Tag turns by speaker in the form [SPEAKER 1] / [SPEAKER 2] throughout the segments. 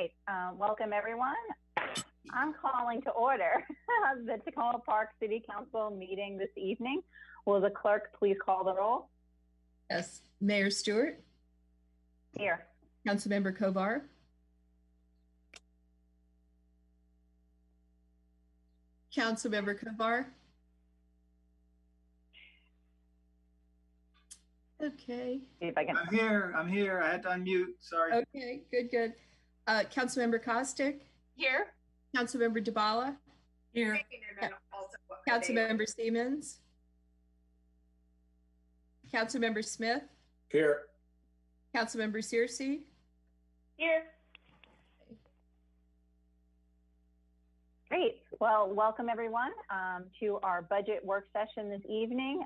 [SPEAKER 1] right, welcome everyone. I'm calling to order the Tacoma Park City Council meeting this evening. Will the clerk please call the roll?
[SPEAKER 2] Yes, Mayor Stewart.
[SPEAKER 1] Here.
[SPEAKER 2] Councilmember Kovar. Councilmember Kovar. Okay.
[SPEAKER 1] See if I can.
[SPEAKER 3] I'm here. I had to unmute. Sorry.
[SPEAKER 2] Okay, good. Councilmember Kostick.
[SPEAKER 4] Here.
[SPEAKER 2] Councilmember Dabala.
[SPEAKER 4] Here.
[SPEAKER 2] Councilmember Siemens. Councilmember Smith.
[SPEAKER 3] Here.
[SPEAKER 2] Councilmember Searcy.
[SPEAKER 4] Here.
[SPEAKER 1] Great. Well, welcome everyone to our budget work session this evening.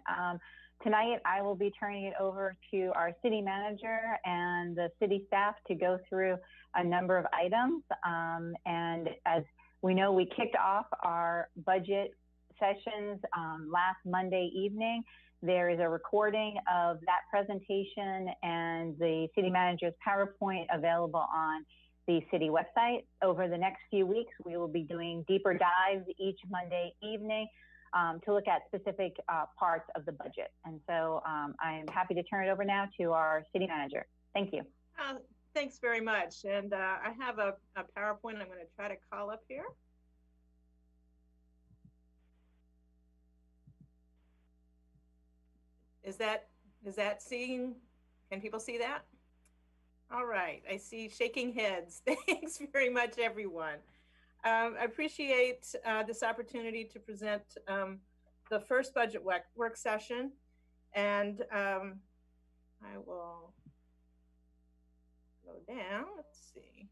[SPEAKER 1] Tonight, I will be turning it over to our city manager and the city staff to go through a number of items. And as we know, we kicked off our budget sessions last Monday evening. There is a recording of that presentation and the city manager's PowerPoint available on the city website. Over the next few weeks, we will be doing deeper dives each Monday evening to look at specific parts of the budget. And so I'm happy to turn it over now to our city manager. Thank you.
[SPEAKER 4] Thanks very much. And I have a PowerPoint I'm going to try to call up here. Is that seeing? Can people see that? All right, I see shaking heads. Thanks very much, everyone. I appreciate this opportunity to present the first budget work session, and I will go down. Let's see.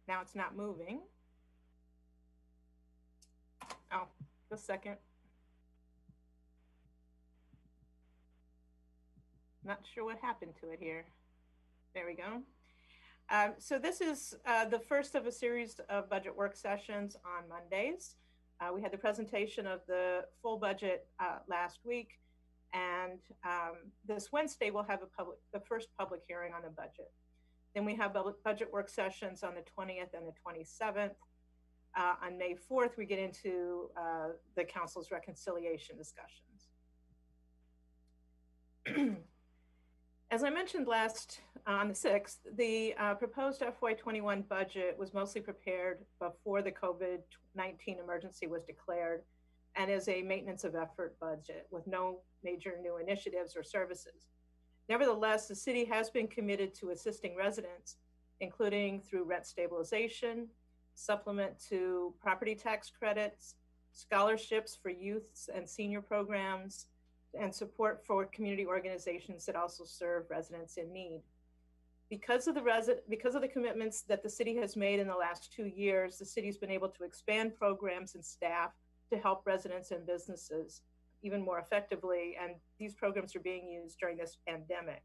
[SPEAKER 4] Now it's not moving. Oh, just a second. Not sure what happened to it here. There we go. So this is the first of a series of budget work sessions on Mondays. We had the presentation of the full budget last week, and this Wednesday we'll have the first public hearing on the budget. Then we have budget work sessions on the 20th and the 27th. On May 4th, we get into the council's reconciliation discussions. As I mentioned on the 6th, the proposed FY21 budget was mostly prepared before the COVID-19 emergency was declared and is a maintenance of effort budget with no major new initiatives or services. Nevertheless, the city has been committed to assisting residents, including through rent stabilization, supplement to property tax credits, scholarships for youth and senior programs, and support for community organizations that also serve residents in need. Because of the commitments that the city has made in the last 2 years, the city's been able to expand programs and staff to help residents and businesses even more effectively, and these programs are being used during this pandemic.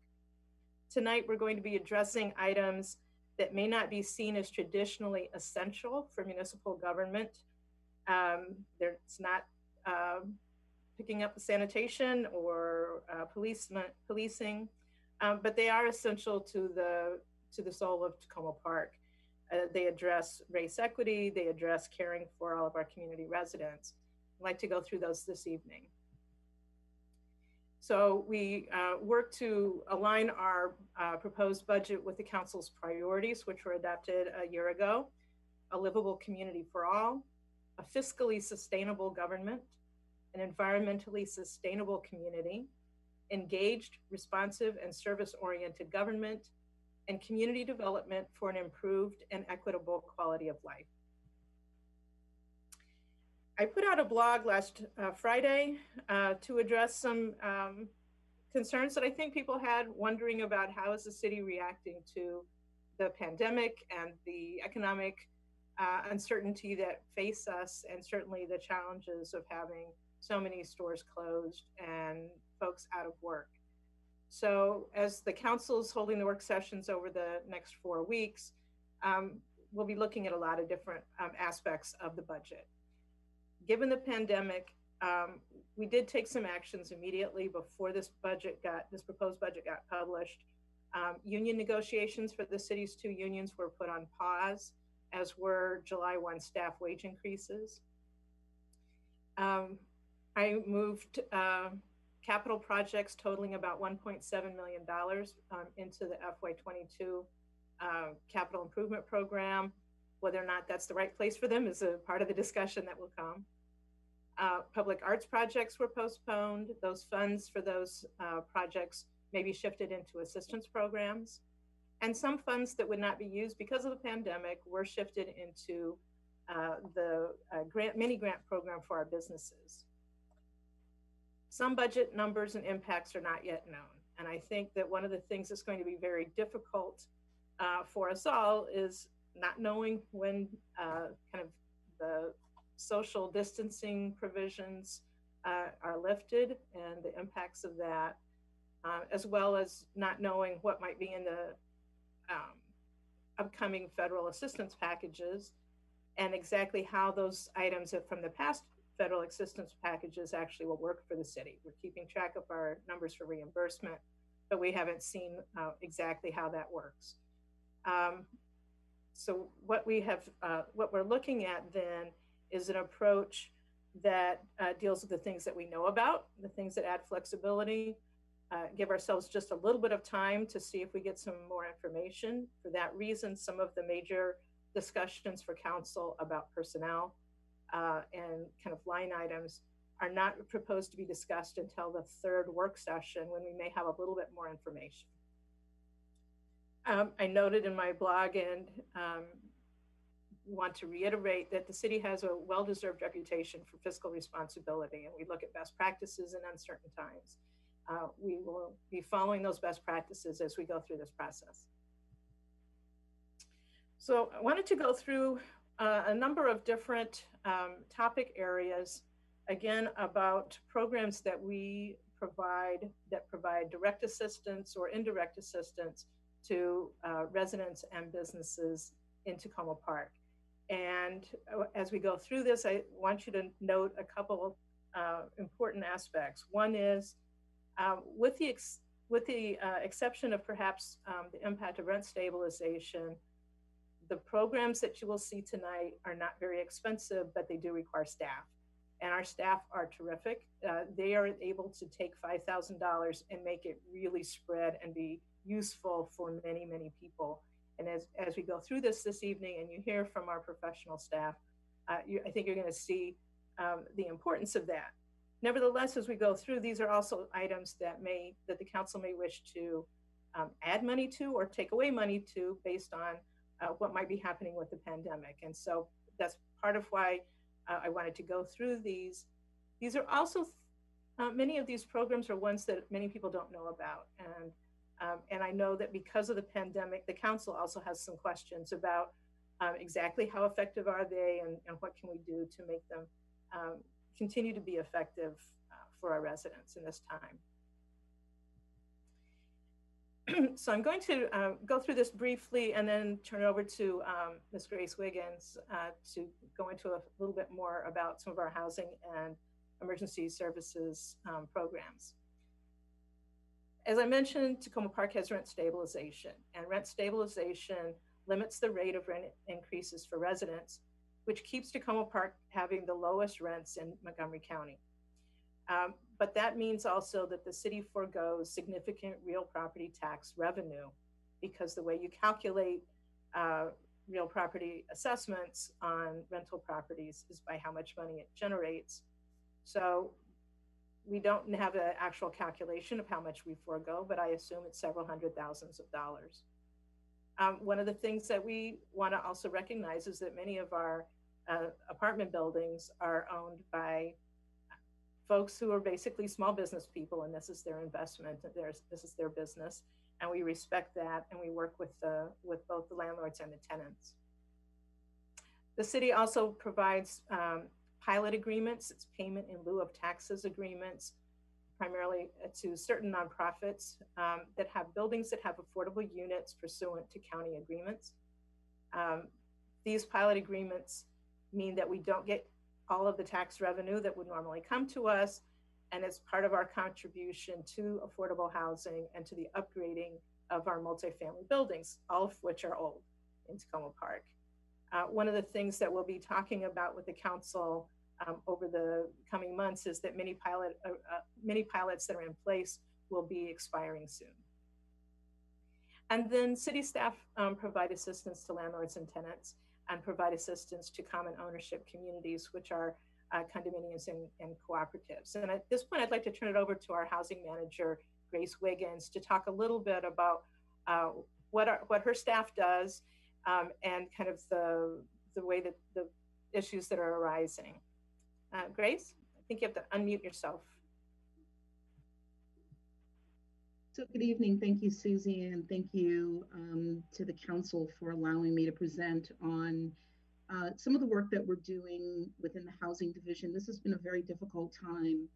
[SPEAKER 4] Tonight, we're going to be addressing items that may not be seen as traditionally essential for municipal government. It's not picking up the sanitation or policing, but they are essential to the soul of Tacoma Park. They address race equity, they address caring for all of our community residents. I'd like to go through those this evening. So we work to align our proposed budget with the council's priorities, which were adopted a year ago: a livable community for all, a fiscally sustainable government, an environmentally sustainable community, engaged, responsive, and service-oriented government, and community development for an improved and equitable quality of life. I put out a blog last Friday to address some concerns that I think people had, wondering about how is the city reacting to the pandemic and the economic uncertainty that face us, and certainly the challenges of having so many stores closed and folks out of work. So as the council's holding the work sessions over the next 4 weeks, we'll be looking at a lot of different aspects of the budget. Given the pandemic, we did take some actions immediately before this proposed budget got published. Union negotiations for the city's two unions were put on pause, as were July 1 staff wage increases. I moved capital projects totaling about $1.7 million into the FY22 capital improvement program. Whether or not that's the right place for them is a part of the discussion that will come. Public arts projects were postponed. Those funds for those projects may be shifted into assistance programs. And some funds that would not be used because of the pandemic were shifted into the mini grant program for our businesses. Some budget numbers and impacts are not yet known. And I think that one of the things that's going to be very difficult for us all is not knowing when kind of the social distancing provisions are lifted and the impacts of that, as well as not knowing what might be in the upcoming federal assistance packages and exactly how those items from the past federal assistance packages actually will work for the city. We're keeping track of our numbers for reimbursement, but we haven't seen exactly how that works. So what we're looking at then is an approach that deals with the things that we know about, the things that add flexibility, give ourselves just a little bit of time to see if we get some more information. For that reason, some of the major discussions for council about personnel and kind of line items are not proposed to be discussed until the third work session when we may have a little bit more information. I noted in my blog and want to reiterate that the city has a well-deserved reputation for fiscal responsibility, and we look at best practices in uncertain times. We will be following those best practices as we go through this process. So I wanted to go through a number of different topic areas, again, about programs that we provide that provide direct assistance or indirect assistance to residents and businesses in Takoma Park. And as we go through this, I want you to note a couple important aspects. One is with the exception of perhaps the impact of rent stabilization, the programs that you will see tonight are not very expensive, but they do require staff. And our staff are terrific. They are able to take $5,000 and make it really spread and be useful for many, many people. And as we go through this evening and you hear from our professional staff, I think you're going to see the importance of that. Nevertheless, as we go through, these are also items that the council may wish to add money to or take away money to based on what might be happening with the pandemic. And so that's part of why I wanted to go through these. These are also, many of these programs are ones that many people don't know about. And I know that because of the pandemic, the council also has some questions about exactly how effective are they and what can we do to make them continue to be effective for our residents in this time. So I'm going to go through this briefly and then turn it over to Ms. Grace Wiggins to go into a little bit more about some of our housing and emergency services programs. As I mentioned, Takoma Park has rent stabilization, and rent stabilization limits the rate of rent increases for residents, which keeps Takoma Park having the lowest rents in Montgomery County. But that means also that the city forgoes significant real property tax revenue because the way you calculate real property assessments on rental properties is by how much money it generates. So we don't have an actual calculation of how much we forego, but I assume it's several hundred thousands of dollars. One of the things that we want to also recognize is that many of our apartment buildings are owned by folks who are basically small business people, and this is their investment, this is their business, and we respect that, and we work with both the landlords and the tenants. The city also provides pilot agreements, it's payment in lieu of taxes agreements, primarily to certain nonprofits that have buildings that have affordable units pursuant to county agreements. These pilot agreements mean that we don't get all of the tax revenue that would normally come to us, and it's part of our contribution to affordable housing and to the upgrading of our multifamily buildings, all of which are old in Tacoma Park. One of the things that we'll be talking about with the council over the coming months is that many pilots that are in place will be expiring soon. And then city staff provide assistance to landlords and tenants and provide assistance to common ownership communities, which are condominiums and cooperatives. And at this point, I'd like to turn it over to our housing manager, Grace Wiggins, to talk a little bit about what her staff does and kind of the way that the issues that are arising. Grace, I think you have to unmute yourself.
[SPEAKER 5] So good evening. Thank you, Susie, and thank you to the council for allowing me to present on some of the work that we're doing within the housing division. This has been a very difficult time,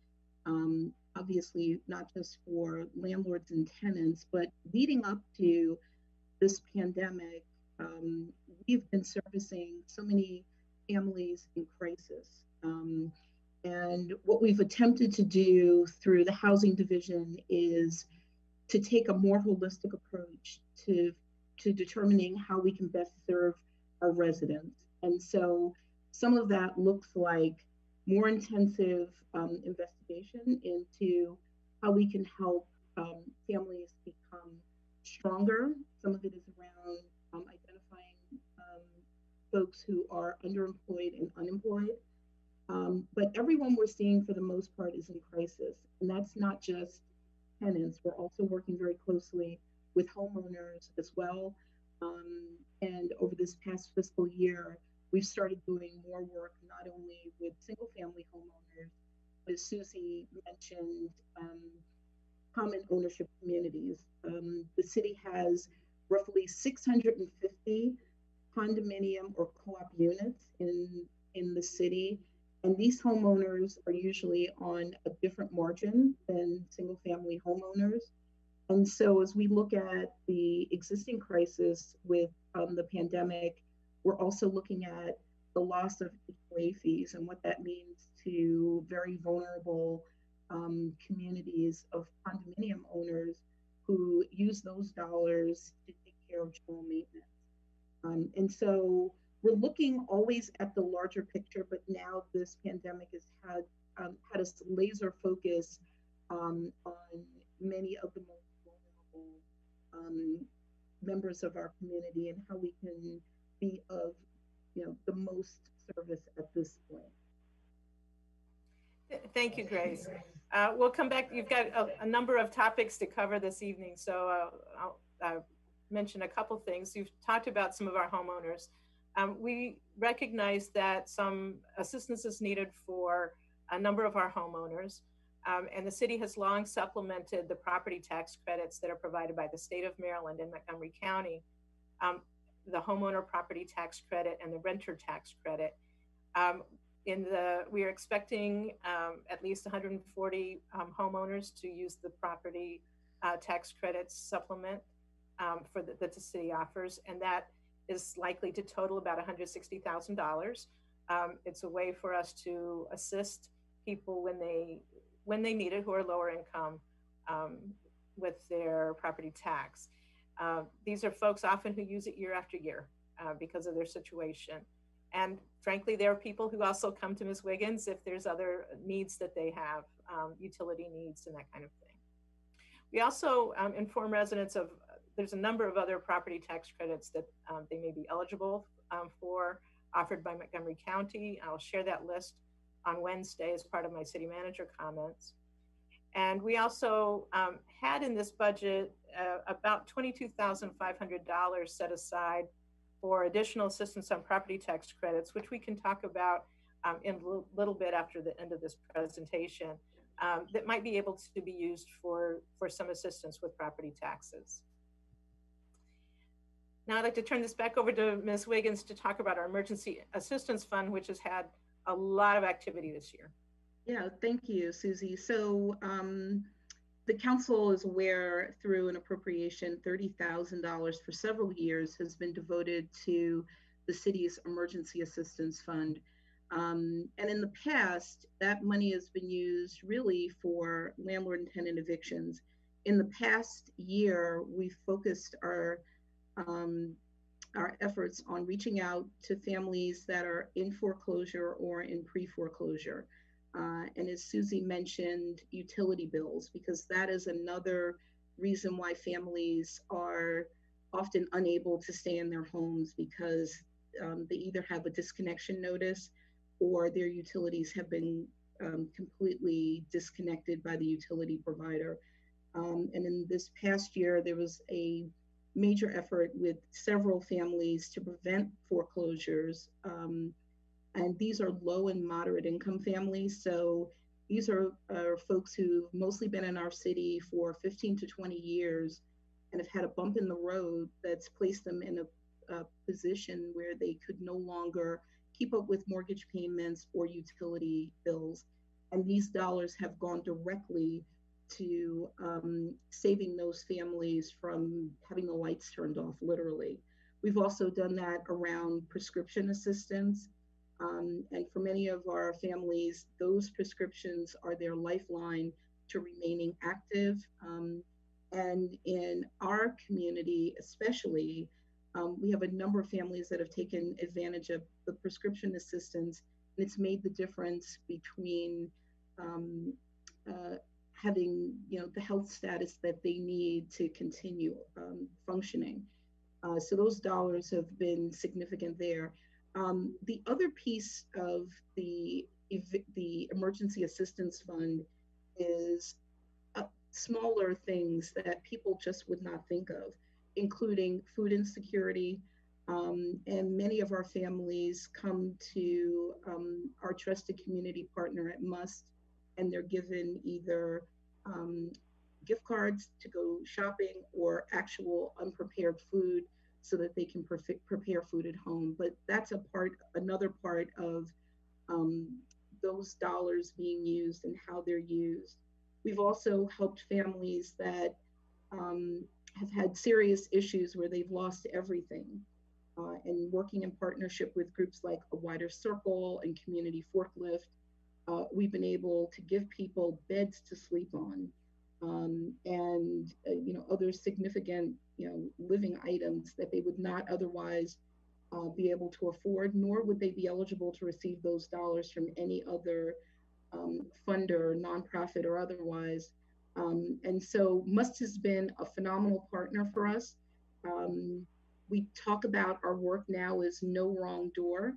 [SPEAKER 5] obviously, not just for landlords and tenants, but leading up to this pandemic, we've been servicing so many families in crisis. And what we've attempted to do through the housing division is to take a more holistic approach to determining how we can best serve our residents. And so some of that looks like more intensive investigation into how we can help families become stronger. Some of it is around identifying folks who are underemployed and unemployed. But everyone we're seeing for the most part is in crisis. And that's not just tenants. We're also working very closely with homeowners as well. And over this past fiscal year, we've started doing more work, not only with single family homeowners, but as Susie mentioned, common ownership communities. The city has roughly 650 condominium or co-op units in the city. And these homeowners are usually on a different margin than single family homeowners. And so as we look at the existing crisis with the pandemic, we're also looking at the loss of HOA fees and what that means to very vulnerable communities of condominium owners who use those dollars to take care of general maintenance. And so we're looking always at the larger picture, but now this pandemic has had us laser focus on many of the most vulnerable members of our community and how we can be of the most service at this point.
[SPEAKER 4] Thank you, Grace. We'll come back. You've got a number of topics to cover this evening, so I'll mention a couple things. You've talked about some of our homeowners. We recognize that some assistance is needed for a number of our homeowners, and the city has long supplemented the property tax credits that are provided by the state of Maryland and Montgomery County, the homeowner property tax credit and the renter tax credit. We are expecting at least 140 homeowners to use the property tax credit supplement that the city offers, and that is likely to total about $160,000. It's a way for us to assist people when they need it who are lower income with their property tax. These are folks often who use it year after year because of their situation. And frankly, there are people who also come to Ms. Wiggins if there's other needs that they have, utility needs and that kind of thing. We also inform residents of there's a number of other property tax credits that they may be eligible for, offered by Montgomery County. I'll share that list on Wednesday as part of my city manager comments. And we also had in this budget about $22,500 set aside for additional assistance on property tax credits, which we can talk about in a little bit after the end of this presentation, that might be able to be used for some assistance with property taxes. Now I'd like to turn this back over to Ms. Wiggins to talk about our Emergency Assistance Fund, which has had a lot of activity this year.
[SPEAKER 5] Yeah, thank you, Susie. So the council is aware through an appropriation, $30,000 for several years has been devoted to the city's Emergency Assistance Fund. And in the past, that money has been used really for landlord and tenant evictions. In the past year, we've focused our efforts on reaching out to families that are in foreclosure or in pre-foreclosure. And as Susie mentioned, utility bills, because that is another reason why families are often unable to stay in their homes, because they either have a disconnection notice or their utilities have been completely disconnected by the utility provider. And in this past year, there was a major effort with several families to prevent foreclosures. And these are low and moderate income families. So these are folks who've mostly been in our city for 15 to 20 years and have had a bump in the road that's placed them in a position where they could no longer keep up with mortgage payments or utility bills. And these dollars have gone directly to saving those families from having the lights turned off, literally. We've also done that around prescription assistance. And for many of our families, those prescriptions are their lifeline to remaining active. And in our community, especially, we have a number of families that have taken advantage of the prescription assistance, and it's made the difference between having, the health status that they need to continue functioning. So those dollars have been significant there. The other piece of the Emergency Assistance Fund is smaller things that people just would not think of, including food insecurity. And many of our families come to our trusted community partner at MUST, and they're given either gift cards to go shopping or actual unprepared food so that they can prepare food at home. But that's another part of those dollars being used and how they're used. We've also helped families that have had serious issues where they've lost everything. And working in partnership with groups like A Wider Circle and Community Forklift, we've been able to give people beds to sleep on, and other significant living items that they would not otherwise be able to afford, nor would they be eligible to receive those dollars from any other funder, nonprofit or otherwise. And so MUST has been a phenomenal partner for us. We talk about our work now as No Wrong Door.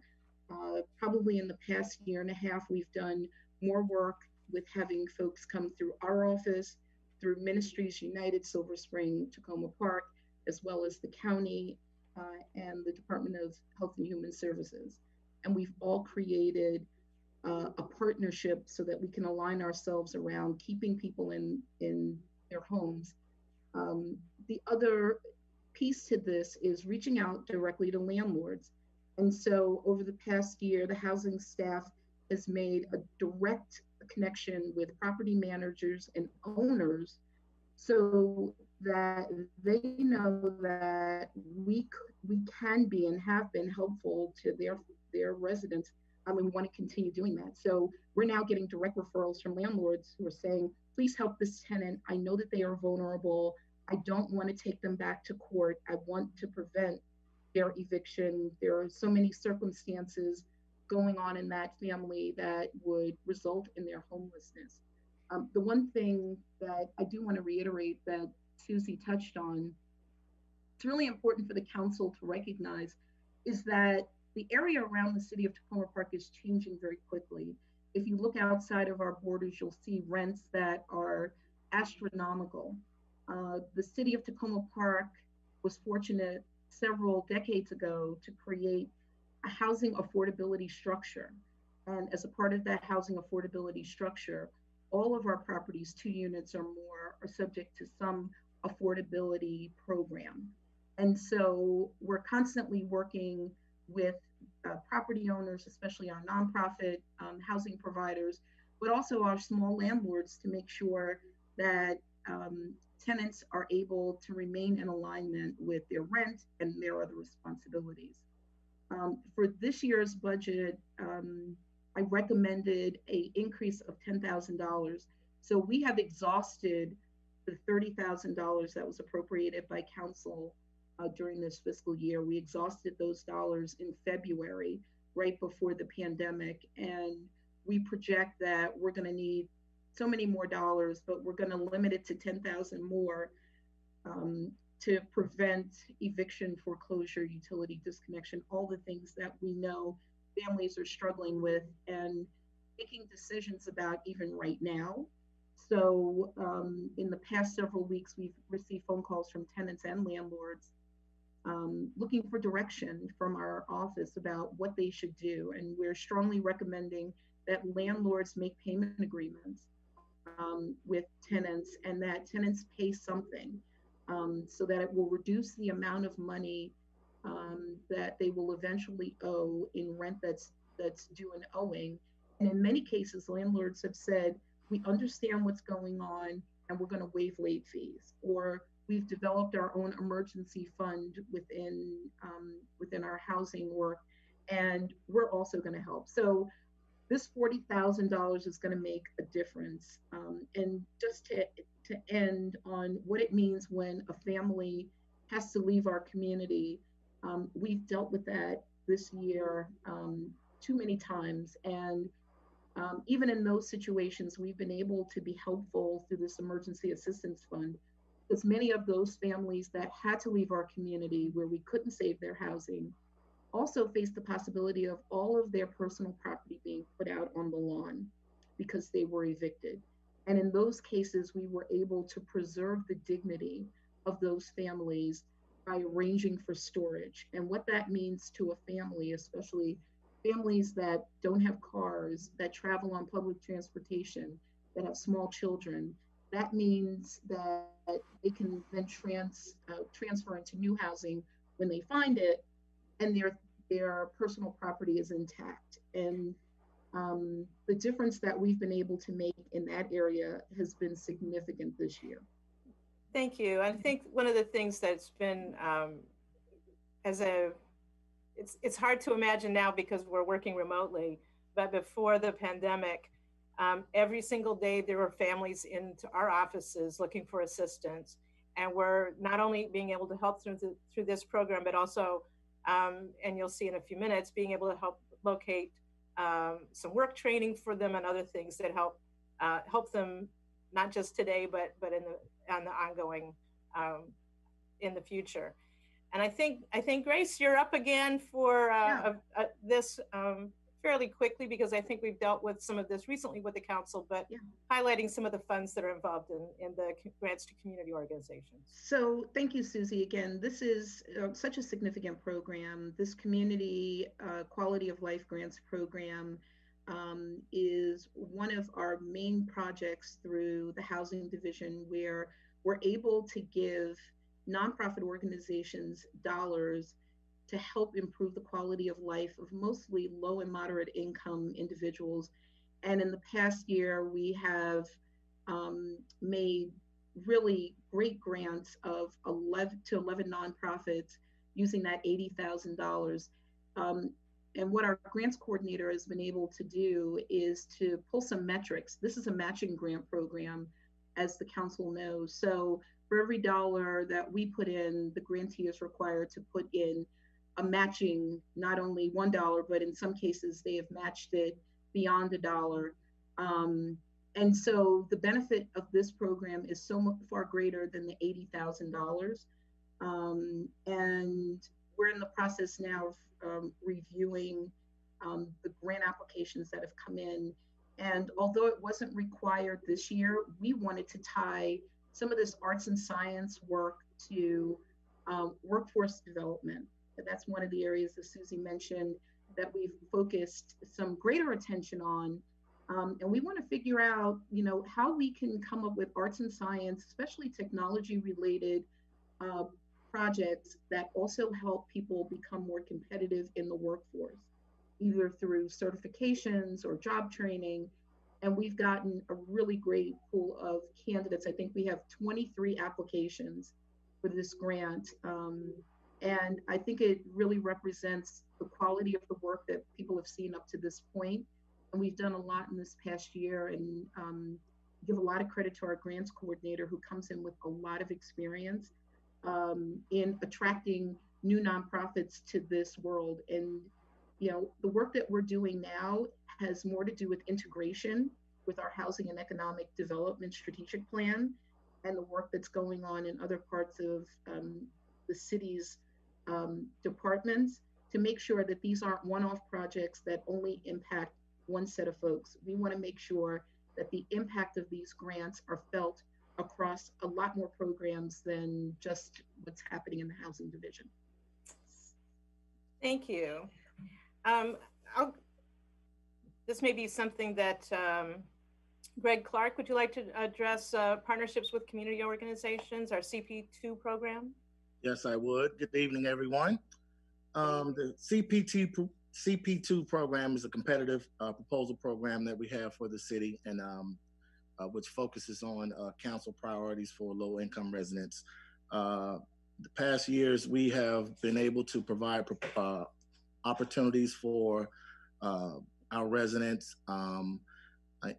[SPEAKER 5] Probably in the past year and a half, we've done more work with having folks come through our office, through Ministries United, Silver Spring, Tacoma Park, as well as the county and the Department of Health and Human Services. And we've all created a partnership so that we can align ourselves around keeping people in their homes. The other piece to this is reaching out directly to landlords. And so over the past year, the housing staff has made a direct connection with property managers and owners so that they know that we can be and have been helpful to their residents, and we want to continue doing that. So we're now getting direct referrals from landlords who are saying, please help this tenant. I know that they are vulnerable. I don't want to take them back to court. I want to prevent their eviction. There are so many circumstances going on in that family that would result in their homelessness. The one thing that I do want to reiterate that Susie touched on, it's really important for the council to recognize, is that the area around the city of Tacoma Park is changing very quickly. If you look outside of our borders, you'll see rents that are astronomical. The city of Tacoma Park was fortunate several decades ago to create a housing affordability structure. And as a part of that housing affordability structure, all of our properties, 2 units or more, are subject to some affordability program. And so we're constantly working with property owners, especially our nonprofit housing providers, but also our small landlords, to make sure that tenants are able to remain in alignment with their rent and their other responsibilities. For this year's budget, I recommended an increase of $10,000. So we have exhausted the $30,000 that was appropriated by council during this fiscal year. We exhausted those dollars in February, right before the pandemic. And we project that we're going to need so many more dollars, but we're going to limit it to 10,000 more to prevent eviction, foreclosure, utility disconnection, all the things that we know families are struggling with and making decisions about even right now. So in the past several weeks, we've received phone calls from tenants and landlords looking for direction from our office about what they should do. And we're strongly recommending that landlords make payment agreements with tenants and that tenants pay something so that it will reduce the amount of money that they will eventually owe in rent that's due and owing. And in many cases, landlords have said, we understand what's going on and we're going to waive late fees, or we've developed our own emergency fund within our housing work, and we're also going to help. So this $40,000 is going to make a difference. And just to end on what it means when a family has to leave our community, we've dealt with that this year too many times. And even in those situations, we've been able to be helpful through this emergency assistance fund, because many of those families that had to leave our community where we couldn't save their housing also faced the possibility of all of their personal property being put out on the lawn because they were evicted. And in those cases, we were able to preserve the dignity of those families by arranging for storage. And what that means to a family, especially families that don't have cars, that travel on public transportation, that have small children, that means that they can then transfer into new housing when they find it, and their personal property is intact. And the difference that we've been able to make in that area has been significant this year.
[SPEAKER 4] Thank you. I think one of the things that's been it's hard to imagine now because we're working remotely, but before the pandemic, every single day there were families into our offices looking for assistance. And we're not only being able to help through this program, but also, and you'll see in a few minutes, being able to help locate some work training for them and other things that help them not just today, but on the ongoing in the future. And I think Grace, you're up again for this fairly quickly, because I think we've dealt with some of this recently with the council, but highlighting some of the funds that are involved in the grants to community organizations.
[SPEAKER 5] So thank you, Susie. Again, this is such a significant program. This community quality of life grants program is one of our main projects through the housing division, where we're able to give nonprofit organizations dollars to help improve the quality of life of mostly low and moderate income individuals. And in the past year, we have made really great grants of 11 nonprofits using that $80,000. And what our grants coordinator has been able to do is to pull some metrics. This is a matching grant program, as the council knows. So for every dollar that we put in, the grantee is required to put in a matching, not only $1, but in some cases they have matched it beyond $1. And so the benefit of this program is so far greater than the $80,000. And we're in the process now of reviewing the grant applications that have come in. And although it wasn't required this year, we wanted to tie some of this arts and science work to workforce development. That's one of the areas that Susie mentioned that we've focused some greater attention on. And we want to figure out, how we can come up with arts and science, especially technology related projects that also help people become more competitive in the workforce, either through certifications or job training. And we've gotten a really great pool of candidates. I think we have 23 applications for this grant. And I think it really represents the quality of the work that people have seen up to this point. And we've done a lot in this past year. And give a lot of credit to our grants coordinator who comes in with a lot of experience in attracting new nonprofits to this world. And, you know, the work that we're doing now has more to do with integration with our housing and economic development strategic plan and the work that's going on in other parts of the city's departments to make sure that these aren't one-off projects that only impact one set of folks. We want to make sure that the impact of these grants are felt across a lot more programs than just what's happening in the housing division.
[SPEAKER 4] Thank you. This may be something that Greg Clark, would you like to address partnerships with community organizations, our CP2 program?
[SPEAKER 6] Yes, I would. Good evening, everyone. The CP2 program is a competitive proposal program that we have for the city, and which focuses on council priorities for low-income residents. The past years, we have been able to provide opportunities for our residents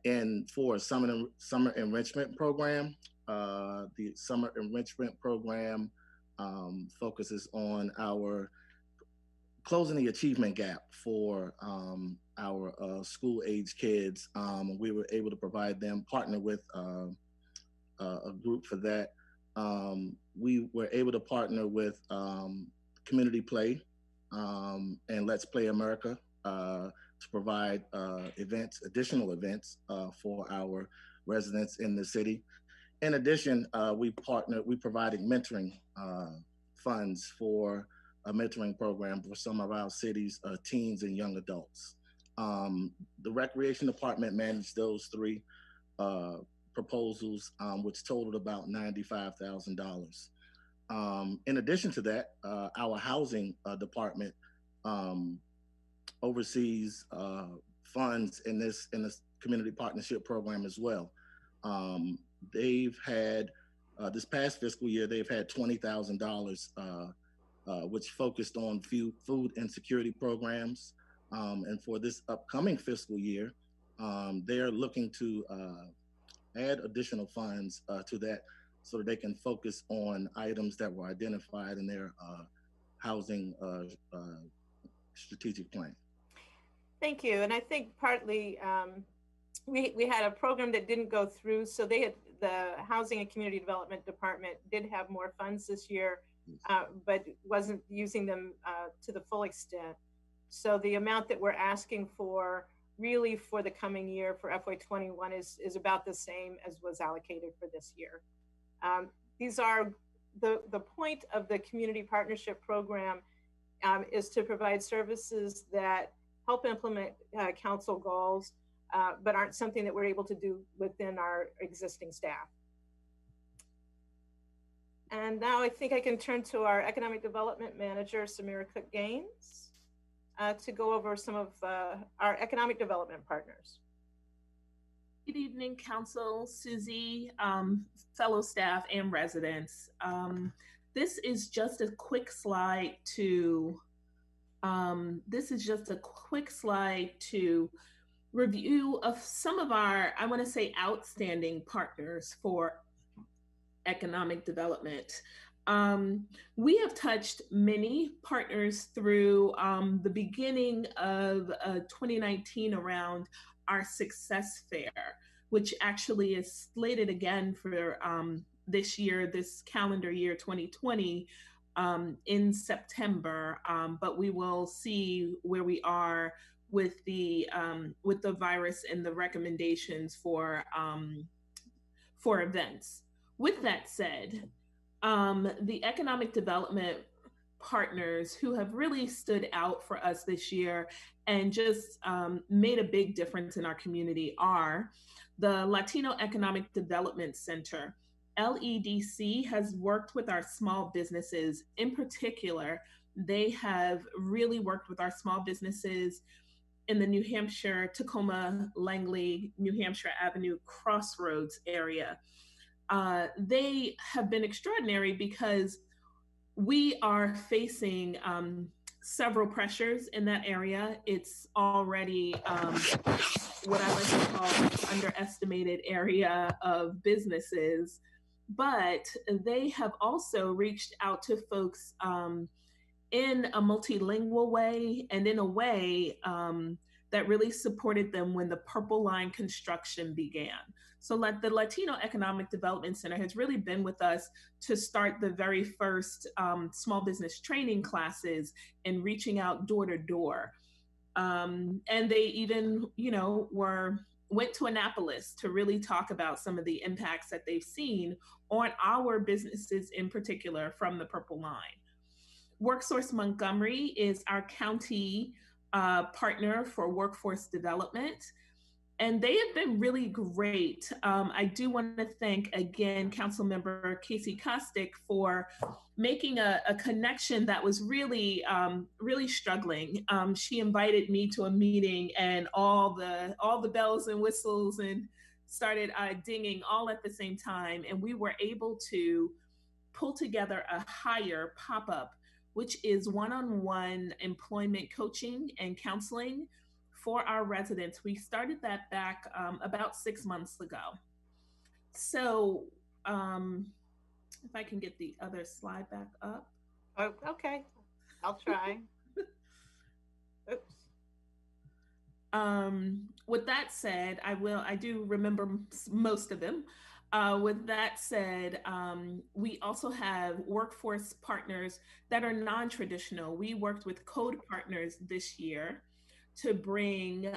[SPEAKER 6] and for a summer enrichment program. The summer enrichment program focuses on our closing the achievement gap for our school-age kids. We were able to provide them, partner with a group for that. We were able to partner with Community Play and Let's Play America to provide additional events for our residents in the city. In addition, we provided mentoring funds for a mentoring program for some of our city's teens and young adults. The Recreation Department managed those three proposals, which totaled about $95,000. In addition to that, our Housing Department oversees funds in this community partnership program as well. They've had this past fiscal year, they've had $20,000, which focused on food insecurity programs. And for this upcoming fiscal year, they're looking to add additional funds to that so that they can focus on items that were identified in their housing strategic plan.
[SPEAKER 4] Thank you. And I think partly we had a program that didn't go through, so the Housing and Community Development Department did have more funds this year, but wasn't using them to the full extent. So the amount that we're asking for really for the coming year for FY21 is about the same as was allocated for this year. These are the point of the Community Partnership Program is to provide services that help implement council goals, but aren't something that we're able to do within our existing staff. And now I think I can turn to our Economic Development Manager, Samira Cook-Gaines, to go over some of our economic development partners.
[SPEAKER 7] Good evening, Council, Susie, fellow staff and residents. This is just a quick slide to review of some of our, I want to say, outstanding partners for economic development. We have touched many partners through the beginning of 2019 around our Success Fair, which actually is slated again for this year, this calendar year 2020, in September. But we will see where we are with the virus and the recommendations for events. With that said, the economic development partners who have really stood out for us this year and just made a big difference in our community are the Latino Economic Development Center. LEDC has worked with our small businesses. In particular, they have really worked with our small businesses in the New Hampshire, Tacoma, Langley, New Hampshire Avenue crossroads area. They have been extraordinary because we are facing several pressures in that area. It's already what I like to call underestimated area of businesses, but they have also reached out to folks in a multilingual way and in a way that really supported them when the Purple Line construction began. So the Latino Economic Development Center has really been with us to start the very first small business training classes and reaching out door to door. And they even, went to Annapolis to really talk about some of the impacts that they've seen on our businesses in particular from the Purple Line. WorkSource Montgomery is our county partner for workforce development, and they have been really great. I do want to thank again Councilmember Casey Kostick for making a connection that was really, really struggling. She invited me to a meeting, and all the bells and whistles and started dinging all at the same time, and we were able to pull together a hire pop-up, which is one-on-one employment coaching and counseling for our residents. We started that back about 6 months ago. So if I can get the other slide back up.
[SPEAKER 4] Oh, okay, I'll try. Oops.
[SPEAKER 7] With that said, I do remember most of them. With that said, we also have workforce partners that are non-traditional. We worked with Code Partners this year to bring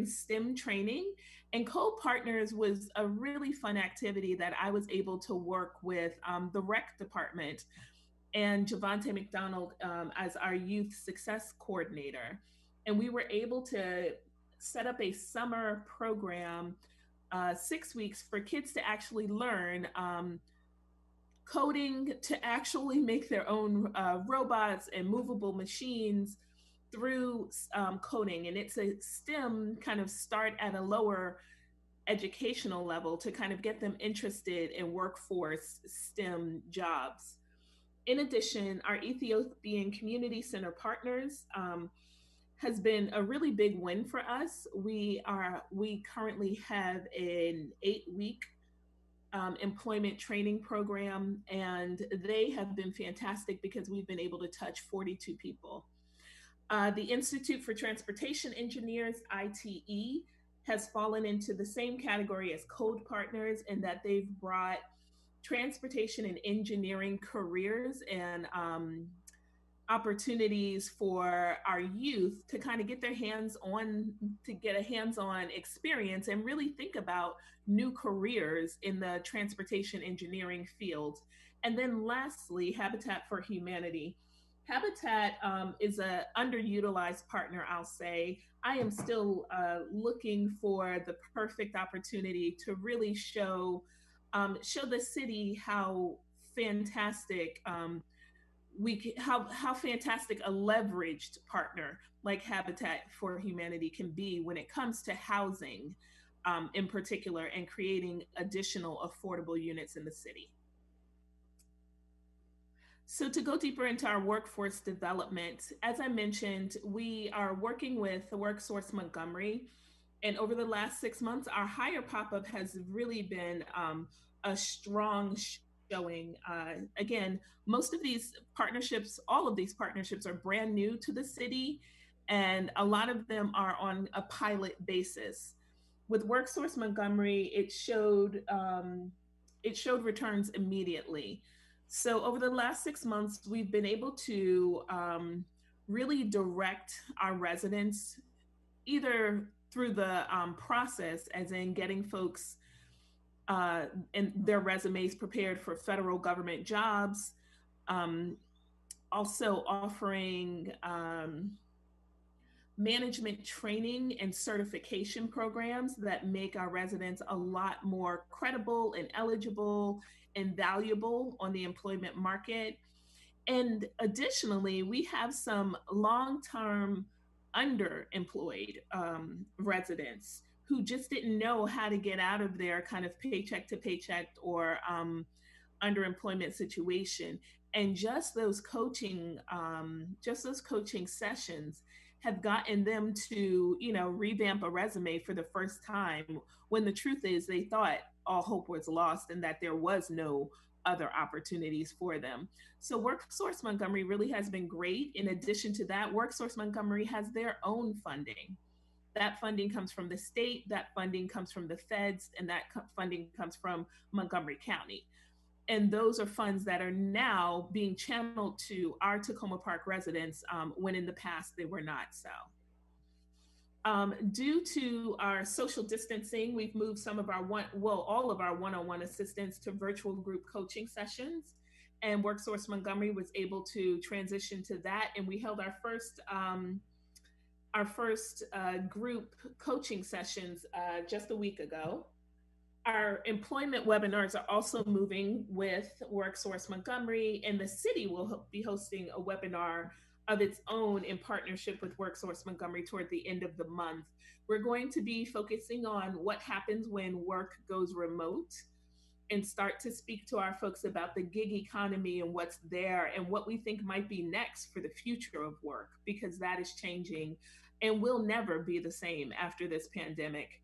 [SPEAKER 7] STEM training, and Code Partners was a really fun activity that I was able to work with the rec department and Javante McDonald as our youth success coordinator. And we were able to set up a summer program 6 weeks for kids to actually learn coding, to actually make their own robots and movable machines through coding. And it's a STEM kind of start at a lower educational level to kind of get them interested in workforce STEM jobs. In addition, our Ethiopian Community Center partners has been a really big win for us. We currently have an 8-week employment training program, and they have been fantastic because we've been able to touch 42 people. The Institute for Transportation Engineers, ITE, has fallen into the same category as Code Partners in that they've brought transportation and engineering careers and opportunities for our youth to kind of get their hands-on experience and really think about new careers in the transportation engineering field. And then lastly, Habitat for Humanity. Habitat is an underutilized partner, I'll say. I am still looking for the perfect opportunity to really show the city how fantastic how fantastic a leveraged partner like Habitat for Humanity can be when it comes to housing in particular and creating additional affordable units in the city. So to go deeper into our workforce development, as I mentioned, we are working with the WorkSource Montgomery, and over the last 6 months, our hire pop-up has really been a strong showing. Again, most of these partnerships, all of these partnerships are brand new to the city, and a lot of them are on a pilot basis. With WorkSource Montgomery, it showed returns immediately. So over the last 6 months, we've been able to really direct our residents either through the process, as in getting folks and their resumes prepared for federal government jobs, also offering management training and certification programs that make our residents a lot more credible and eligible and valuable on the employment market. And additionally, we have some long-term underemployed residents who just didn't know how to get out of their kind of paycheck to paycheck or underemployment situation. And just those coaching sessions have gotten them to, revamp a resume for the first time, when the truth is they thought all hope was lost and that there was no other opportunities for them. So WorkSource Montgomery really has been great. In addition to that, WorkSource Montgomery has their own funding. That funding comes from the state, that funding comes from the feds, and that funding comes from Montgomery County. And those are funds that are now being channeled to our Takoma Park residents, when in the past they were not so. Due to our social distancing, we've moved some of our all of our one-on-one assistance to virtual group coaching sessions, and WorkSource Montgomery was able to transition to that. And we held our first group coaching sessions just a week ago. Our employment webinars are also moving with WorkSource Montgomery, and the city will be hosting a webinar of its own in partnership with WorkSource Montgomery toward the end of the month. We're going to be focusing on what happens when work goes remote, and start to speak to our folks about the gig economy and what's there and what we think might be next for the future of work, because that is changing and will never be the same after this pandemic.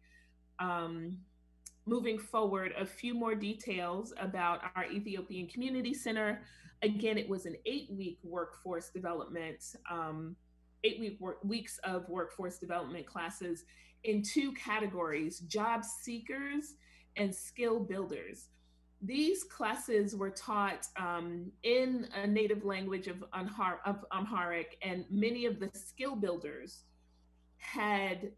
[SPEAKER 7] Moving forward, a few more details about our Ethiopian Community Center. Again, it was an 8-week workforce development, 8 weeks of workforce development classes in 2 categories: job seekers and skill builders. These classes were taught in a native language of Amharic, and many of the skill builders had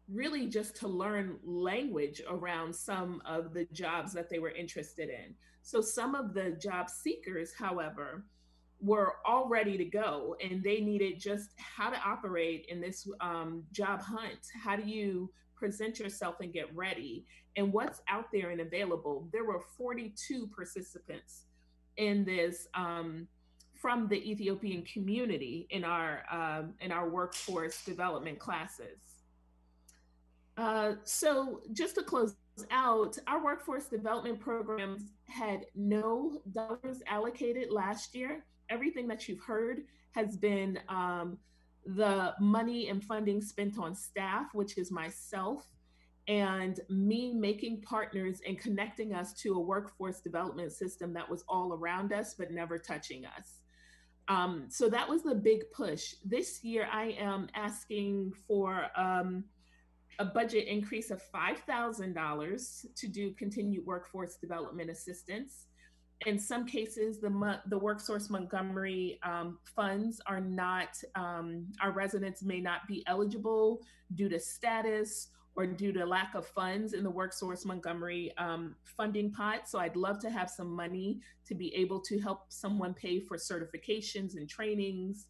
[SPEAKER 7] really just to learn language around some of the jobs that they were interested in. So some of the job seekers, however, were all ready to go, and they needed just how to operate in this job hunt. How do you present yourself and get ready, and what's out there and available? There were 42 participants in this from the Ethiopian community in our workforce development classes. So just to close out, our workforce development programs had no dollars allocated last year. Everything that you've heard has been the money and funding spent on staff, which is myself, and me making partners and connecting us to a workforce development system that was all around us but never touching us. So that was the big push. This year, I am asking for a budget increase of $5,000 to do continued workforce development assistance. In some cases, the WorkSource Montgomery funds are not, our residents may not be eligible due to status or due to lack of funds in the WorkSource Montgomery funding pot. So I'd love to have some money to be able to help someone pay for certifications and trainings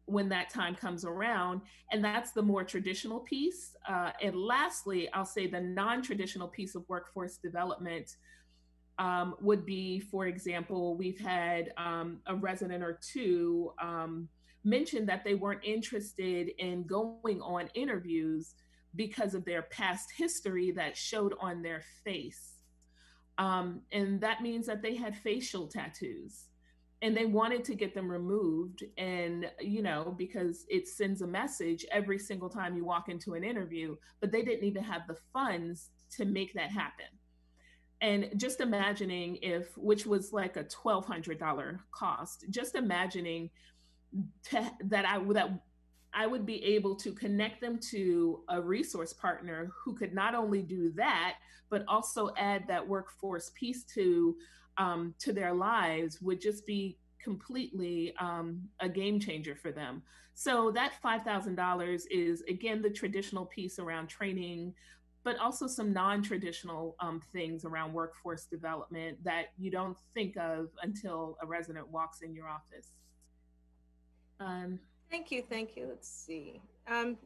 [SPEAKER 7] when that time comes around. And that's the more traditional piece. And lastly, I'll say the non-traditional piece of workforce development would be, for example, we've had a resident or two mention that they weren't interested in going on interviews because of their past history that showed on their face. And that means that they had facial tattoos and they wanted to get them removed. And, because it sends a message every single time you walk into an interview, but they didn't even have the funds to make that happen. And just imagining which was like a $1,200 cost, just imagining that I would be able to connect them to a resource partner who could not only do that, but also add that workforce piece to their lives would just be completely a game changer for them. So that $5,000 is, again, the traditional piece around training, but also some non-traditional things around workforce development that you don't think of until a resident walks in your office.
[SPEAKER 4] Thank you. Let's see.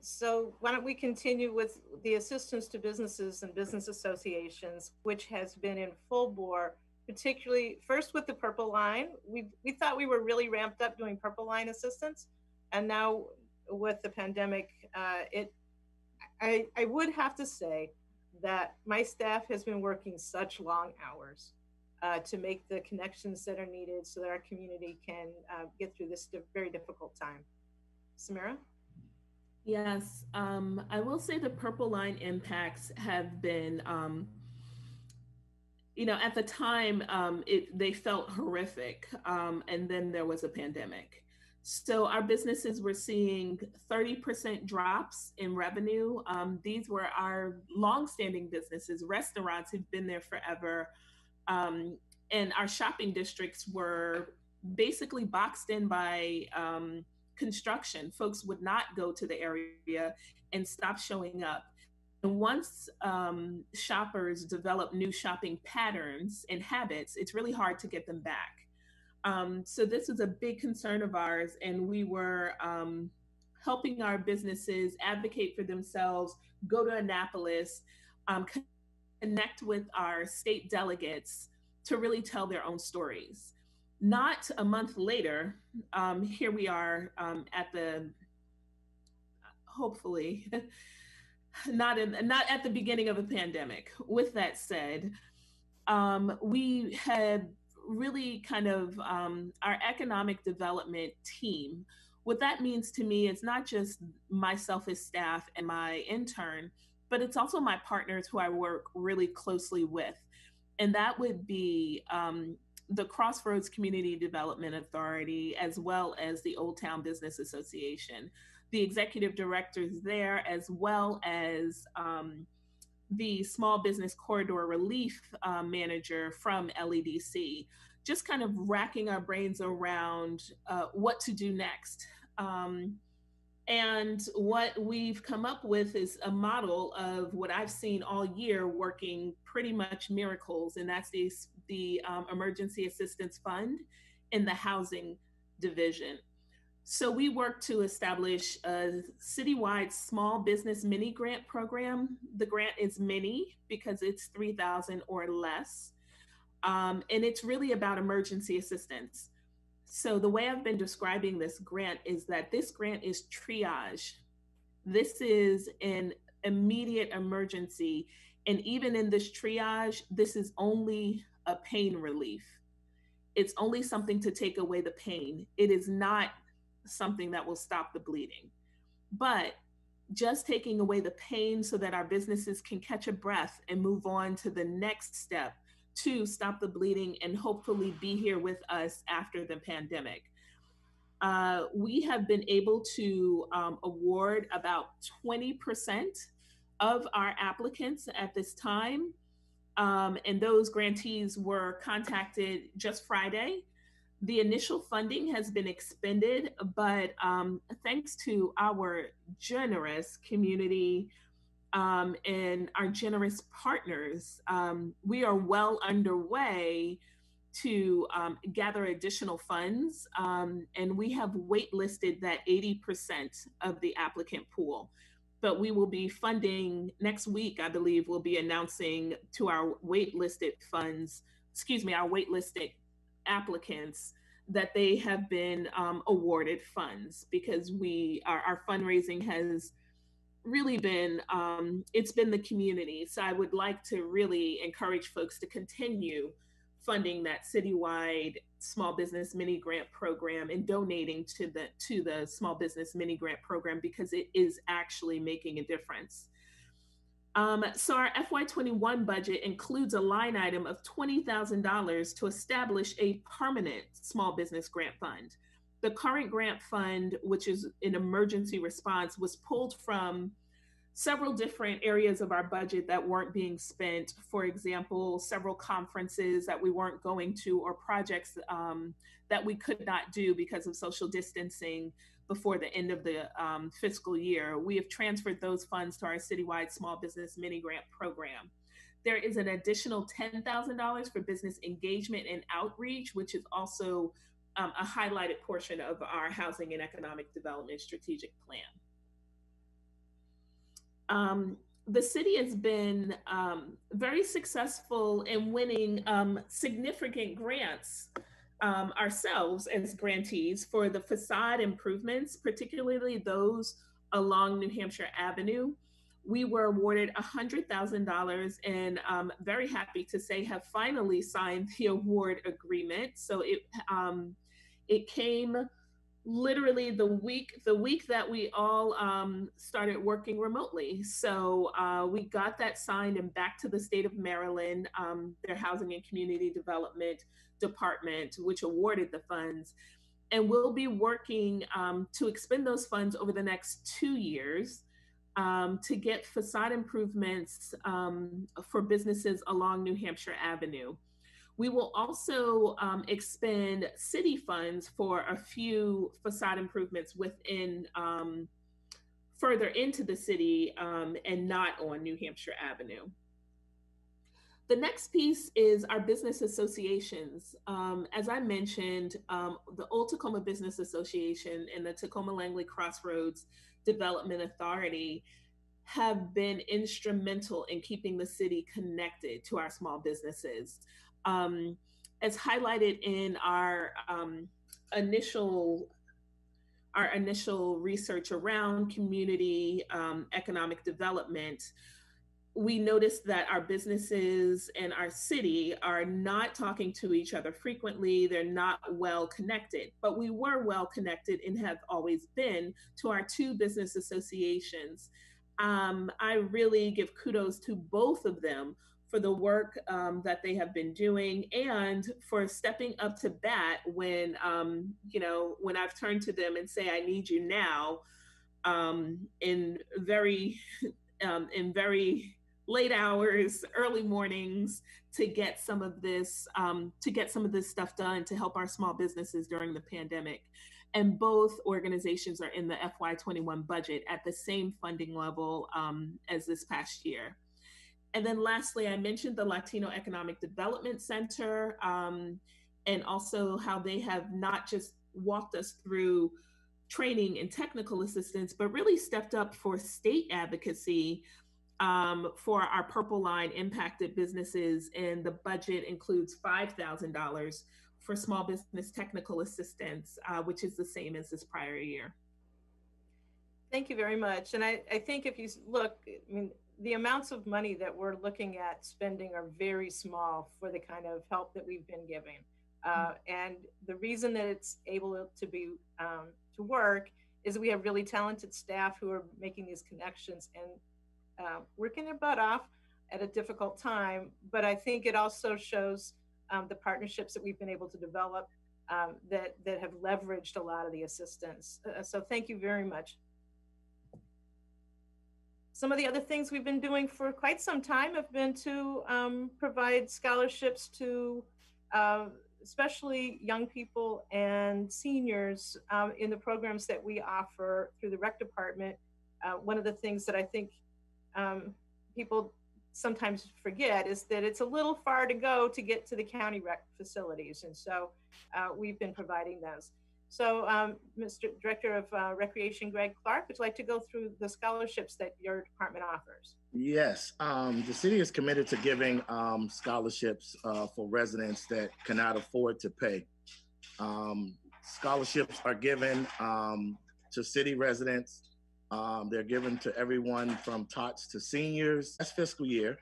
[SPEAKER 4] So why don't we continue with the assistance to businesses and business associations, which has been in full bore, particularly first with the Purple Line. We thought we were really ramped up doing Purple Line assistance, and now with the pandemic, I would have to say that my staff has been working such long hours. to make the connections that are needed so that our community can get through this very difficult time. Samira?
[SPEAKER 7] Yes, I will say the Purple Line impacts have been, at the time, they felt horrific, and then there was a pandemic. So our businesses were seeing 30% drops in revenue. These were our longstanding businesses, restaurants who've been there forever. And our shopping districts were basically boxed in by construction. Folks would not go to the area and stop showing up. And once shoppers develop new shopping patterns and habits, it's really hard to get them back. So this is a big concern of ours, and we were helping our businesses advocate for themselves, go to Annapolis, connect with our state delegates to really tell their own stories. Not a month later, here we are at the, hopefully, not at the beginning of a pandemic. With that said, we had really kind of our economic development team. What that means to me is not just myself as staff and my intern, but it's also my partners who I work really closely with. And that would be the Crossroads Community Development Authority, as well as the Old Town Business Association, the executive directors there, as well as the Small Business Corridor Relief Manager from LEDC, just kind of racking our brains around what to do next. And what we've come up with is a model of what I've seen all year working pretty much miracles, and that's the Emergency Assistance Fund in the Housing Division. So we work to establish a citywide small business mini grant program. The grant is mini because it's $3,000 or less. And it's really about emergency assistance. So the way I've been describing this grant is that this grant is triage. This is an immediate emergency. And even in this triage, this is only a pain relief. It's only something to take away the pain. It is not something that will stop the bleeding. But just taking away the pain so that our businesses can catch a breath and move on to the next step to stop the bleeding and hopefully be here with us after the pandemic. We have been able to award about 20% of our applicants at this time. And those grantees were contacted just Friday. The initial funding has been expended, but thanks to our generous community and our generous partners, we are well underway to gather additional funds. And we have waitlisted that 80% of the applicant pool. But we will be funding next week, I believe, we'll be announcing to our waitlisted applicants that they have been awarded funds, because our fundraising has really been, it's been the community. So I would like to really encourage folks to continue funding that citywide small business mini grant program and donating to the small business mini grant program, because it is actually making a difference. So our FY21 budget includes a line item of $20,000 to establish a permanent small business grant fund. The current grant fund, which is an emergency response, was pulled from several different areas of our budget that weren't being spent. For example, several conferences that we weren't going to, or projects that we could not do because of social distancing before the end of the fiscal year. We have transferred those funds to our citywide small business mini grant program. There is an additional $10,000 for business engagement and outreach, which is also a highlighted portion of our housing and economic development strategic plan. The city has been very successful in winning significant grants ourselves as grantees for the facade improvements, particularly those along New Hampshire Avenue. we were awarded $100,000, and very happy to say have finally signed the award agreement. So it came literally the week that we all started working remotely. So we got that signed and back to the state of Maryland, their Housing and Community Development Department, which awarded the funds. And we'll be working to expend those funds over the next 2 years to get facade improvements for businesses along New Hampshire Avenue. We will also expend city funds for a few facade improvements within further into the city and not on New Hampshire Avenue. The next piece is our business associations. As I mentioned, the Old Tacoma Business Association and the Tacoma Langley Crossroads Development Authority have been instrumental in keeping the city connected to our small businesses. As highlighted in our initial research around community economic development, we noticed that our businesses and our city are not talking to each other frequently. They're not well connected, but we were well connected and have always been to our two business associations. I really give kudos to both of them for the work that they have been doing and for stepping up to bat when, when I've turned to them and say, I need you now, in very late hours, early mornings, to get some of this stuff done to help our small businesses during the pandemic. And both organizations are in the FY21 budget at the same funding level as this past year. And then lastly, I mentioned the Latino Economic Development Center and also how they have not just walked us through training and technical assistance, but really stepped up for state advocacy for our Purple Line impacted businesses. And the budget includes $5,000 for small business technical assistance, which is the same as this prior year.
[SPEAKER 4] Thank you very much. And I think if you look, I mean, the amounts of money that we're looking at spending are very small for the kind of help that we've been giving. And the reason that it's able to be to work is that we have really talented staff who are making these connections and working their butt off at a difficult time. But I think it also shows the partnerships that we've been able to develop that have leveraged a lot of the assistance. So thank you very much. Some of the other things we've been doing for quite some time have been to provide scholarships to especially young people and seniors in the programs that we offer through the rec department. One of the things that I think people sometimes forget is that it's a little far to go to get to the county rec facilities. And so we've been providing those. So Mr. Director of Recreation, Greg Clark, would you like to go through the scholarships that your department offers?
[SPEAKER 6] Yes, the city is committed to giving scholarships for residents that cannot afford to pay. Scholarships are given to city residents. They're given to everyone from tots to seniors. Last fiscal year,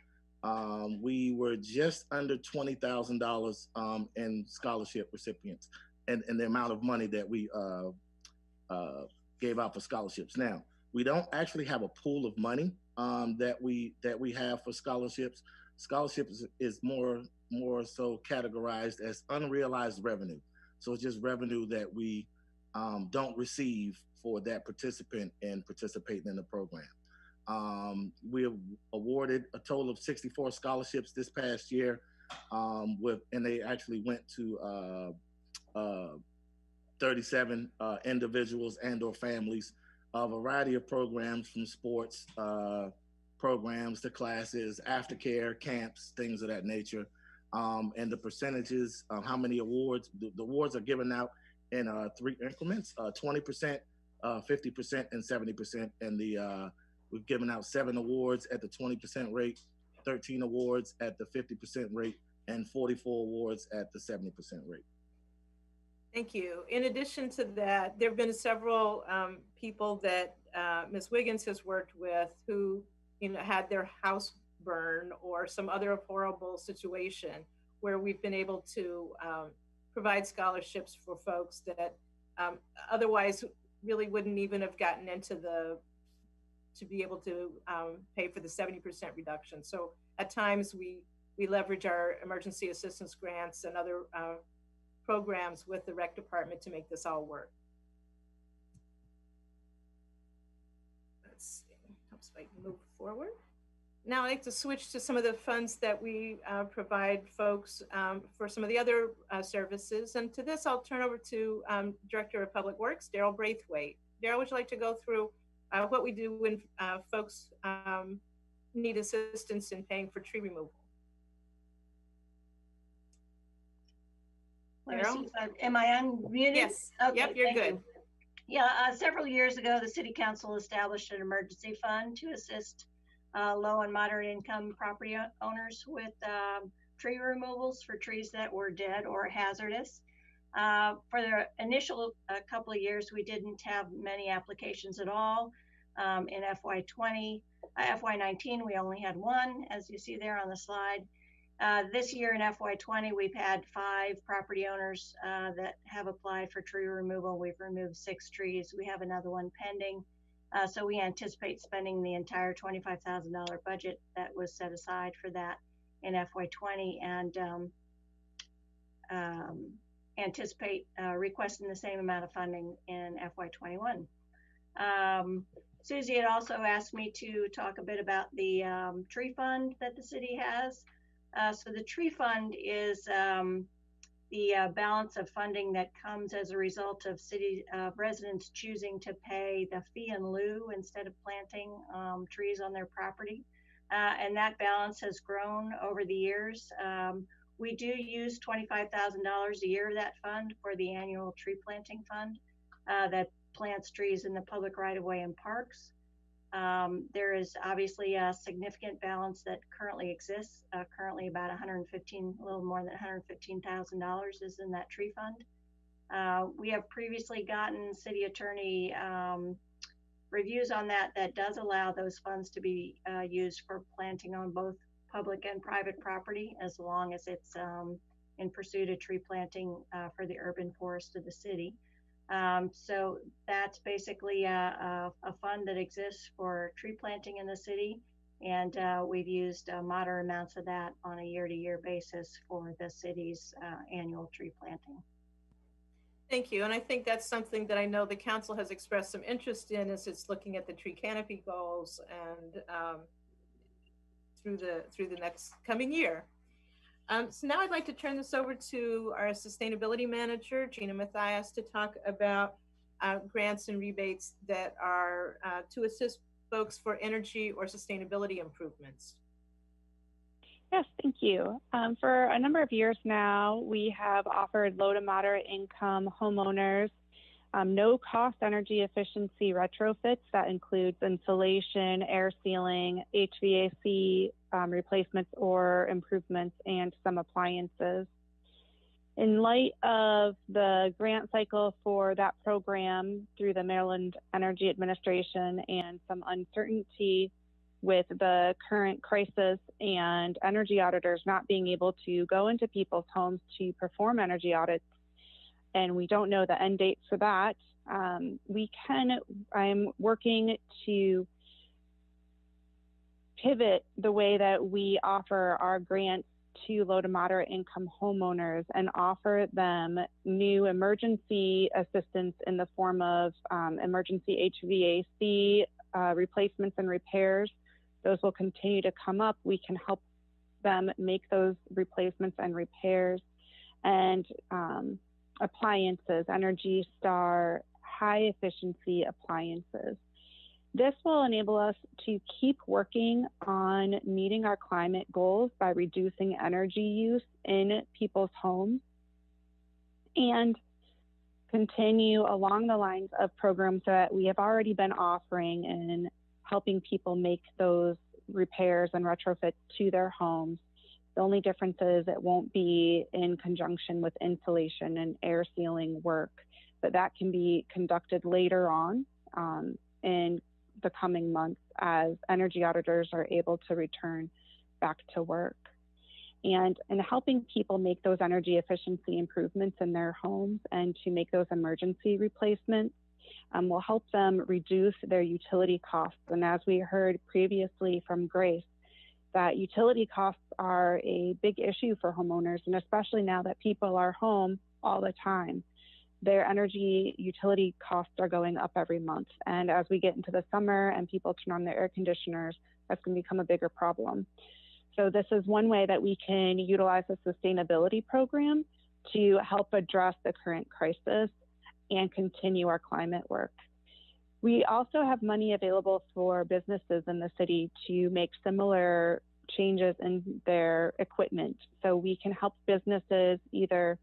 [SPEAKER 6] we were just under $20,000 in scholarship recipients and the amount of money that we gave out for scholarships. Now, we don't actually have a pool of money that we have for scholarships. Scholarships is more so categorized as unrealized revenue. So it's just revenue that we don't receive for that participant in participating in the program. We have awarded a total of 64 scholarships this past year, and they actually went to 37 individuals and or families, a variety of programs from sports programs to classes, aftercare, camps, things of that nature. And the percentages, how many awards, the awards are given out in 3 increments, 20%, 50%, and 70%. And we've given out 7 awards at the 20% rate, 13 awards at the 50% rate, and 44 awards at the 70% rate.
[SPEAKER 4] Thank you. In addition to that, there have been several people that Ms. Wiggins has worked with who, had their house burn or some other horrible situation, where we've been able to provide scholarships for folks that otherwise really wouldn't even have gotten into to be able to pay for the 70% reduction. So at times we leverage our emergency assistance grants and other programs with the rec department to make this all work. Let's see, helps if I can move forward. Now I'd like to switch to some of the funds that we provide folks for some of the other services. And to this, I'll turn over to Director of Public Works, Daryl Braithwaite. Daryl, would you like to go through what we do when folks need assistance in paying for tree removal?
[SPEAKER 8] Daryl? Am I unmuted?
[SPEAKER 4] Yes.
[SPEAKER 8] Okay,
[SPEAKER 4] yep, you're good.
[SPEAKER 8] You. Yeah, several years ago, the City Council established an emergency fund to assist low and moderate income property owners with tree removals for trees that were dead or hazardous. For the initial couple of years, we didn't have many applications at all. In FY19, we only had one, as you see there on the slide. This year in FY20, we've had 5 property owners that have applied for tree removal. We've removed 6 trees. We have another one pending. So we anticipate spending the entire $25,000 budget that was set aside for that in FY20, and anticipate requesting the same amount of funding in FY21. Susie had also asked me to talk a bit about the tree fund that the city has. So the tree fund is the balance of funding that comes as a result of city residents choosing to pay the fee in lieu instead of planting trees on their property. And that balance has grown over the years. We do use $25,000 a year of that fund for the annual tree planting fund that plants trees in the public right-of-way and parks. There is obviously a significant balance that currently exists. Currently about a little more than $115,000 is in that tree fund. We have previously gotten city attorney reviews on that does allow those funds to be used for planting on both public and private property, as long as it's in pursuit of tree planting for the urban forest of the city. So that's basically a fund that exists for tree planting in the city, and we've used moderate amounts of that on a year-to-year basis for the city's annual tree planting.
[SPEAKER 4] Thank you, and I think that's something that I know the council has expressed some interest in, as it's looking at the tree canopy goals and through the next coming year. So now I'd like to turn this over to our sustainability manager, Gina Mathias, to talk about grants and rebates that are to assist folks for energy or sustainability improvements.
[SPEAKER 9] Yes, thank you. For a number of years now, we have offered low to moderate income homeowners no-cost energy efficiency retrofits that includes insulation, air sealing, HVAC replacements or improvements, and some appliances. In light of the grant cycle for that program through the Maryland Energy Administration and some uncertainty with the current crisis and energy auditors not being able to go into people's homes to perform energy audits, and we don't know the end date for that, I'm working to pivot the way that we offer our grants to low to moderate income homeowners and offer them new emergency assistance in the form of emergency HVAC replacements and repairs. Those will continue to come up. We can help them make those replacements and repairs, and appliances, Energy Star, high efficiency appliances. This will enable us to keep working on meeting our climate goals by reducing energy use in people's homes and continue along the lines of programs that we have already been offering and helping people make those repairs and retrofits to their homes. The only difference is it won't be in conjunction with insulation and air sealing work, but that can be conducted later on. And the coming months as energy auditors are able to return back to work. And in helping people make those energy efficiency improvements in their homes and to make those emergency replacements will help them reduce their utility costs. And as we heard previously from Grace, that utility costs are a big issue for homeowners, and especially now that people are home all the time. Their energy utility costs are going up every month. And as we get into the summer and people turn on their air conditioners, that's going to become a bigger problem. So this is one way that we can utilize a sustainability program to help address the current crisis and continue our climate work. We also have money available for businesses in the city to make similar changes in their equipment. So we can help businesses either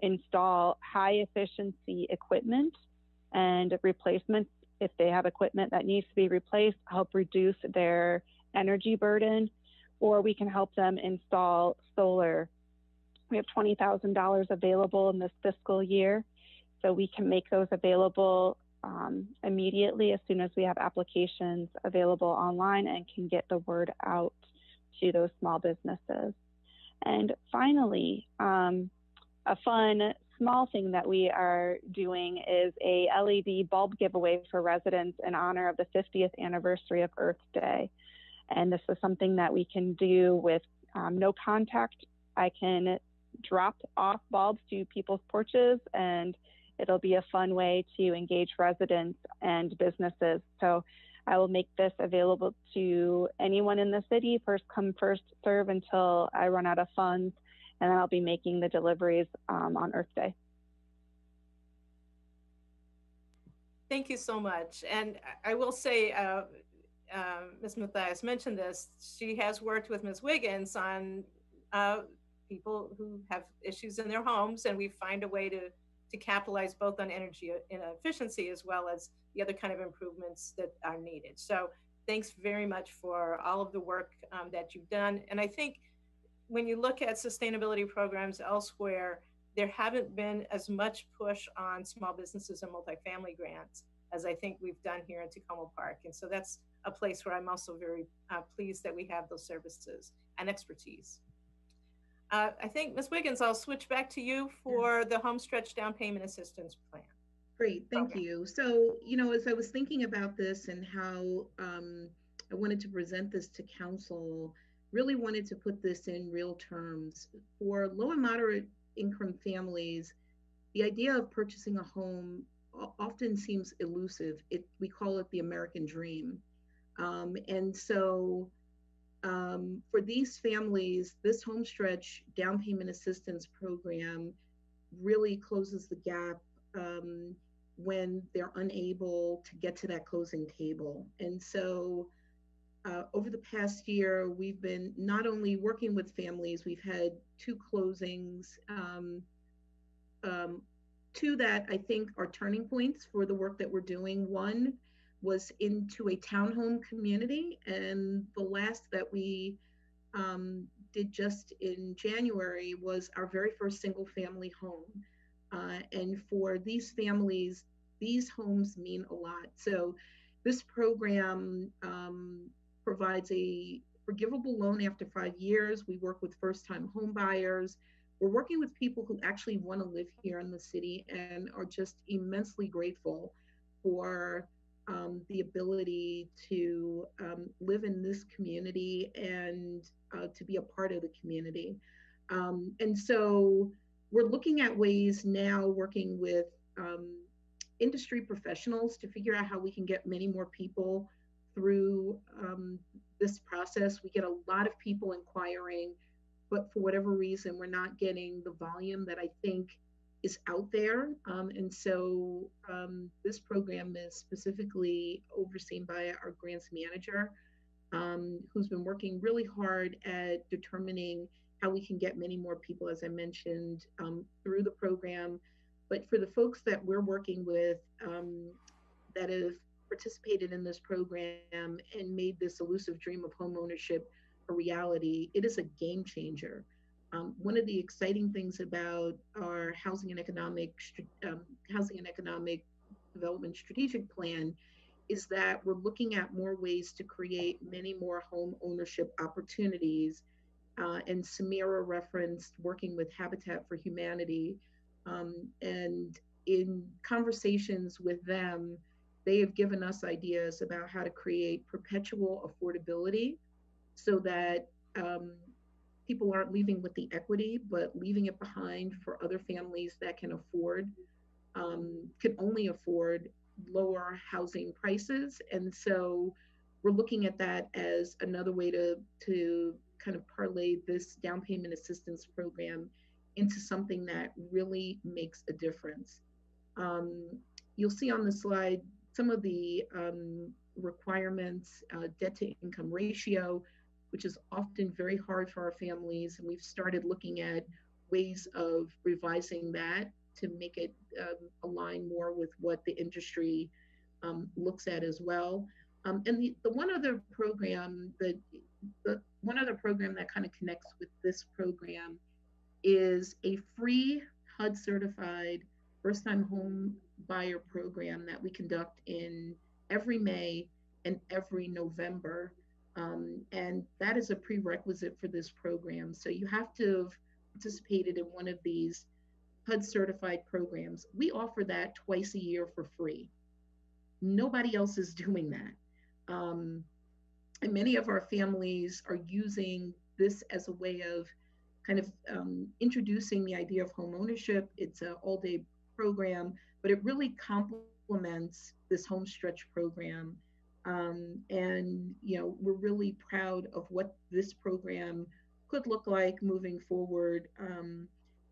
[SPEAKER 9] install high efficiency equipment and replacements if they have equipment that needs to be replaced, help reduce their energy burden, or we can help them install solar. We have $20,000 available in this fiscal year, so we can make those available immediately as soon as we have applications available online and can get the word out to those small businesses. And finally, a fun small thing that we are doing is a LED bulb giveaway for residents in honor of the 50th anniversary of Earth Day. And this is something that we can do with no contact. I can drop off bulbs to people's porches, and it'll be a fun way to engage residents and businesses. So I will make this available to anyone in the city, first come, first serve until I run out of funds, and then I'll be making the deliveries on Earth Day.
[SPEAKER 4] Thank you so much. And I will say, Ms. Mathias mentioned this, she has worked with Ms. Wiggins on people who have issues in their homes, and we find a way to capitalize both on energy efficiency as well as the other kind of improvements that are needed. So thanks very much for all of the work that you've done. And I think when you look at sustainability programs elsewhere, there haven't been as much push on small businesses and multifamily grants as I think we've done here in Tacoma Park. And so that's a place where I'm also very pleased that we have those services and expertise. I think, Ms. Wiggins, I'll switch back to you for the Homestretch Down Payment Assistance Plan.
[SPEAKER 5] Great, thank you. So, as I was thinking about this and how I wanted to present this to council, really wanted to put this in real terms. For low and moderate income families, the idea of purchasing a home often seems elusive. We call it the American dream. And so for these families, this Homestretch Down Payment Assistance Program really closes the gap when they're unable to get to that closing table. And so over the past year, we've been not only working with families, we've had 2 closings, 2 that I think are turning points for the work that we're doing. One was into a townhome community, and the last that we did just in January was our very first single family home. And for these families, these homes mean a lot. So this program provides a forgivable loan after 5 years. We work with first-time home buyers. We're working with people who actually want to live here in the city and are just immensely grateful for the ability to live in this community and to be a part of the community. And so we're looking at ways now, working with industry professionals to figure out how we can get many more people through this process. We get a lot of people inquiring, but for whatever reason, we're not getting the volume that I think is out there. And so this program is specifically overseen by our grants manager, who's been working really hard at determining how we can get many more people, as I mentioned, through the program. But for the folks that we're working with that have participated in this program and made this elusive dream of homeownership a reality, it is a game changer. One of the exciting things about our housing and economic development strategic plan is that we're looking at more ways to create many more home ownership opportunities. And Samira referenced working with Habitat for Humanity. And in conversations with them, they have given us ideas about how to create perpetual affordability so that people aren't leaving with the equity, but leaving it behind for other families that can afford, can only afford lower housing prices. And so we're looking at that as another way to kind of parlay this down payment assistance program into something that really makes a difference. You'll see on the slide some of the requirements, debt to income ratio, which is often very hard for our families. And we've started looking at ways of revising that to make it align more with what the industry looks at as well. And the one other program that kind of connects with this program is a free HUD certified first time home buyer program that we conduct in every May and every November. And that is a prerequisite for this program. So you have to have participated in one of these HUD certified programs. We offer that twice a year for free. Nobody else is doing that. And many of our families are using this as a way of kind of introducing the idea of home ownership. It's an all-day program, but it really complements this home stretch program. And we're really proud of what this program could look like moving forward,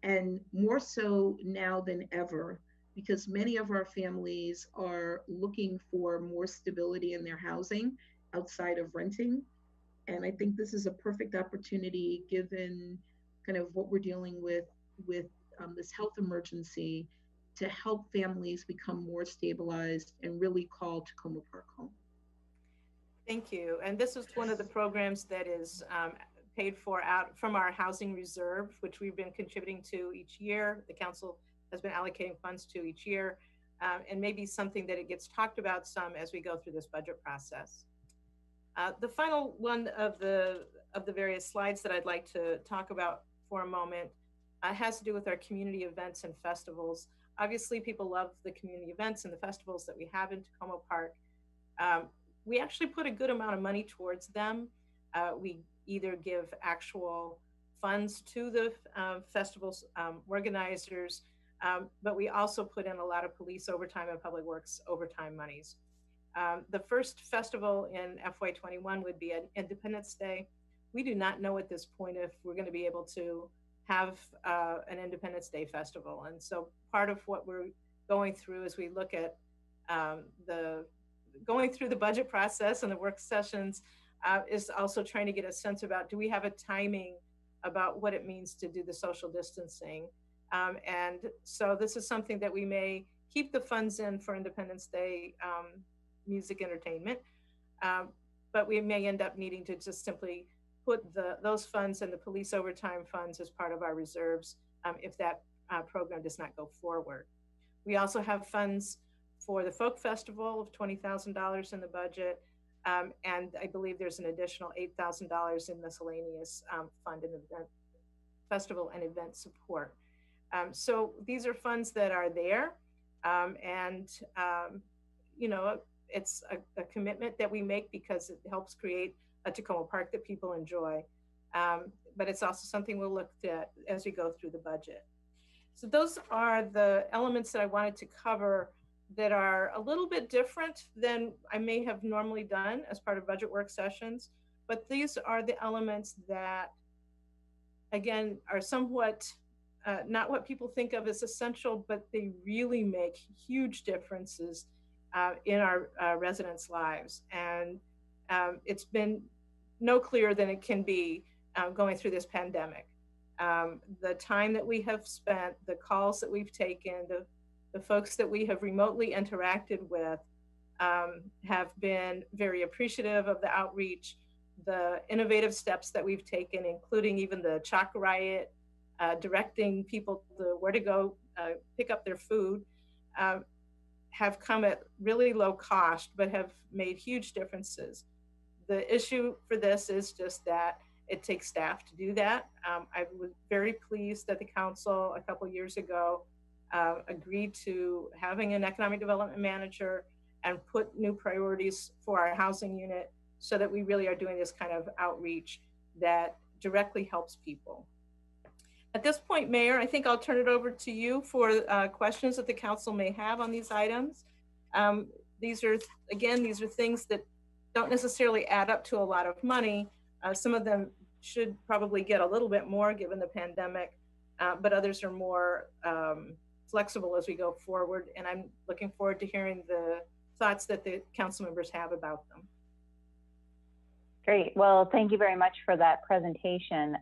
[SPEAKER 5] and more so now than ever, because many of our families are looking for more stability in their housing outside of renting. And I think this is a perfect opportunity, given kind of what we're dealing with this health emergency, to help families become more stabilized and really call Takoma Park home.
[SPEAKER 4] Thank you. And this is one of the programs that is paid for out from our housing reserve, which we've been contributing to each year. The council has been allocating funds to each year, and maybe something that it gets talked about some as we go through this budget process. The final one of the various slides that I'd like to talk about for a moment has to do with our community events and festivals. Obviously, people love the community events and the festivals that we have in Takoma Park. We actually put a good amount of money towards them. We either give actual funds to the festivals organizers, but we also put in a lot of police overtime and public works overtime monies. The first festival in FY21 would be an Independence Day. We do not know at this point if we're going to be able to have an Independence Day festival. And so part of what we're going through as we look at going through the budget process and the work sessions is also trying to get a sense about, do we have a timing about what it means to do the social distancing? And so this is something that we may keep the funds in for Independence Day music entertainment, but we may end up needing to just simply put those funds and the police overtime funds as part of our reserves if that program does not go forward. We also have funds for the Folk Festival of $20,000 in the budget, and I believe there's an additional $8,000 in miscellaneous fund and event festival and event support. So these are funds that are there, and it's a commitment that we make because it helps create a Takoma Park that people enjoy. But it's also something we'll look at as we go through the budget. So those are the elements that I wanted to cover that are a little bit different than I may have normally done as part of budget work sessions. But these are the elements that, again, are somewhat not what people think of as essential, but they really make huge differences in our residents' lives. And it's been no clearer than it can be going through this pandemic. The time that we have spent, the calls that we've taken, the folks that we have remotely interacted with have been very appreciative of the outreach, the innovative steps that we've taken, including even the Chalk Riot, directing people to where to go pick up their food, have come at really low cost, but have made huge differences. The issue for this is just that it takes staff to do that. I was very pleased that the council a couple years ago agreed to having an economic development manager and put new priorities for our housing unit so that we really are doing this kind of outreach that directly helps people. At this point, Mayor, I think I'll turn it over to you for questions that the council may have on these items. These are things that don't necessarily add up to a lot of money. Some of them should probably get a little bit more given the pandemic, but others are more flexible as we go forward. And I'm looking forward to hearing the thoughts that the council members have about them.
[SPEAKER 1] Great. Well, thank you very much for that presentation.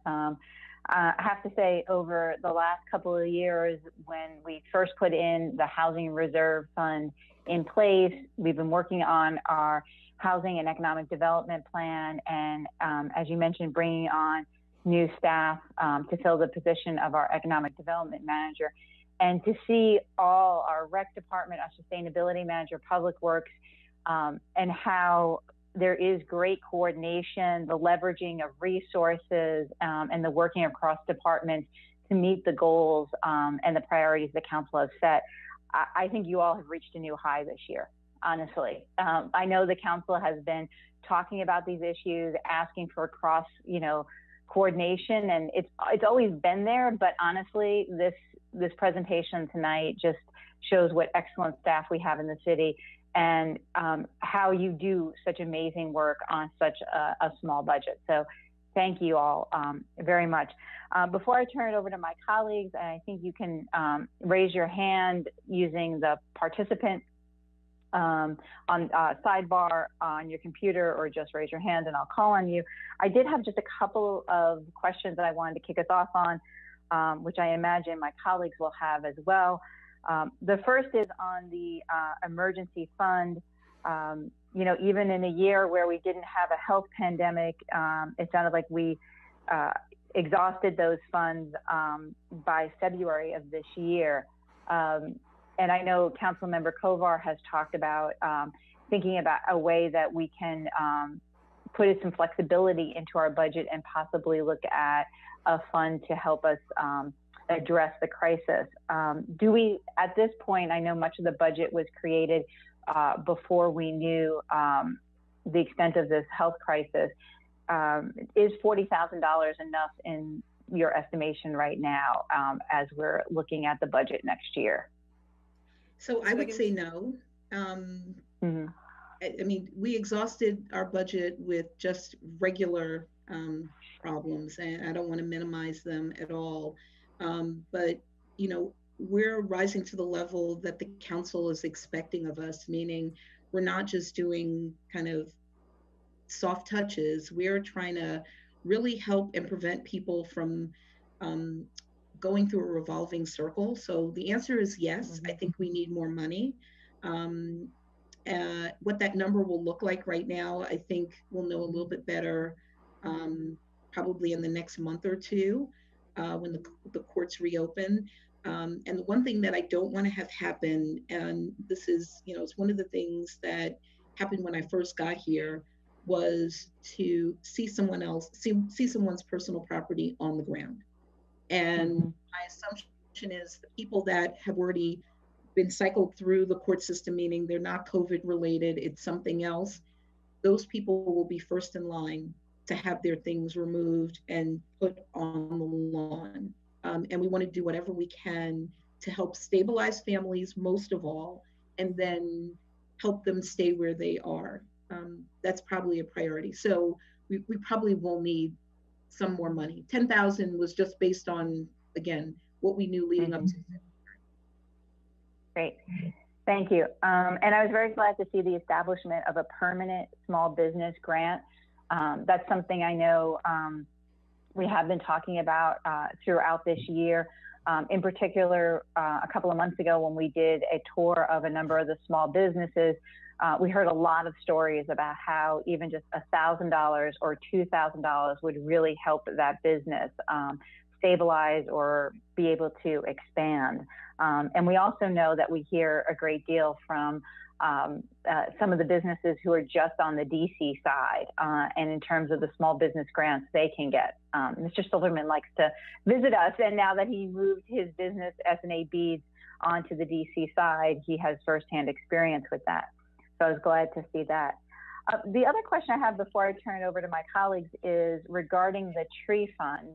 [SPEAKER 1] I have to say, over the last couple of years, when we first put in the Housing Reserve Fund in place, we've been working on our Housing and Economic Development Plan, and as you mentioned, bringing on new staff to fill the position of our Economic Development Manager. And to see all our rec department, our sustainability manager, public works, and how there is great coordination, the leveraging of resources, and the working across departments to meet the goals and the priorities the council has set. I think you all have reached a new high this year, honestly. I know the council has been talking about these issues, asking for cross, coordination, and it's always been there, but honestly, this presentation tonight just shows what excellent staff we have in the city and how you do such amazing work on such a small budget. So thank you all very much. Before I turn it over to my colleagues, I think you can raise your hand using the participant on sidebar on your computer, or just raise your hand and I'll call on you. I did have just a couple of questions that I wanted to kick us off on, which I imagine my colleagues will have as well. The first is on the emergency fund. Even in a year where we didn't have a health pandemic, it sounded like we exhausted those funds by February of this year. And I know Councilmember Kovar has talked about thinking about a way that we can put some flexibility into our budget and possibly look at a fund to help us address the crisis. Do we, at this point, I know much of the budget was created before we knew the extent of this health crisis. Is $40,000 enough in your estimation right now as we're looking at the budget next year?
[SPEAKER 5] So I would say no. I mean, we exhausted our budget with just regular problems, and I don't want to minimize them at all. But, we're rising to the level that the council is expecting of us, meaning we're not just doing kind of soft touches. We're trying to really help and prevent people from going through a revolving circle. So the answer is yes. I think we need more money. What that number will look like right now, I think we'll know a little bit better probably in the next month or two when the courts reopen. And the one thing that I don't want to have happen, and this is, it's one of the things that happened when I first got here, was to see someone else, see someone's personal property on the ground. And my assumption is the people that have already been cycled through the court system, meaning they're not COVID related, it's something else, those people will be first in line to have their things removed and put on the lawn. And we want to do whatever we can to help stabilize families, most of all, and then help them stay where they are. That's probably a priority. So we probably will need some more money. 10,000 was just based on, again, what we knew leading up to it.
[SPEAKER 1] Great, thank you. And I was very glad to see the establishment of a permanent small business grant. That's something I know we have been talking about throughout this year. In particular, a couple of months ago when we did a tour of a number of the small businesses, we heard a lot of stories about how even just $1,000 or $2,000 would really help that business stabilize or be able to expand. And we also know that we hear a great deal from some of the businesses who are just on the DC side, and in terms of the small business grants they can get. Mr. Silverman likes to visit us, and now that he moved his business S&A Beads onto the DC side, he has firsthand experience with that. So I was glad to see that. The other question I have before I turn it over to my colleagues is regarding the tree fund.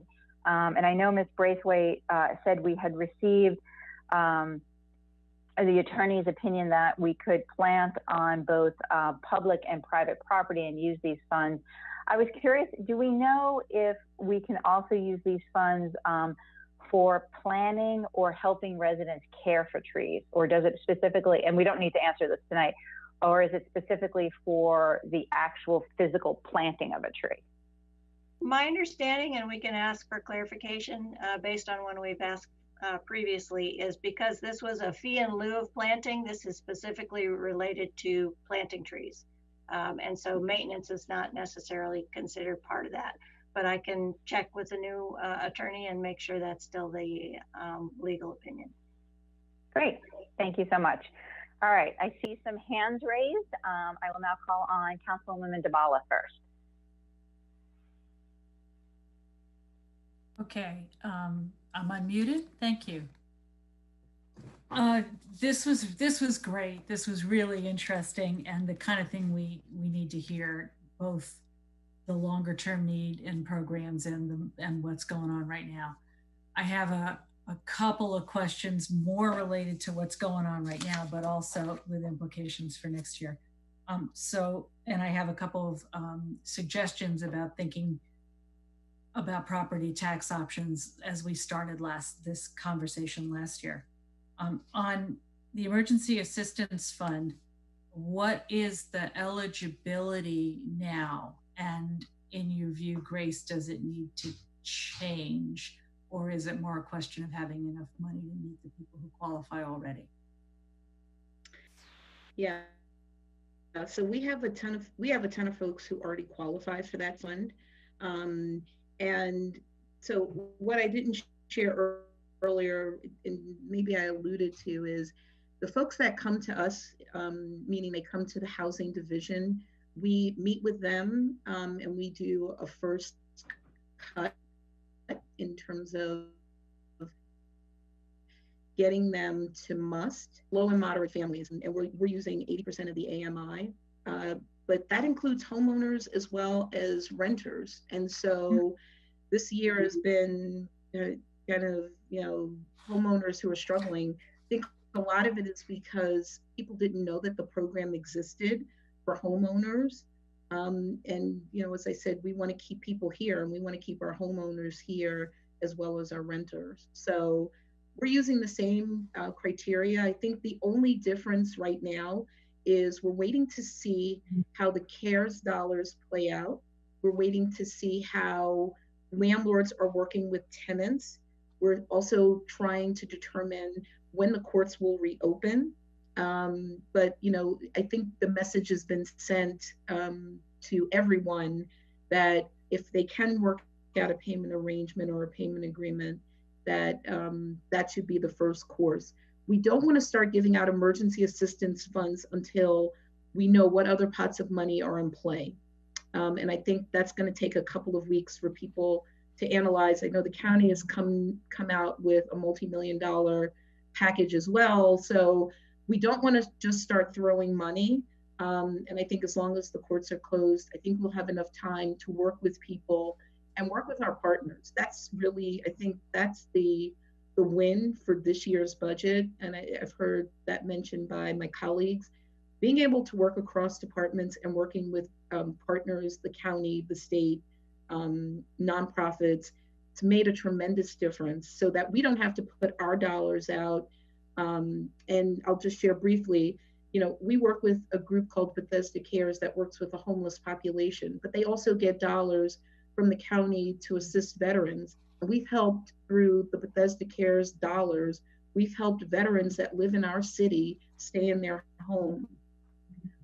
[SPEAKER 1] And I know Ms. Braithwaite said we had received the attorney's opinion that we could plant on both public and private property and use these funds. I was curious, do we know if we can also use these funds for planting or helping residents care for trees? Or does it specifically, and we don't need to answer this tonight, or is it specifically for the actual physical planting of a tree?
[SPEAKER 8] My understanding, and we can ask for clarification based on when we've asked previously, is because this was a fee in lieu of planting, this is specifically related to planting trees. And so maintenance is not necessarily considered part of that. But I can check with the new attorney and make sure that's still the legal opinion.
[SPEAKER 1] Great, thank you so much. All right, I see some hands raised. I will now call on Councilwoman Dabala first.
[SPEAKER 10] Okay, I'm unmuted. Thank you. This was great. This was really interesting, and the kind of thing we need to hear, both the longer term need in programs and what's going on right now. I have a couple of questions more related to what's going on right now, but also with implications for next year. And I have a couple of suggestions about thinking about property tax options as we started this conversation last year. On the Emergency Assistance Fund, what is the eligibility now? And in your view, Grace, does it need to change? Or is it more a question of having enough money to meet the people who qualify already?
[SPEAKER 5] Yeah. So we have a ton of folks who already qualify for that fund. And so what I didn't share earlier, and maybe I alluded to, is the folks that come to us, meaning they come to the housing division, we meet with them and we do a first cut in terms of getting them to must, low and moderate families, and we're using 80% of the AMI, but that includes homeowners as well as renters. And so this year has been kind of, homeowners who are struggling. I think a lot of it is because people didn't know that the program existed for homeowners. And, as I said, we want to keep people here, and we want to keep our homeowners here as well as our renters. So we're using the same criteria. I think the only difference right now is we're waiting to see how the CARES dollars play out. We're waiting to see how landlords are working with tenants. We're also trying to determine when the courts will reopen. But, I think the message has been sent to everyone that if they can work out a payment arrangement or a payment agreement, that that should be the first course. We don't want to start giving out emergency assistance funds until we know what other pots of money are in play. And I think that's going to take a couple of weeks for people to analyze. I know the county has come out with a multi-million-dollar package as well. So we don't want to just start throwing money. And I think as long as the courts are closed, I think we'll have enough time to work with people and work with our partners. That's really, I think that's the win for this year's budget. And I've heard that mentioned by my colleagues. Being able to work across departments and working with partners, the county, the state, nonprofits, it's made a tremendous difference so that we don't have to put our dollars out. And I'll just share briefly, we work with a group called Bethesda Cares that works with the homeless population, but they also get dollars from the county to assist veterans. And we've helped through the Bethesda Cares dollars, we've helped veterans that live in our city stay in their home.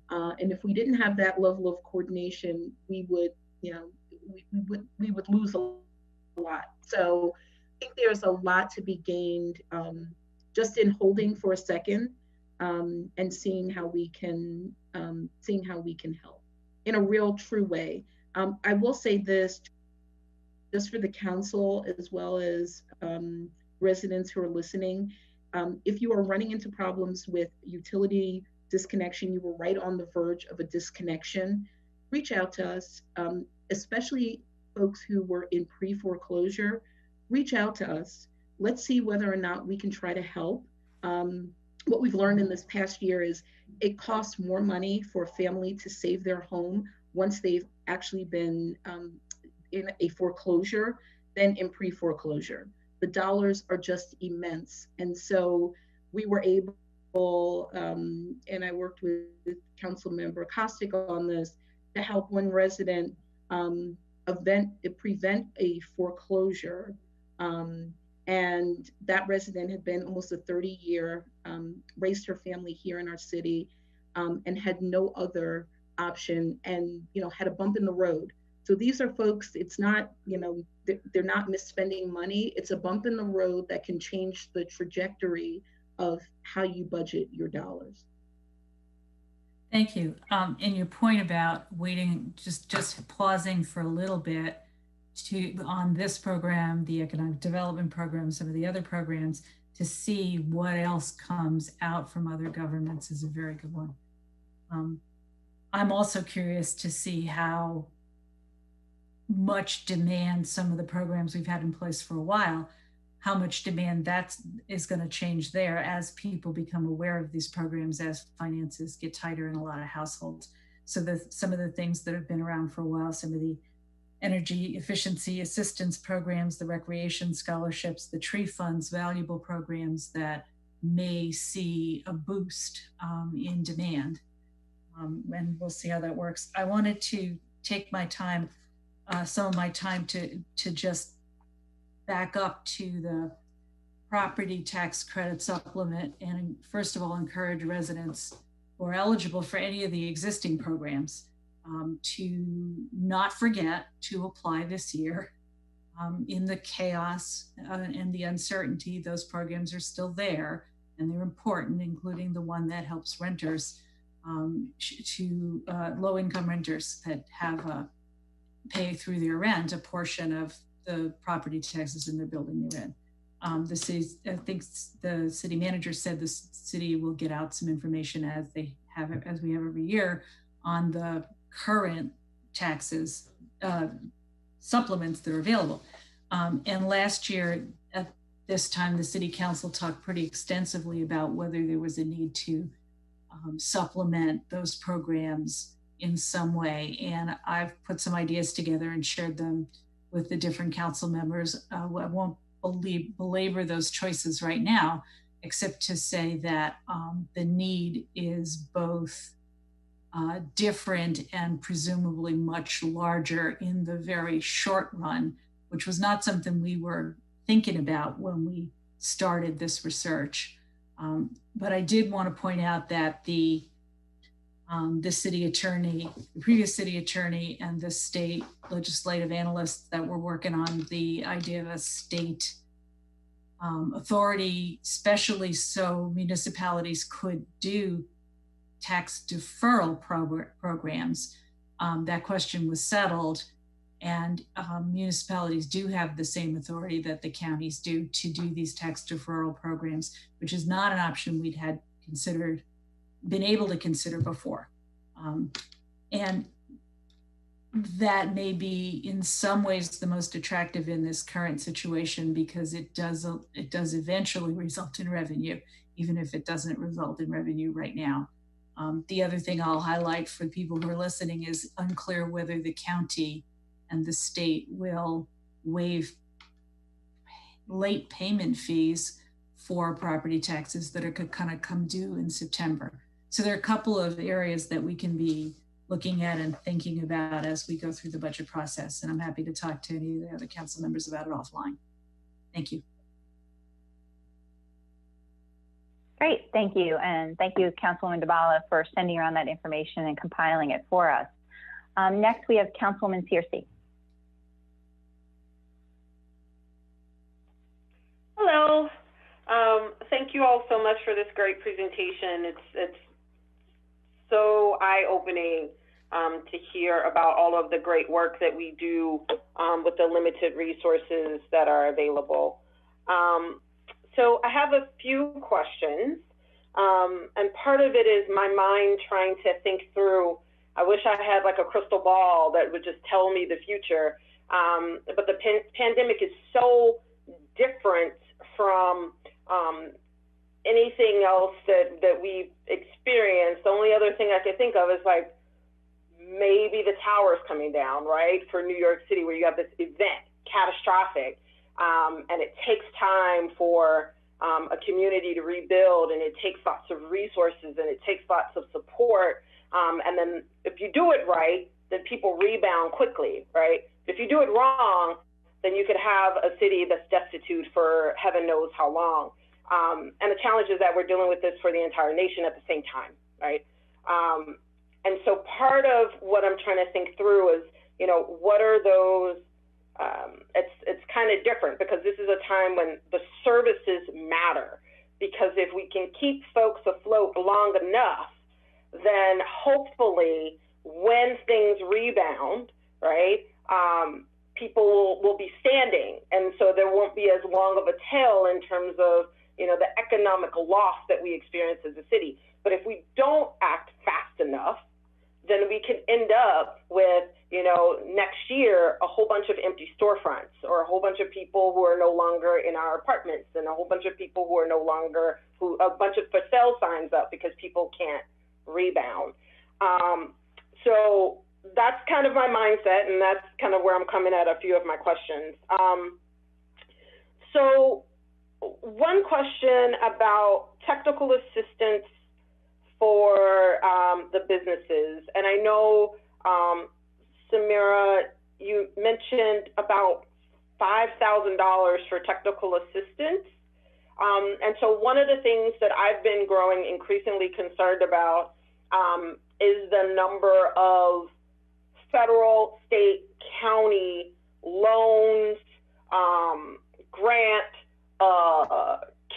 [SPEAKER 5] And if we didn't have that level of coordination, we would, we would lose a lot. So think there's a lot to be gained just in holding for a second and seeing how we can help in a real true way. I will say this just for the council as well as residents who are listening. If you are running into problems with utility disconnection, you were right on the verge of a disconnection, reach out to us, especially folks who were in pre-foreclosure, reach out to us. Let's see whether or not we can try to help. What we've learned in this past year is it costs more money for a family to save their home once they've actually been in a foreclosure than in pre-foreclosure. The dollars are just immense. And so we were able, and I worked with Councilmember Kostick on this, to help one resident prevent a foreclosure. And that resident had been almost a 30-year, raised her family here in our city, and had no other option, and had a bump in the road. So these are folks, it's not, they're not misspending money. It's a bump in the road that can change the trajectory of how you budget your dollars.
[SPEAKER 10] Thank you. And your point about waiting, just pausing for a little bit on this program, the economic development program, some of the other programs, to see what else comes out from other governments is a very good one. I'm also curious to see how much demand some of the programs we've had in place for a while, how much demand that is going to change there as people become aware of these programs, as finances get tighter in a lot of households. So some of the things that have been around for a while, some of the energy efficiency assistance programs, the recreation scholarships, the tree funds, valuable programs that may see a boost in demand. And we'll see how that works. I wanted to take my time, some of my time to just back up to the property tax credit supplement, and first of all, encourage residents who are eligible for any of the existing programs to not forget to apply this year. In the chaos and the uncertainty, those programs are still there, and they're important, including the one that helps renters to low-income renters that have pay through their rent a portion of the property taxes in the building they're in. The city, I think the city manager said the city will get out some information as we have every year on the current taxes supplements that are available. And last year at this time, the city council talked pretty extensively about whether there was a need to supplement those programs in some way. And I've put some ideas together and shared them with the different council members. I won't belabor those choices right now, except to say that the need is both different and presumably much larger in the very short run, which was not something we were thinking about when we started this research. But I did want to point out that the city attorney, the previous city attorney, and the state legislative analysts that were working on the idea of a state authority, especially so municipalities could do tax deferral programs. That question was settled, and municipalities do have the same authority that the counties do to do these tax deferral programs, which is not an option we'd had been able to consider before. And that may be in some ways the most attractive in this current situation, because it does eventually result in revenue, even if it doesn't result in revenue right now. The other thing I'll highlight for people who are listening is unclear whether the county and the state will waive late payment fees for property taxes that are kind of come due in September. So there are a couple of areas that we can be looking at and thinking about as we go through the budget process. And I'm happy to talk to any of the other council members about it offline. Thank you.
[SPEAKER 1] Great, thank you. And thank you, Councilwoman Dabala, for sending around that information and compiling it for us. Next, we have Councilwoman Searcy.
[SPEAKER 11] Thank you all so much for this great presentation. It's so eye-opening to hear about all of the great work that we do with the limited resources that are available. So I have a few questions, and part of it is my mind trying to think through. I wish I had like a crystal ball that would just tell me the future, but the pandemic is so different from anything else that we've experienced. The only other thing I could think of is like maybe the towers coming down, right, for New York City, where you have this event, catastrophic, and it takes time for a community to rebuild, and it takes lots of resources, and it takes lots of support, and then if you do it right, then people rebound quickly, right? If you do it wrong, then you could have a city that's destitute for heaven knows how long. And the challenge is that we're dealing with this for the entire nation at the same time, right? And so part of what I'm trying to think through is, you know, what are those, it's kind of different because this is a time when the services matter, because if we can keep folks afloat long enough, then hopefully when things rebound, right, people will be standing. And so there won't be as long of a tail in terms of, you know, the economic loss that we experience as a city. But if we don't act fast enough, then we could end up with, you know, next year, a whole bunch of empty storefronts, or a whole bunch of people who are no longer in our apartments, and a whole bunch of people who are no longer, a bunch of for sale signs up because people can't rebound. So that's kind of my mindset, and that's kind of where I'm coming at a few of my questions. So one question about technical assistance for the businesses. And I know, Samira, you mentioned about $5,000 for technical assistance. And so one of the things that I've been growing increasingly concerned about is the number of federal, state, county loans, grant,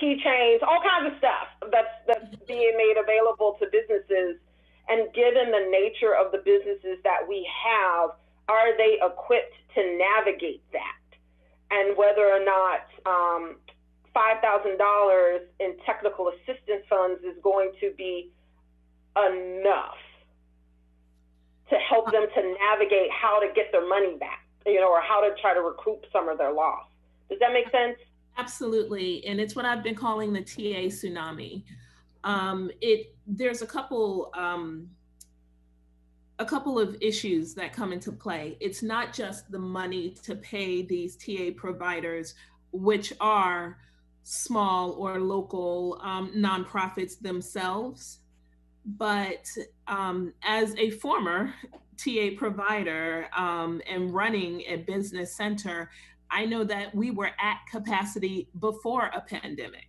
[SPEAKER 11] keychains, all kinds of stuff that's being made available to businesses. And given the nature of the businesses that we have, are they equipped to navigate that? And whether or not $5,000 in technical assistance funds is going to be enough to help them to navigate how to get their money back, you know, or how to try to recoup some of their loss. Does that make sense?
[SPEAKER 7] Absolutely, and it's what I've been calling the TA tsunami. There's a couple of issues that come into play. It's not just the money to pay these TA providers, which are small or local nonprofits themselves, but as a former TA provider and running a business center, I know that we were at capacity before a pandemic,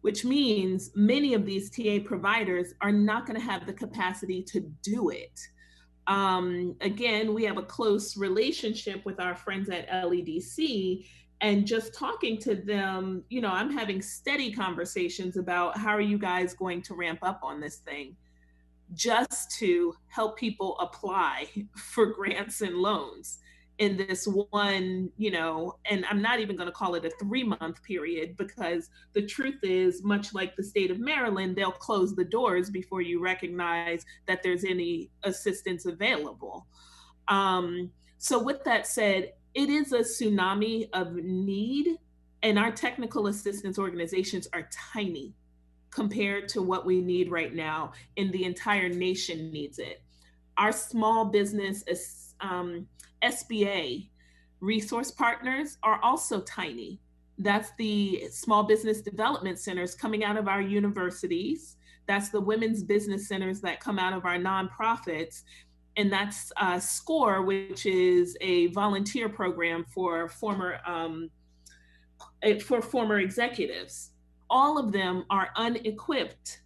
[SPEAKER 7] which means many of these TA providers are not going to have the capacity to do it. Again, we have a close relationship with our friends at LEDC, and just talking to them, you know, I'm having steady conversations about how are you guys going to ramp up on this thing, just to help people apply for grants and loans in this one, you know, and I'm not even going to call it a 3-month period, because the truth is, much like the state of Maryland, they'll close the doors before you recognize that there's any assistance available. So with that said, it is a tsunami of need, and our technical assistance organizations are tiny compared to what we need right now, and the entire nation needs it. Our small business SBA resource partners are also tiny. That's the small business development centers coming out of our universities. That's the women's business centers that come out of our nonprofits. And that's SCORE, which is a volunteer program for former executives. All of them are unequipped.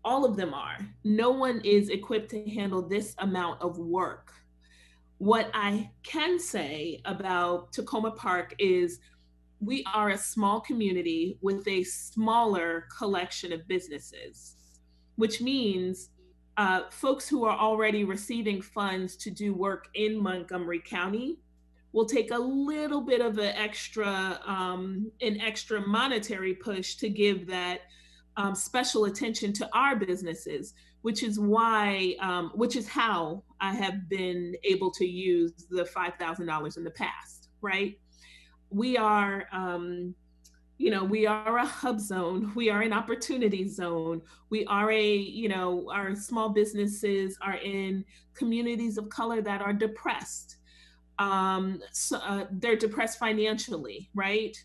[SPEAKER 7] All of them are. No one is equipped to handle this amount of work. What I can say about Takoma Park is we are a small community with a smaller collection of businesses, which means folks who are already receiving funds to do work in Montgomery County will take a little bit of an extra monetary push to give that special attention to our businesses, which is how I have been able to use the $5,000 in the past, right? We are, we are a hub zone. We are an opportunity zone. We are our small businesses are in communities of color that are depressed. They're depressed financially, right?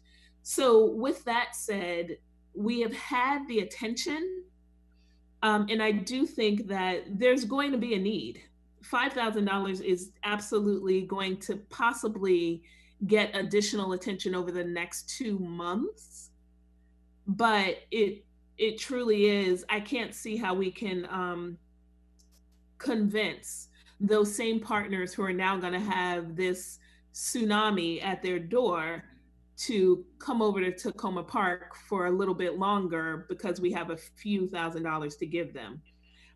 [SPEAKER 7] So with that said, we have had the attention, and I do think that there's going to be a need. $5,000 is absolutely going to possibly get additional attention over the next 2 months, but it truly is. I can't see how we can convince those same partners who are now going to have this tsunami at their door to come over to Tacoma Park for a little bit longer because we have a few $1,000s to give them.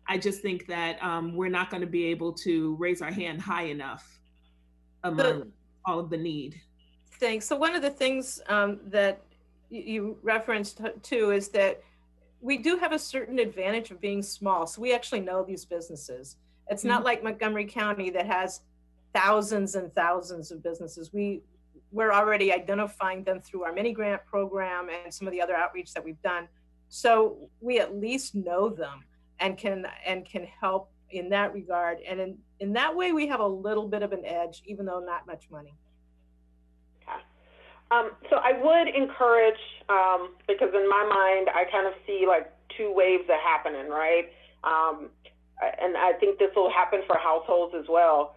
[SPEAKER 7] I just think that we're not going to be able to raise our hand high enough among all of the need.
[SPEAKER 4] Thanks. So one of the things that you referenced too is that we do have a certain advantage of being small. So we actually know these businesses. It's not like Montgomery County that has thousands and thousands of businesses. We're already identifying them through our mini grant program and some of the other outreach that we've done. So we at least know them and can help in that regard. And in that way, we have a little bit of an edge, even though not much money.
[SPEAKER 11] So I would encourage, because in my mind, I kind of see like 2 waves that happening, right? And I think this will happen for households as well.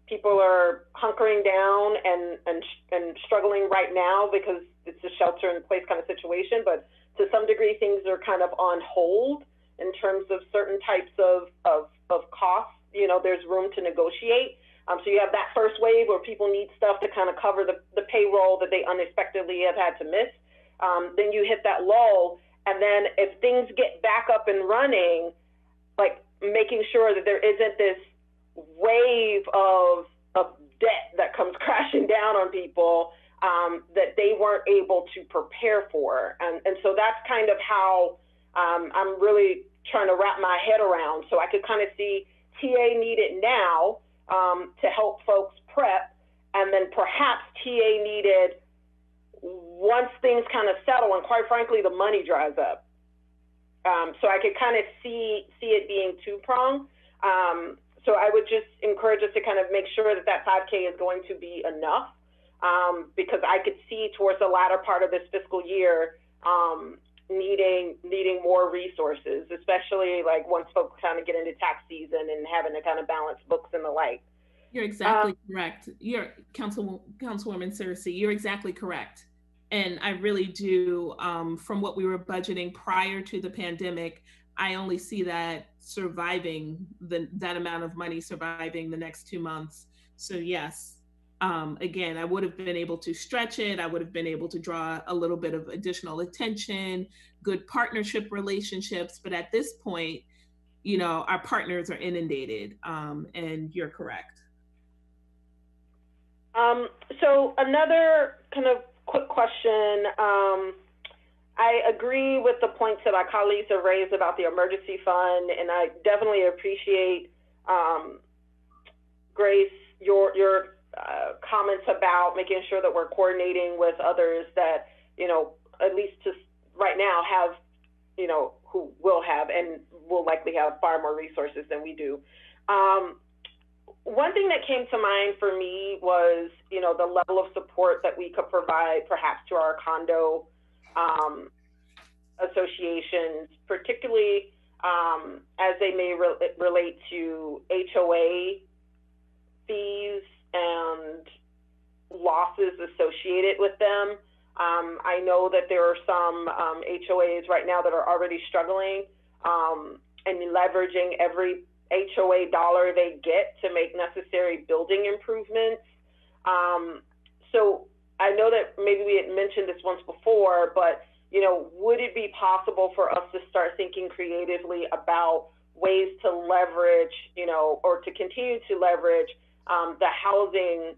[SPEAKER 11] People are hunkering down and struggling right now because it's a shelter-in-place kind of situation, but to some degree, things are kind of on hold in terms of certain types of costs. There's room to negotiate. So you have that first wave where people need stuff to kind of cover the payroll that they unexpectedly have had to miss. Then you hit that lull, and then if things get back up and running, like making sure that there isn't this wave of debt that comes crashing down on people that they weren't able to prepare for. And so that's kind of how I'm really trying to wrap my head around. So I could kind of see TA needed now to help folks prep, and then perhaps TA needed once things kind of settle and quite frankly, the money dries up. So I could kind of see it being 2-pronged. So I would just encourage us to kind of make sure that that 5K is going to be enough, because I could see towards the latter part of this fiscal year needing more resources, especially like once folks kind of get into tax season and having to kind of balance books and the like.
[SPEAKER 7] You're exactly correct. You're Councilwoman Searcy, you're exactly correct. And I really do, from what we were budgeting prior to the pandemic, I only see that surviving that amount of money surviving the next 2 months. So yes, again, I would have been able to stretch it. I would have been able to draw a little bit of additional attention, good partnership relationships. But at this point, our partners are inundated, and you're correct.
[SPEAKER 11] So another kind of quick question. I agree with the points that my colleagues have raised about the emergency fund, and I definitely appreciate, Grace, your comments about making sure that we're coordinating with others that, at least just right now have, who will have and will likely have far more resources than we do. One thing that came to mind for me was, the level of support that we could provide perhaps to our condo associations, particularly as they may relate to HOA fees and losses associated with them. I know that there are some HOAs right now that are already struggling and leveraging every HOA dollar they get to make necessary building improvements. So I know that maybe we had mentioned this once before, but, you know, would it be possible for us to start thinking creatively about ways to leverage, you know, or to continue to leverage the housing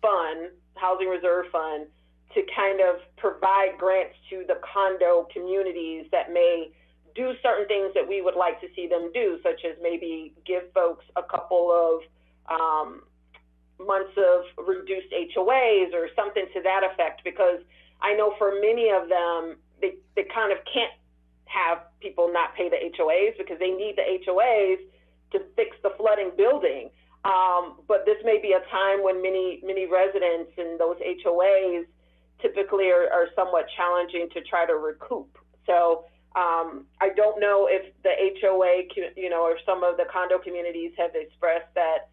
[SPEAKER 11] fund, housing reserve fund, to kind of provide grants to the condo communities that may do certain things that we would like to see them do, such as maybe give folks a couple of months of reduced HOAs or something to that effect, because I know for many of them, they kind of can't have people not pay the HOAs because they need the HOAs to fix the flooding building. But this may be a time when many residents in those HOAs typically are somewhat challenging to try to recoup. So I don't know if the HOA, you know, or some of the condo communities have expressed that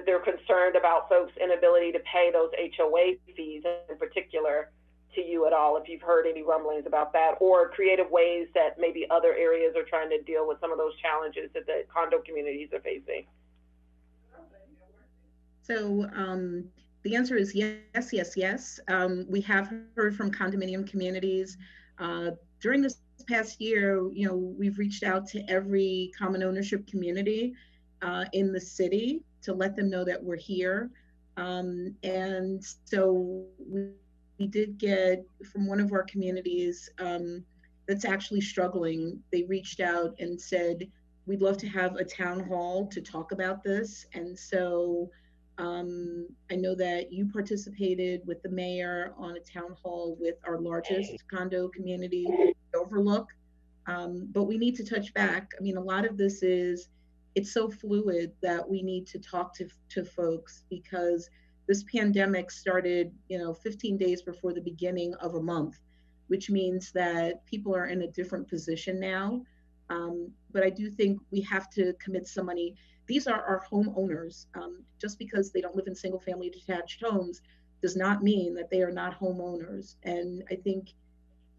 [SPEAKER 11] they're concerned about folks' inability to pay those HOA fees in particular to you at all, if you've heard any rumblings about that, or creative ways that maybe other areas are trying to deal with some of those challenges that the condo communities are facing.
[SPEAKER 5] So the answer is yes, yes, yes. We have heard from condominium communities. During this past year, you know, we've reached out to every common ownership community in the city to let them know that we're here. And so we did get from one of our communities that's actually struggling. They reached out and said, we'd love to have a town hall to talk about this. And so I know that you participated with the mayor on a town hall with our largest condo community, Overlook. But we need to touch back. I mean, a lot of this is, it's so fluid that we need to talk to folks, because this pandemic started, you know, 15 days before the beginning of a month, which means that people are in a different position now. But I do think we have to commit some money. These are our homeowners. Just because they don't live in single family detached homes does not mean that they are not homeowners. And I think,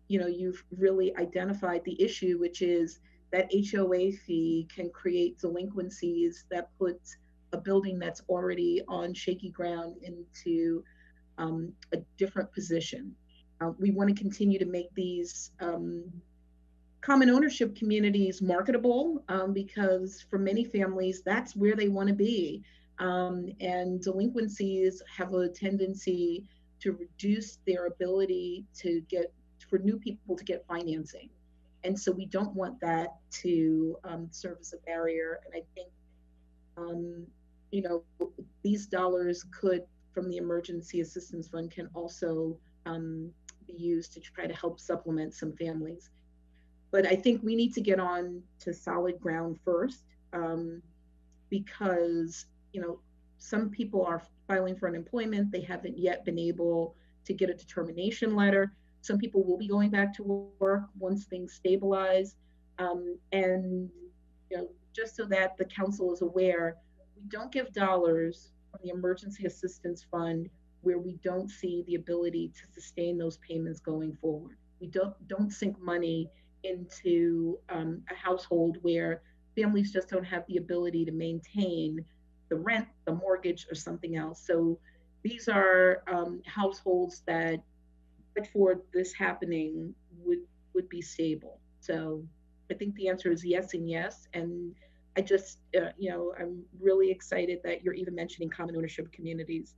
[SPEAKER 5] you know, you've really identified the issue, which is that HOA fee can create delinquencies that put a building that's already on shaky ground into a different position. We want to continue to make these common ownership communities marketable, because for many families, that's where they want to be. And delinquencies have a tendency to reduce their ability to for new people to get financing. And so we don't want that to serve as a barrier. And I think, you know, these dollars could, from the Emergency Assistance Fund, can also be used to try to help supplement some families. But I think we need to get on to solid ground first, because, you know, some people are filing for unemployment. They haven't yet been able to get a determination letter. Some people will be going back to work once things stabilize. And, you know, just so that the council is aware, we don't give dollars from the Emergency Assistance Fund where we don't see the ability to sustain those payments going forward. We don't sink money into a household where families just don't have the ability to maintain the rent, the mortgage, or something else. So these are households that, but for this happening, would be stable. So I think the answer is yes and yes. And I just, you know, I'm really excited that you're even mentioning common ownership communities,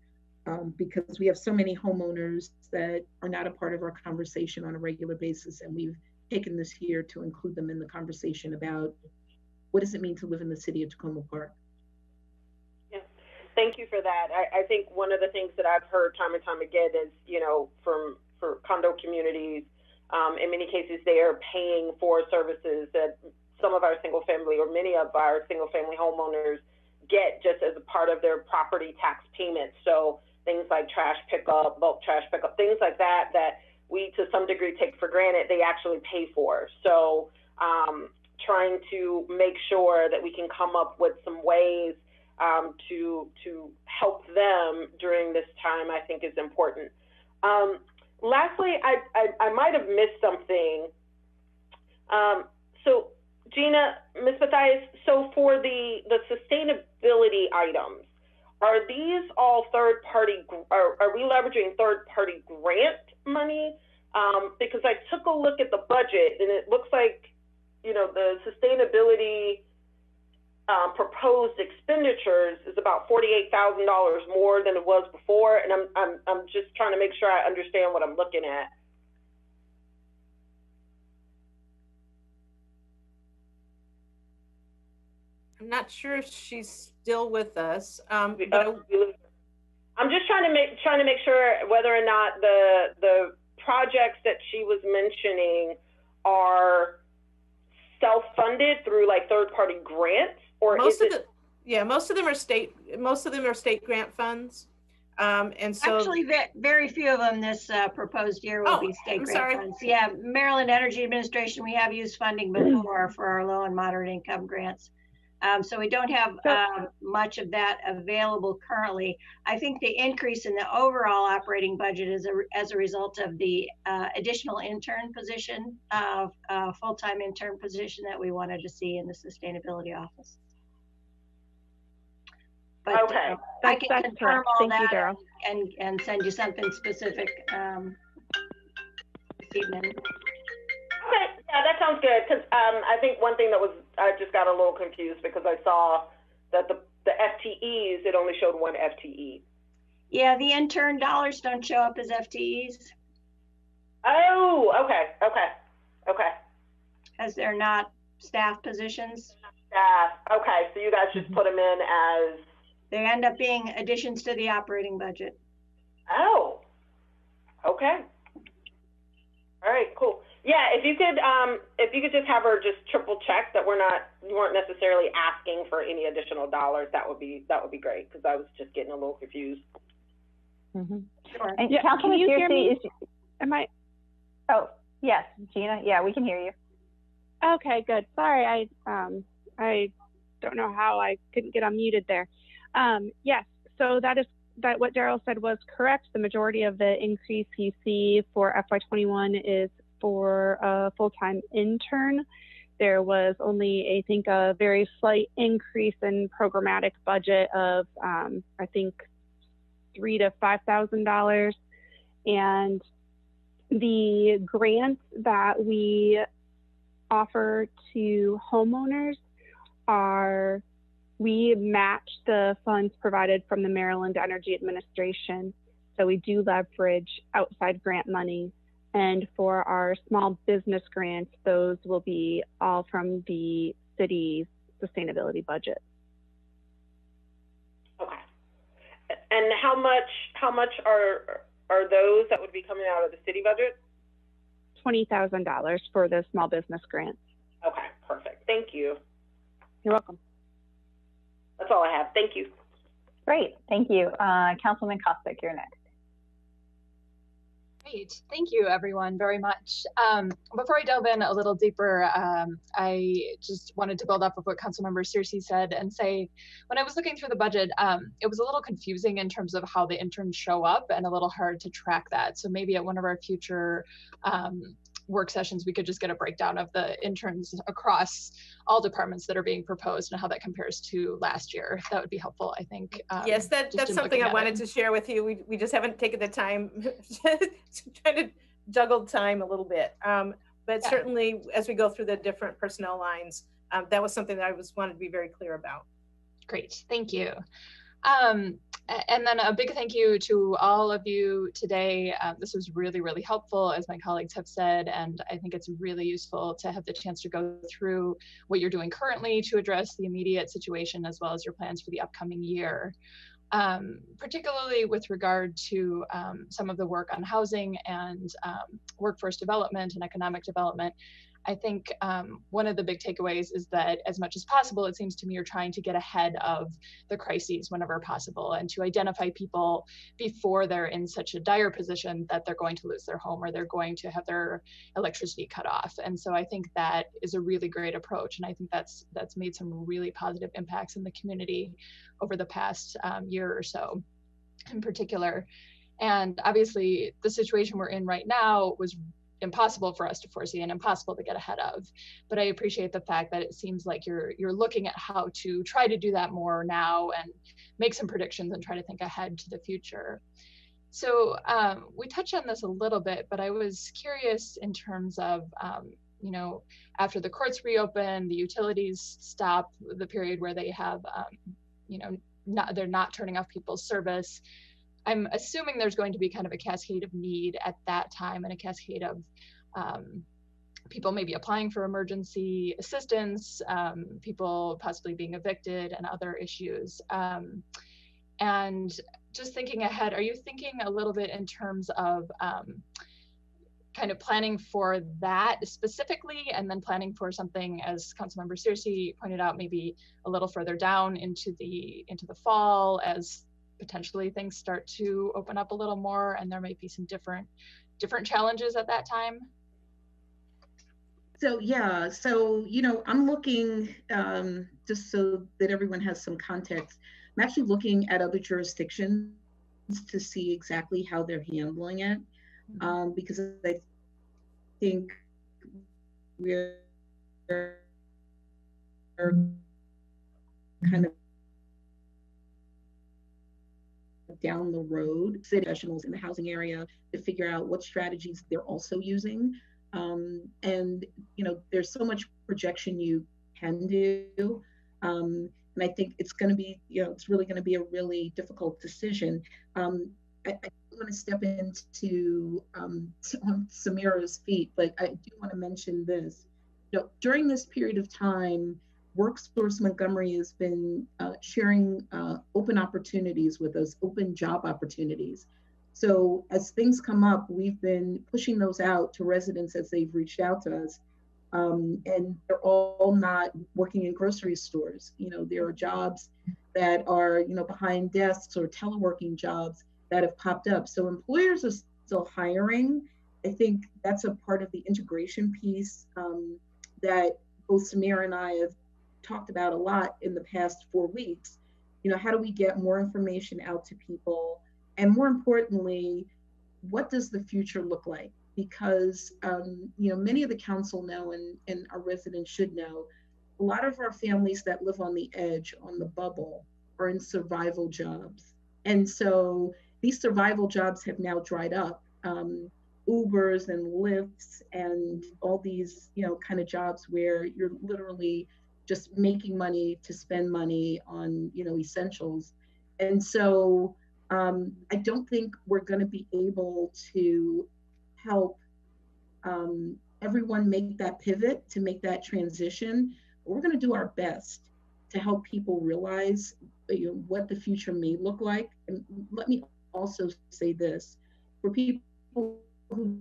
[SPEAKER 5] because we have so many homeowners that are not a part of our conversation on a regular basis. And we've taken this year to include them in the conversation about what does it mean to live in the city of Tacoma Park.
[SPEAKER 11] Yeah, thank you for that. I think one of the things that I've heard time and time again is, you know, for condo communities, in many cases, they are paying for services that some of our single family or many of our single family homeowners get just as a part of their property tax payments. So things like trash pickup, bulk trash pickup, things like that, that we to some degree take for granted, they actually pay for. So trying to make sure that we can come up with some ways to help them during this time, I think is important. Lastly, I might have missed something. So Gina, Ms. Mathias, so for the sustainability items, are these all third-party, are we leveraging third-party grant money? Because I took a look at the budget and it looks like, you know, the sustainability proposed expenditures is about $48,000 more than it was before, and I'm just trying to make sure I understand what I'm looking at.
[SPEAKER 4] I'm not sure if she's still with us.
[SPEAKER 11] I'm just trying to make sure whether or not the projects that she was mentioning are self-funded through like third-party grants, or most of them are state grant funds. And so
[SPEAKER 8] actually very few of them this proposed year will be state grant funds. Yeah, Maryland Energy Administration, we have used funding before for our low and moderate income grants. So we don't have much of that available currently. I think the increase in the overall operating budget is as a result of the additional intern position, full-time intern position that we wanted to see in the sustainability office. But
[SPEAKER 9] okay,
[SPEAKER 8] I can confirm all
[SPEAKER 9] Thank
[SPEAKER 8] that and send you something specific this evening.
[SPEAKER 11] Okay, yeah, that sounds good. Because I think one thing that I just got a little confused because I saw that the FTEs, it only showed one FTE.
[SPEAKER 8] Yeah, the intern dollars don't show up as FTEs.
[SPEAKER 11] Oh, okay.
[SPEAKER 8] As they're not staff positions.
[SPEAKER 11] Staff, okay. So you guys just put them in as?
[SPEAKER 8] They end up being additions to the operating budget.
[SPEAKER 11] Oh, okay. All right, cool. Yeah, if you could just have her just triple check that you weren't necessarily asking for any additional dollars, that would be great, because I was just getting a little confused.
[SPEAKER 1] Mm-hmm.
[SPEAKER 8] Sure.
[SPEAKER 1] And
[SPEAKER 9] yeah,
[SPEAKER 1] Councilman
[SPEAKER 9] can you hear me?
[SPEAKER 1] Am I? Oh, yes, Gina. Yeah, we can hear you.
[SPEAKER 9] Okay, good. Sorry, I don't know how I couldn't get unmuted there. Yes, so that what Daryl said was correct. The majority of the increase you see for FY21 is for a full-time intern. There was only, I think, a very slight increase in programmatic budget of, I think, $3,000 to $5,000. And the grants that we offer to homeowners we match the funds provided from the Maryland Energy Administration. So we do leverage outside grant money. And for our small business grants, those will be all from the city's sustainability budget.
[SPEAKER 11] Okay. And how much are those that would be coming out of the city budget?
[SPEAKER 9] $20,000 for the small business grant.
[SPEAKER 11] Okay, perfect. Thank you.
[SPEAKER 9] You're welcome.
[SPEAKER 11] That's all I have. Thank you.
[SPEAKER 1] Great. Thank you. Councilman Kostick, you're next.
[SPEAKER 12] Great. Thank you, everyone, very much. Before I delve in a little deeper, I just wanted to build off of what Councilmember Searcy said and say, when I was looking through the budget, it was a little confusing in terms of how the interns show up and a little hard to track that. So maybe at one of our future work sessions, we could just get a breakdown of the interns across all departments that are being proposed and how that compares to last year. That would be helpful, I think.
[SPEAKER 4] Yes, that's something I wanted to share with you. We just haven't taken the time trying to juggle time a little bit. But certainly as we go through the different personnel lines, that was something that I wanted to be very clear about.
[SPEAKER 12] Great, thank you. And then a big thank you to all of you today. This was really, really helpful, as my colleagues have said, and I think it's really useful to have the chance to go through what you're doing currently to address the immediate situation, as well as your plans for the upcoming year. Particularly with regard to some of the work on housing and workforce development and economic development. I think one of the big takeaways is that as much as possible, it seems to me you're trying to get ahead of the crises whenever possible and to identify people before they're in such a dire position that they're going to lose their home or they're going to have their electricity cut off. And so I think that is a really great approach. And I think that's made some really positive impacts in the community over the past year or so in particular. And obviously the situation we're in right now was impossible for us to foresee and impossible to get ahead of. But I appreciate the fact that it seems like you're looking at how to try to do that more now and make some predictions and try to think ahead to the future. So we touched on this a little bit, but I was curious in terms of, you know, after the courts reopen, the utilities stop the period where they have, you know, they're not turning off people's service. I'm assuming there's going to be kind of a cascade of need at that time and a cascade of people maybe applying for emergency assistance, people possibly being evicted and other issues. And just thinking ahead, are you thinking a little bit in terms of kind of planning for that specifically, and then planning for something, as Councilmember Searcy pointed out, maybe a little further down into the fall as potentially things start to open up a little more and there might be some different challenges at that time?
[SPEAKER 5] So yeah, so, you know, I'm looking, just so that everyone has some context, I'm actually looking at other jurisdictions to see exactly how they're handling it, because I think we're kind of down the road, city professionals in the housing area to figure out what strategies they're also using. And, you know, there's so much projection you can do. And I think it's going to be, you know, it's really going to be a really difficult decision. I want to step into on Samira's feet, but I do want to mention this. You know, during this period of time, WorkSource Montgomery has been sharing open opportunities with us, open job opportunities. So as things come up, we've been pushing those out to residents as they've reached out to us. And they're all not working in grocery stores. You know, there are jobs that are, you know, behind desks or teleworking jobs that have popped up. So employers are still hiring. I think that's a part of the integration piece that both Samira and I have talked about a lot in the past 4 weeks. You know, how do we get more information out to people? And more importantly, what does the future look like? Because, you know, many of the council know, and our residents should know, a lot of our families that live on the edge, on the bubble, are in survival jobs. And so these survival jobs have now dried up. Ubers and Lyfts and all these, you know, kind of jobs where you're literally just making money to spend money on, you know, essentials. And so I don't think we're going to be able to help everyone make that pivot, to make that transition. But we're going to do our best to help people realize, you know, what the future may look like. And let me also say this, for people who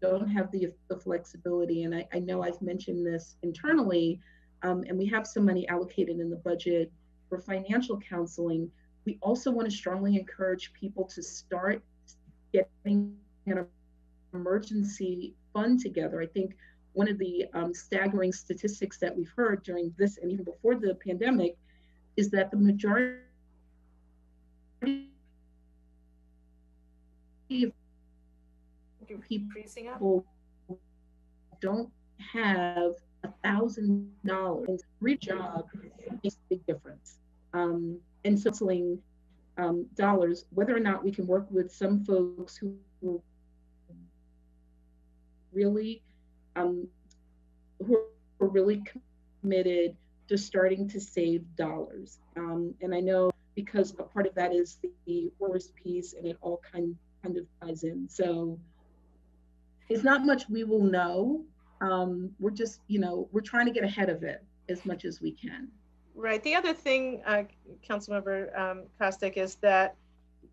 [SPEAKER 5] don't have the flexibility, and I know I've mentioned this internally, and we have some money allocated in the budget for financial counseling, we also want to strongly encourage people to start getting an emergency fund together. I think one of the staggering statistics that we've heard during this and even before the pandemic is that the majority of people don't have $1,000. Free job makes a big difference. And so counseling dollars, whether or not we can work with some folks who really who are really committed to starting to save dollars. And I know because a part of that is the worst piece, and it all kind of ties in. So it's not much we will know. We're just, you know, we're trying to get ahead of it as much as we can.
[SPEAKER 4] Right. The other thing, Councilmember Kostick, is that,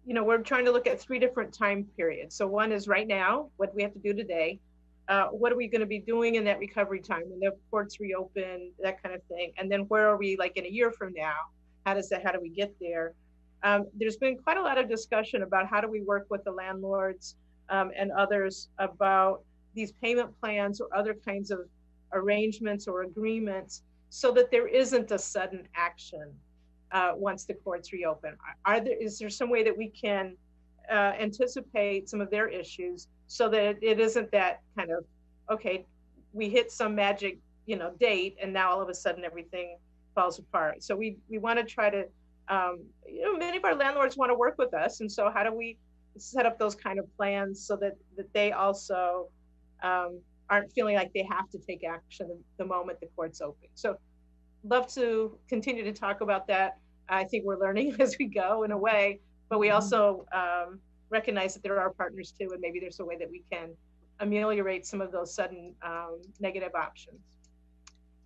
[SPEAKER 4] you know, we're trying to look at 3 different time periods. So one is right now, what we have to do today. What are we going to be doing in that recovery time when the courts reopen, that kind of thing? And then where are we like in a year from now? How do we get there? There's been quite a lot of discussion about how do we work with the landlords and others about these payment plans or other kinds of arrangements or agreements so that there isn't a sudden action once the courts reopen. Is there some way that we can anticipate some of their issues so that it isn't that kind of, okay, we hit some magic, date, and now all of a sudden everything falls apart. So we want to try to, many of our landlords want to work with us. And so how do we set up those kind of plans so that they also aren't feeling like they have to take action the moment the court's open. So love to continue to talk about that. I think we're learning as we go in a way, but we also recognize that there are partners too, and maybe there's a way that we can ameliorate some of those sudden negative options.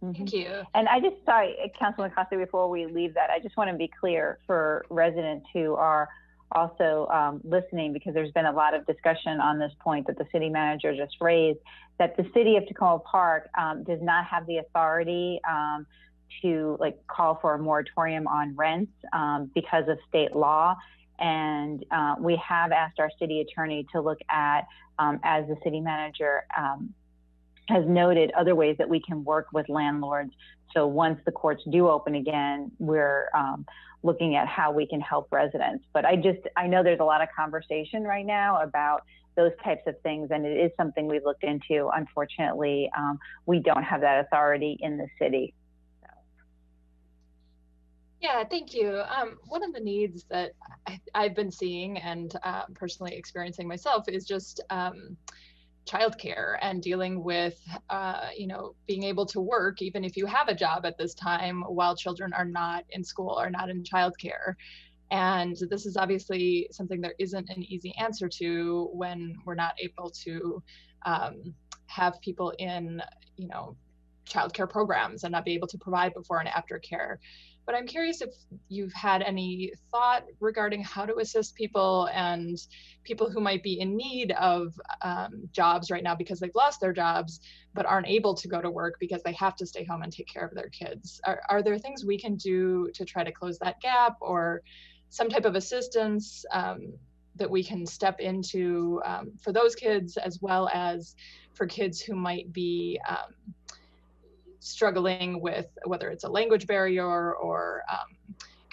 [SPEAKER 12] Thank you.
[SPEAKER 1] And I just, sorry, Councilman Costa, before we leave that, I just want to be clear for residents who are also listening, because there's been a lot of discussion on this point that the city manager just raised, that the city of Tacoma Park does not have the authority to call for a moratorium on rents because of state law. And we have asked our city attorney to look at, as the city manager has noted, other ways that we can work with landlords. So once the courts do open again, we're looking at how we can help residents. But I know there's a lot of conversation right now about those types of things, and it is something we've looked into. Unfortunately, we don't have that authority in the city.
[SPEAKER 12] Yeah, thank you. One of the needs that I've been seeing and personally experiencing myself is just childcare and dealing with, being able to work even if you have a job at this time while children are not in school or not in childcare. And this is obviously something there isn't an easy answer to when we're not able to have people in, childcare programs and not be able to provide before and after care. But I'm curious if you've had any thought regarding how to assist people and people who might be in need of jobs right now because they've lost their jobs, but aren't able to go to work because they have to stay home and take care of their kids. Are there things we can do to try to close that gap, or some type of assistance that we can step into for those kids, as well as for kids who might be struggling with whether it's a language barrier or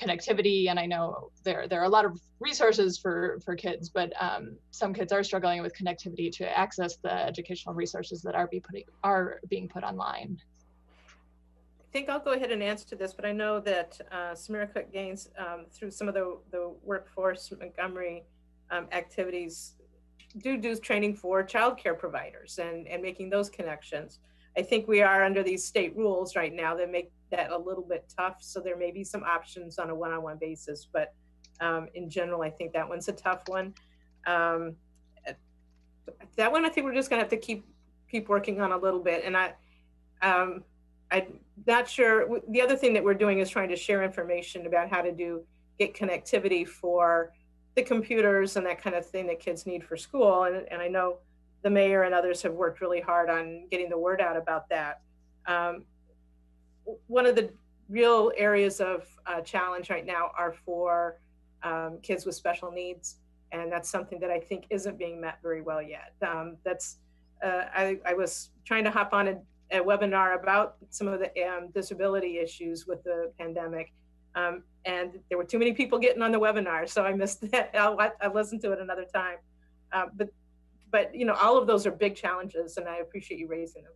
[SPEAKER 12] connectivity? And I know there are a lot of resources for kids, but some kids are struggling with connectivity to access the educational resources that are being put online.
[SPEAKER 4] I think I'll go ahead and answer to this, but I know that Samira Cook Gaines, through some of the workforce Montgomery activities, do training for childcare providers and making those connections. I think we are under these state rules right now that make that a little bit tough. So there may be some options on a one-on-one basis, but in general, I think that one's a tough one. That one, I think we're just gonna have to keep working on a little bit. And I'm not sure. The other thing that we're doing is trying to share information about how to get connectivity for the computers and that kind of thing that kids need for school. And I know the mayor and others have worked really hard on getting the word out about that. One of the real areas of challenge right now are for kids with special needs. And that's something that I think isn't being met very well yet. I was trying to hop on a webinar about some of the disability issues with the pandemic. And there were too many people getting on the webinar, so I missed that. I'll listen to it another time. But all of those are big challenges, and I appreciate you raising them.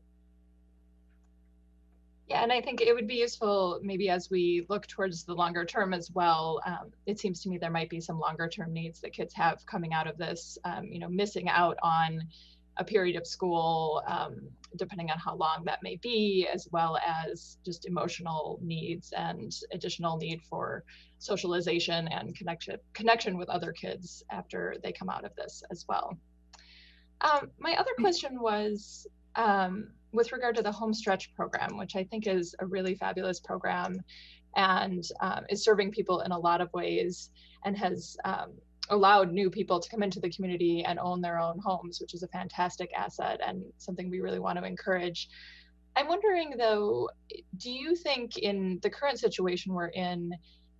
[SPEAKER 12] Yeah, and I think it would be useful maybe as we look towards the longer term as well. It seems to me there might be some longer term needs that kids have coming out of this, missing out on a period of school, depending on how long that may be, as well as just emotional needs and additional need for socialization and connection with other kids after they come out of this as well. My other question was with regard to the Home Stretch program, which I think is a really fabulous program and is serving people in a lot of ways and has allowed new people to come into the community and own their own homes, which is a fantastic asset and something we really want to encourage. I'm wondering though, do you think in the current situation we're in,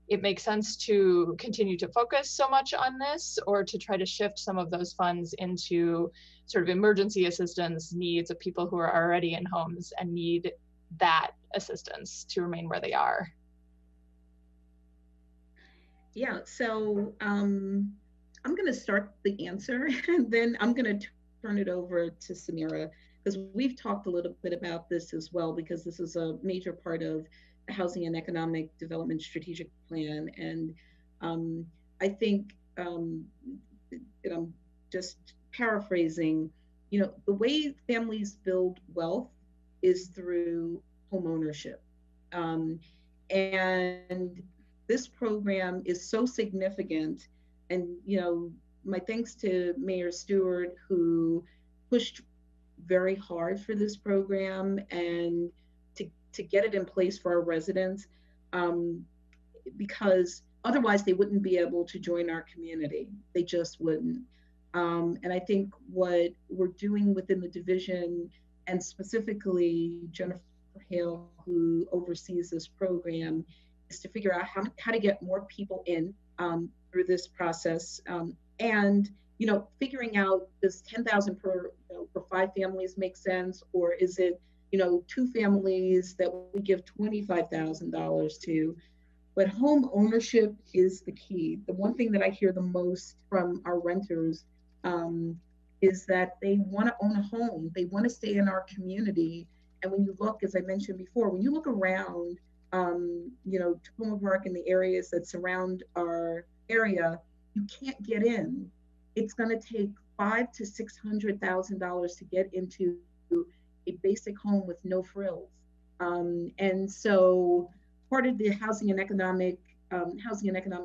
[SPEAKER 12] it makes sense to continue to focus so much on this, or to try to shift some of those funds into sort of emergency assistance needs of people who are already in homes and need that assistance to remain where they are?
[SPEAKER 5] Yeah, so I'm going to start the answer, and then I'm going to turn it over to Samira, because we've talked a little bit about this as well, because this is a major part of the Housing and Economic Development Strategic Plan. And I think, and I'm just paraphrasing, the way families build wealth is through home ownership. And this program is so significant. And, my thanks to Mayor Stewart, who pushed very hard for this program and to get it in place for our residents, because otherwise they wouldn't be able to join our community. They just wouldn't. And I think what we're doing within the division, and specifically Jennifer Hale, who oversees this program, is to figure out how to get more people in through this process. And figuring out, does 10,000 for 5 families make sense, or is it 2 families that we give $25,000 to? But home ownership is the key. The one thing that I hear the most from our renters is that they want to own a home. They want to stay in our community. And when you look, as I mentioned before, when you look around, Tacoma Park and the areas that surround our area, you can't get in. It's going to take $500,000 to $600,000 to get into a basic home with no frills. And so part of the Housing and Economic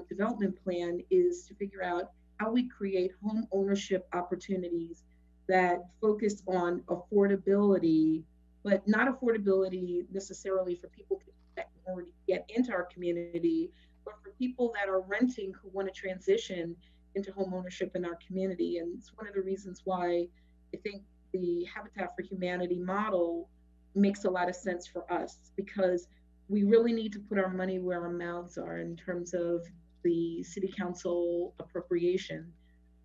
[SPEAKER 5] Development Plan is to figure out how we create home ownership opportunities that focus on affordability, but not affordability necessarily for people that can already get into our community, but for people that are renting who want to transition into home ownership in our community. And it's one of the reasons why I think the Habitat for Humanity model makes a lot of sense for us, because we really need to put our money where our mouths are in terms of the city council appropriation.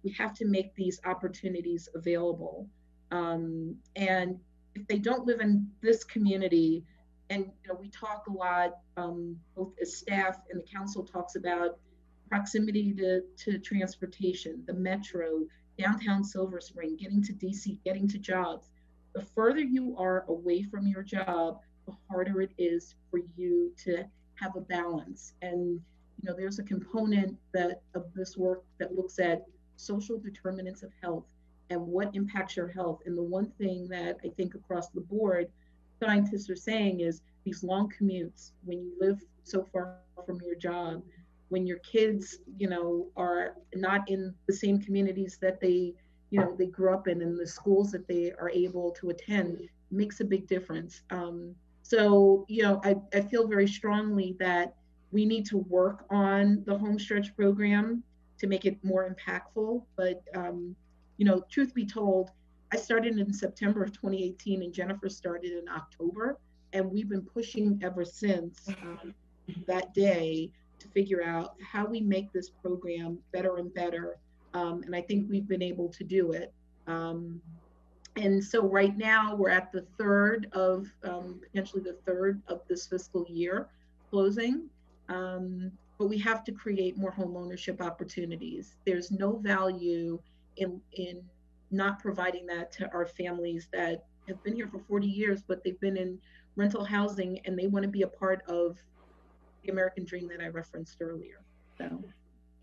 [SPEAKER 5] We have to make these opportunities available. And if they don't live in this community, and we talk a lot, both as staff and the council talks about proximity to transportation, the metro, downtown Silver Spring, getting to DC, getting to jobs. The further you are away from your job, the harder it is for you to have a balance. And there's a component of this work that looks at social determinants of health and what impacts your health. And the one thing that I think across the board scientists are saying is these long commutes, when you live so far from your job, when your kids, are not in the same communities that they grew up in, and the schools that they are able to attend, makes a big difference. So, I feel very strongly that we need to work on the Homestretch program to make it more impactful. But, truth be told, I started in September of 2018 and Jennifer started in October. And we've been pushing ever since that day to figure out how we make this program better and better. And I think we've been able to do it. And so right now we're at the potentially the third of this fiscal year closing. But we have to create more home ownership opportunities. There's no value in not providing that to our families that have been here for 40 years, but they've been in rental housing and they want to be a part of the American dream that I referenced earlier. So.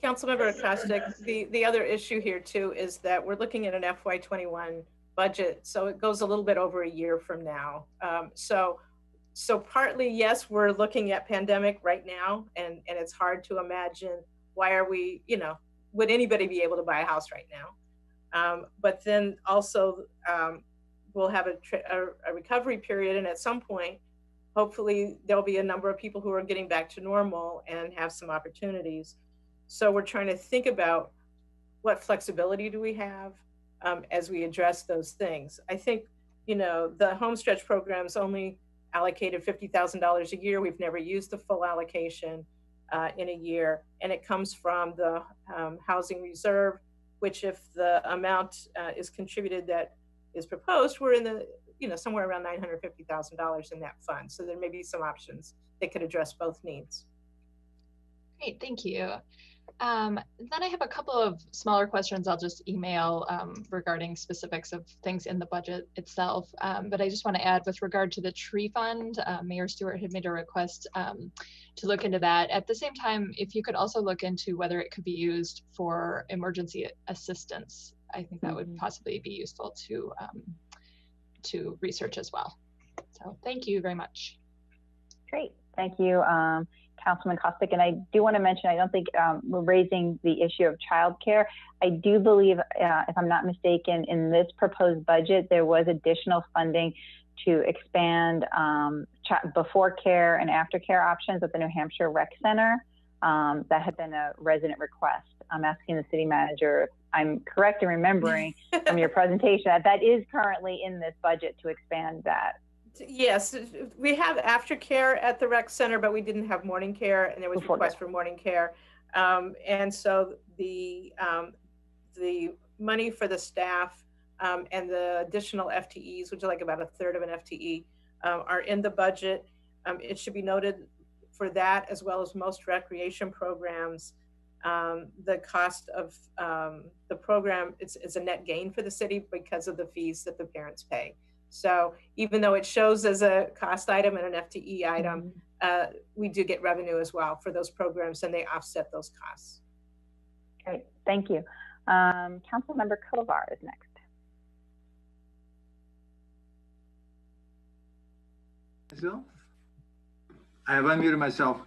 [SPEAKER 4] Councilmember Kostic, the other issue here too is that we're looking at an FY21 budget, so it goes a little bit over a year from now. So partly, yes, we're looking at pandemic right now, and it's hard to imagine why are we, would anybody be able to buy a house right now? But then also we'll have a recovery period, and at some point, hopefully there'll be a number of people who are getting back to normal and have some opportunities. So we're trying to think about what flexibility do we have as we address those things. I think, the Homestretch program's only allocated $50,000 a year. We've never used the full allocation in a year, and it comes from the housing reserve, which if the amount is contributed that is proposed, we're in the, somewhere around $950,000 in that fund. So there may be some options that could address both needs.
[SPEAKER 12] Great, thank you. Then I have a couple of smaller questions I'll just email regarding specifics of things in the budget itself. But I just want to add with regard to the tree fund, Mayor Stewart had made a request to look into that. At the same time, if you could also look into whether it could be used for emergency assistance, I think that would possibly be useful to research as well. So thank you very much.
[SPEAKER 1] Great, thank you. Councilman Kostick, and I do want to mention, I don't think we're raising the issue of childcare. I do believe, if I'm not mistaken, in this proposed budget, there was additional funding to expand before care and after care options at the New Hampshire Rec Center. That had been a resident request. I'm asking the city manager if I'm correct in remembering from your presentation that is currently in this budget to expand that.
[SPEAKER 4] Yes, we have aftercare at the rec center, but we didn't have morning care, and there was a request for morning care. And so the money for the staff and the additional FTEs, which are like about a third of an FTE, are in the budget. It should be noted for that, as well as most recreation programs, the cost of the program, it's a net gain for the city because of the fees that the parents pay. So even though it shows as a cost item and an FTE item, we do get revenue as well for those programs, and they offset those costs.
[SPEAKER 1] Great, thank you. Councilmember Kovar is next.
[SPEAKER 3] I have unmuted myself.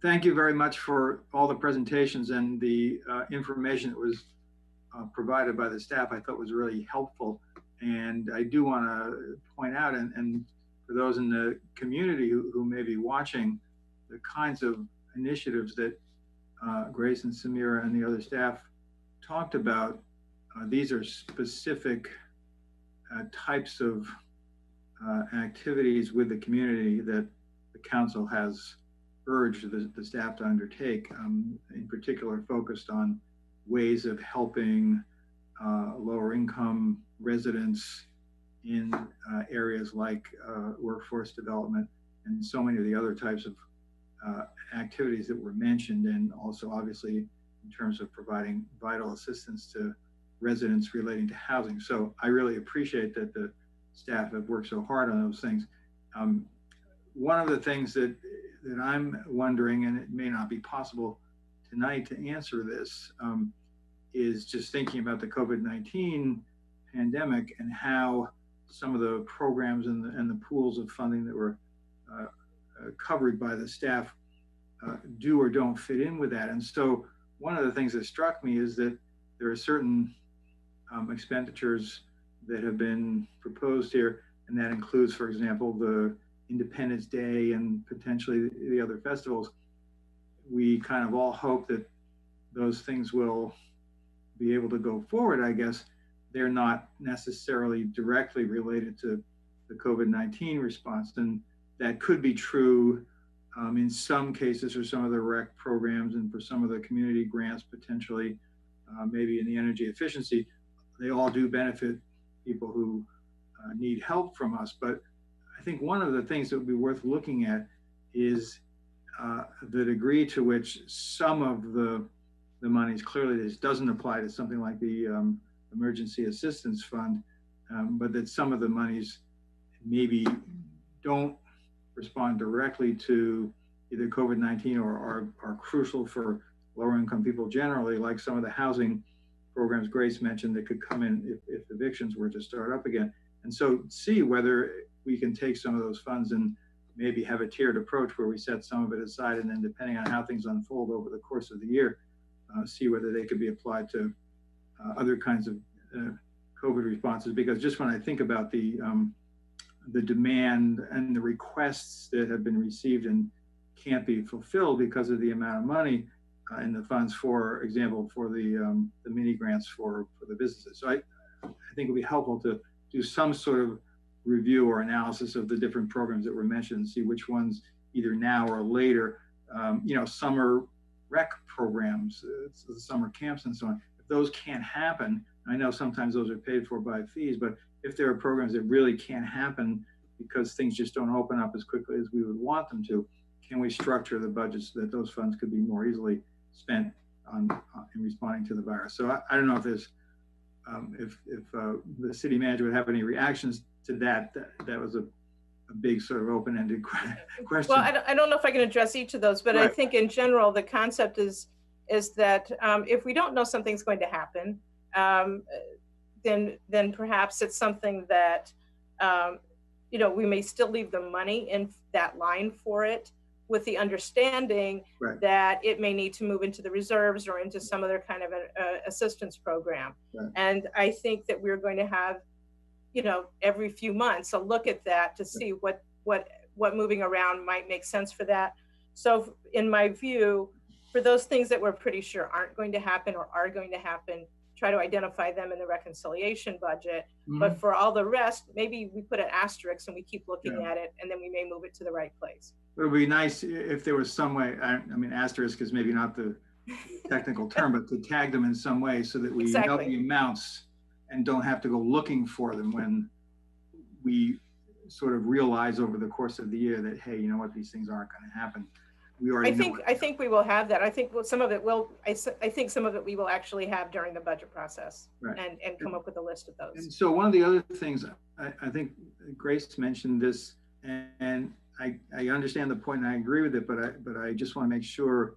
[SPEAKER 3] Thank you very much for all the presentations and the information that was provided by the staff. I thought was really helpful. And I do want to point out, and for those in the community who may be watching, the kinds of initiatives that Grace and Samira and the other staff talked about, these are specific types of activities with the community that the council has urged the staff to undertake, in particular focused on ways of helping lower income residents in areas like workforce development and so many of the other types of activities that were mentioned, and also obviously in terms of providing vital assistance to residents relating to housing. So I really appreciate that the staff have worked so hard on those things. One of the things that I'm wondering, and it may not be possible tonight to answer this, is just thinking about the COVID-19 pandemic and how some of the programs and the pools of funding that were covered by the staff do or don't fit in with that. And so one of the things that struck me is that there are certain expenditures that have been proposed here, and that includes, for example, the Independence Day and potentially the other festivals. We kind of all hope that those things will be able to go forward. I guess they're not necessarily directly related to the COVID-19 response, and that could be true in some cases for some of the rec programs and for some of the community grants potentially, maybe in the energy efficiency. They all do benefit people who need help from us. But I think one of the things that would be worth looking at is the degree to which some of the monies, clearly this doesn't apply to something like the Emergency Assistance Fund, but that some of the monies maybe don't respond directly to either COVID-19 or are crucial for lower income people generally, like some of the housing programs Grace mentioned that could come in if evictions were to start up again. And so see whether we can take some of those funds and maybe have a tiered approach where we set some of it aside, and then depending on how things unfold over the course of the year, see whether they could be applied to other kinds of COVID responses. Because just when I think about the demand and the requests that have been received and can't be fulfilled because of the amount of money in the funds, for example, for the mini grants for the businesses. So I think it would be helpful to do some sort of review or analysis of the different programs that were mentioned and see which ones either now or later, summer rec programs, summer camps and so on. If those can't happen, I know sometimes those are paid for by fees, but if there are programs that really can't happen because things just don't open up as quickly as we would want them to, can we structure the budget so that those funds could be more easily spent in responding to the virus. So I don't know if there's if the city manager would have any reactions to that. That was a big sort of open-ended question.
[SPEAKER 4] Well, I don't know if I can address each of those, but
[SPEAKER 3] Right.
[SPEAKER 4] I think in general, the concept is that if we don't know something's going to happen, then perhaps it's something that, you know, we may still leave the money in that line for it, with the understanding
[SPEAKER 3] Right.
[SPEAKER 4] that it may need to move into the reserves or into some other kind of assistance program.
[SPEAKER 3] Right.
[SPEAKER 4] And I think that we're going to have, you know, every few months a look at that to see what moving around might make sense for that. So in my view, for those things that we're pretty sure aren't going to happen or are going to happen, try to identify them in the reconciliation budget.
[SPEAKER 3] Mhm.
[SPEAKER 4] But for all the rest, maybe we put an asterisk and we keep looking
[SPEAKER 3] Yeah.
[SPEAKER 4] at it, and then we may move it to the right place.
[SPEAKER 3] It would be nice if there was some way, I mean, asterisk is maybe not the technical term, but to tag them in some way so that we know
[SPEAKER 4] Exactly.
[SPEAKER 3] the amounts and don't have to go looking for them when we sort of realize over the course of the year that, hey, you know what, these things aren't going to happen. We already know.
[SPEAKER 4] I think we will have that. I think some of it will. I think some of it we will actually have during the budget process,
[SPEAKER 3] Right.
[SPEAKER 4] and come up with a list of those.
[SPEAKER 3] And so one of the other things, I think Grace mentioned this, and I understand the point and I agree with it, but I just want to make sure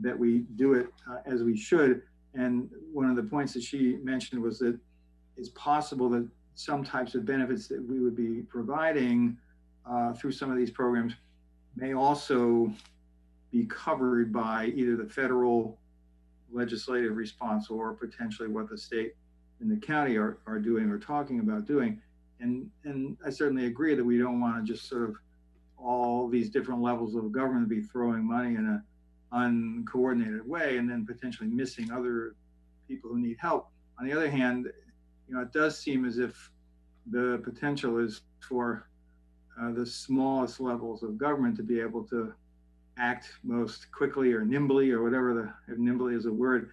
[SPEAKER 3] that we do it as we should. And one of the points that she mentioned was that it's possible that some types of benefits that we would be providing through some of these programs may also be covered by either the federal legislative response or potentially what the state and the county are doing or talking about doing. And I certainly agree that we don't want to just sort of all these different levels of government be throwing money in an uncoordinated way and then potentially missing other people who need help. On the other hand, you know, it does seem as if the potential is for the smallest levels of government to be able to act most quickly or nimbly or whatever if nimbly is a word.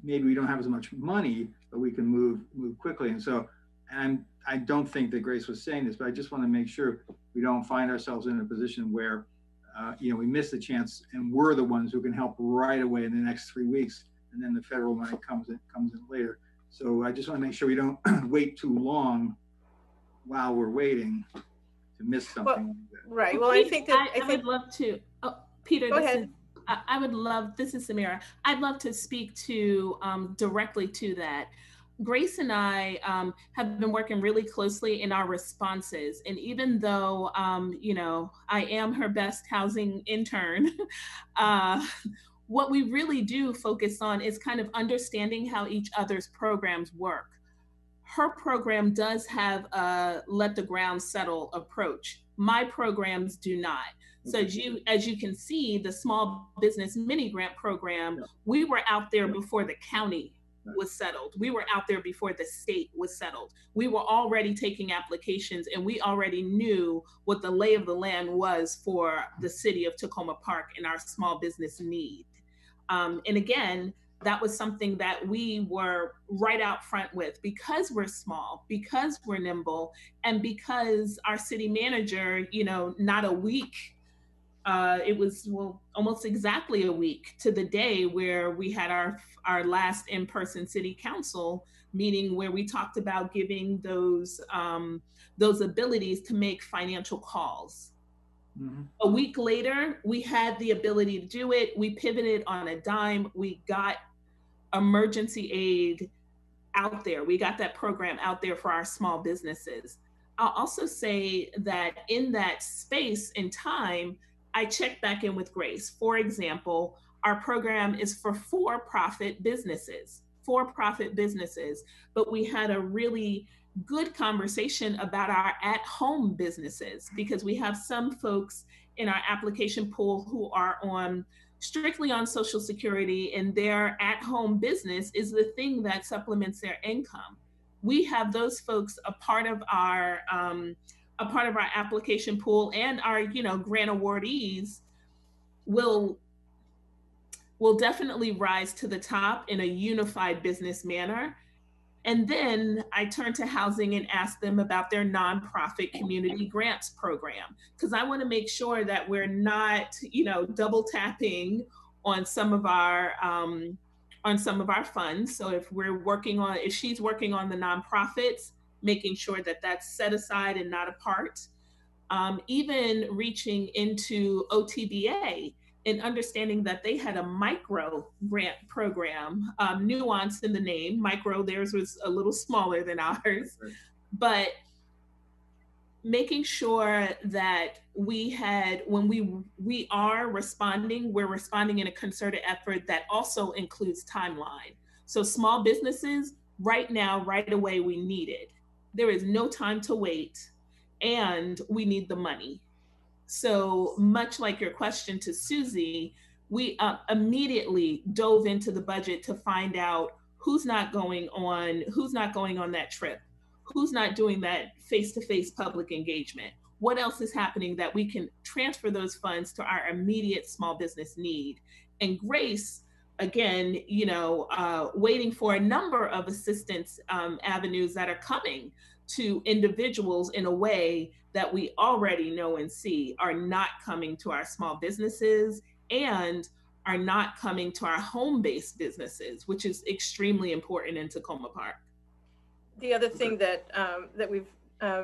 [SPEAKER 3] Maybe we don't have as much money, but we can move quickly. And so, and I don't think that Grace was saying this, but I just want to make sure we don't find ourselves in a position where, you know, we miss the chance and we're the ones who can help right away in the next 3 weeks, and then the federal money comes in later. So I just want to make sure we don't wait too long while we're waiting to miss something like that.
[SPEAKER 4] Right. Well, I think that
[SPEAKER 7] I would love to. Oh, Peter,
[SPEAKER 4] Go ahead.
[SPEAKER 7] I would love. This is Samira. I'd love to speak to directly to that. Grace and I have been working really closely in our responses, and even though you know, I am her best housing intern, what we really do focus on is kind of understanding how each other's programs work. Her program does have a let the ground settle approach. My programs do not. So as you can see, the small business mini grant program, we were out there before the county was settled. We were out there before the state was settled. We were already taking applications and we already knew what the lay of the land was for the city of Takoma Park and our small business need. And again, that was something that we were right out front with because we're small, because we're nimble, and because our city manager, you know, not a week, it was almost exactly a week to the day where we had our last in-person city council meeting where we talked about giving those abilities to make financial calls. Mm-hmm. A week later, we had the ability to do it. We pivoted on a dime. We got emergency aid out there. We got that program out there for our small businesses. I'll also say that in that space and time, I checked back in with Grace. For example, our program is for for-profit businesses, but we had a really good conversation about our at-home businesses because we have some folks in our application pool who are strictly on Social Security, and their at-home business is the thing that supplements their income. We have those folks a part of our application pool, and our, you know, grant awardees will definitely rise to the top in a unified business manner. And then I turned to housing and asked them about their nonprofit community grants program, because I want to make sure that we're not, you know, double tapping on some of our funds. So if she's working on the nonprofits, making sure that that's set aside and not a part. Even reaching into OTBA and understanding that they had a micro grant program, nuanced in the name. Micro, theirs was a little smaller than ours, but making sure that when we are responding, we're responding in a concerted effort that also includes timeline. So small businesses, right now, right away, we need it. There is no time to wait, and we need the money. So much like your question to Susie, we immediately dove into the budget to find out who's not going on that trip, who's not doing that face-to-face public engagement, what else is happening that we can transfer those funds to our immediate small business need. And Grace, again, waiting for a number of assistance avenues that are coming to individuals in a way that we already know and see are not coming to our small businesses and are not coming to our home-based businesses, which is extremely important in Takoma Park.
[SPEAKER 4] The other thing that we've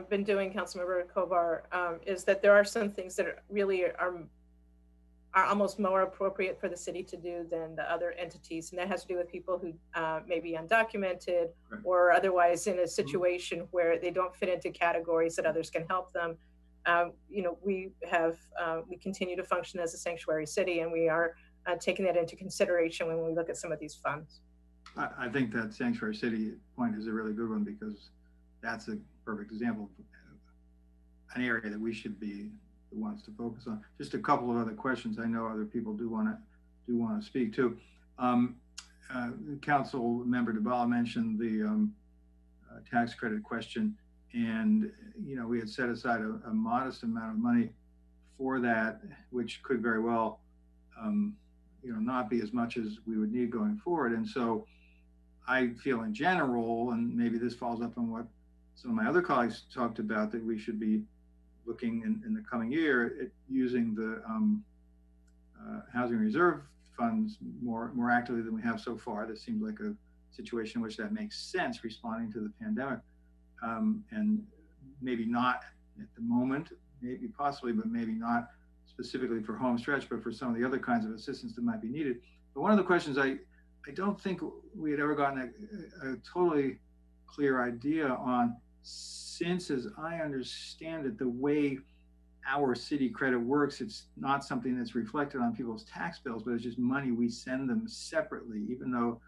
[SPEAKER 4] been doing, Councilmember Kovar, is that there are some things that are almost more appropriate for the city to do than the other entities. And that has to do with people who may be undocumented or otherwise in a situation where they don't fit into categories that others can help them. We continue to function as a sanctuary city, and we are taking that into consideration when we look at some of these funds.
[SPEAKER 3] I think that sanctuary city point is a really good one, because that's a perfect example of an area that we should be the ones to focus on. Just a couple of other questions. I know other people do want to speak too. Council Member Dabala mentioned the tax credit question, and we had set aside a modest amount of money for that, which could very well not be as much as we would need going forward. And so I feel in general, and maybe this follows up on what some of my other colleagues talked about, that we should be looking in the coming year at using the housing reserve funds more actively than we have so far. This seems like a situation in which that makes sense, responding to the pandemic, and maybe not at the moment, maybe possibly, but maybe not specifically for home stretch, but for some of the other kinds of assistance that might be needed. But one of the questions I don't think we had ever gotten a totally clear idea on, since, as I understand it, the way our city credit works, it's not something that's reflected on people's tax bills, but it's just money we send them separately, even though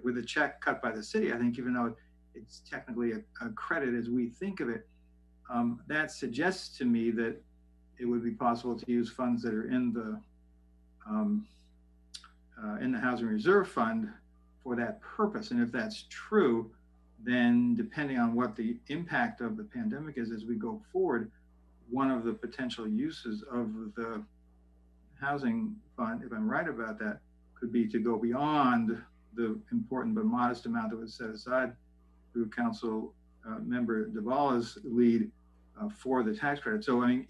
[SPEAKER 3] with a check cut by the city, I think, even though it's technically a credit as we think of it, that suggests to me that it would be possible to use funds that are in the Housing Reserve Fund for that purpose. And if that's true, then depending on what the impact of the pandemic is as we go forward, one of the potential uses of the housing fund, if I'm right about that, could be to go beyond the important but modest amount that was set aside through Council Member Dabala's lead for the tax credit. So, I mean,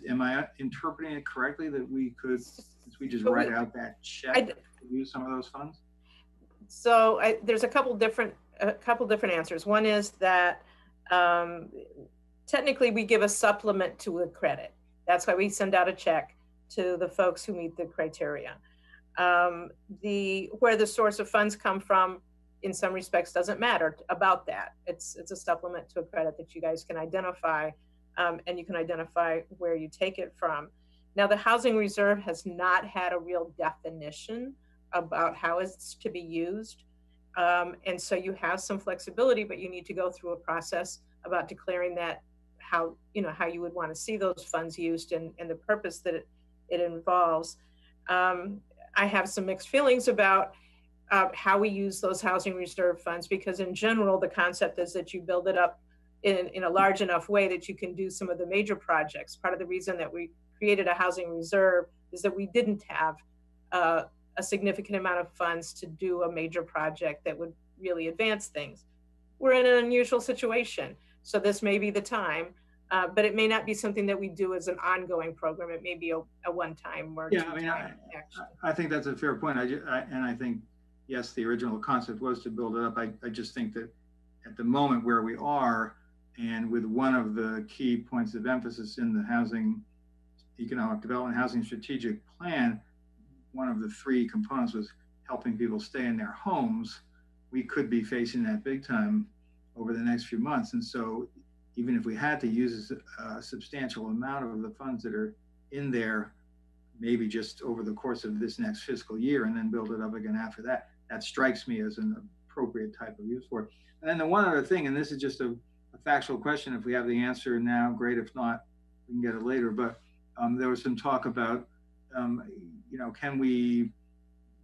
[SPEAKER 3] am I interpreting it correctly that we could, since we just write out that check, use some of those funds?
[SPEAKER 4] So there's a couple different answers. One is that technically we give a supplement to a credit. That's why we send out a check to the folks who meet the criteria. Where the source of funds come from, in some respects, doesn't matter about that. It's a supplement to a credit that you guys can identify, and you can identify where you take it from. Now, the housing reserve has not had a real definition about how it's to be used. And so you have some flexibility, but you need to go through a process about declaring that how you would want to see those funds used and the purpose that it involves. I have some mixed feelings about how we use those housing reserve funds, because in general, the concept is that you build it up in a large enough way that you can do some of the major projects. Part of the reason that we created a housing reserve is that we didn't have a significant amount of funds to do a major project that would really advance things. We're in an unusual situation. So this may be the time but it may not be something that we do as an ongoing program. It may be a one-time or
[SPEAKER 3] Yeah, I mean,
[SPEAKER 4] two-time action.
[SPEAKER 3] I think that's a fair point. And I think, yes, the original concept was to build it up. I just think that at the moment where we are, and with one of the key points of emphasis in the housing, economic development, housing strategic plan, one of the three components was helping people stay in their homes. We could be facing that big time over the next few months. And so even if we had to use a substantial amount of the funds that are in there, maybe just over the course of this next fiscal year and then build it up again after that, that strikes me as an appropriate type of use for it. And then the one other thing, and this is just a factual question, if we have the answer now, great. If not, we can get it later. But there was some talk about, can we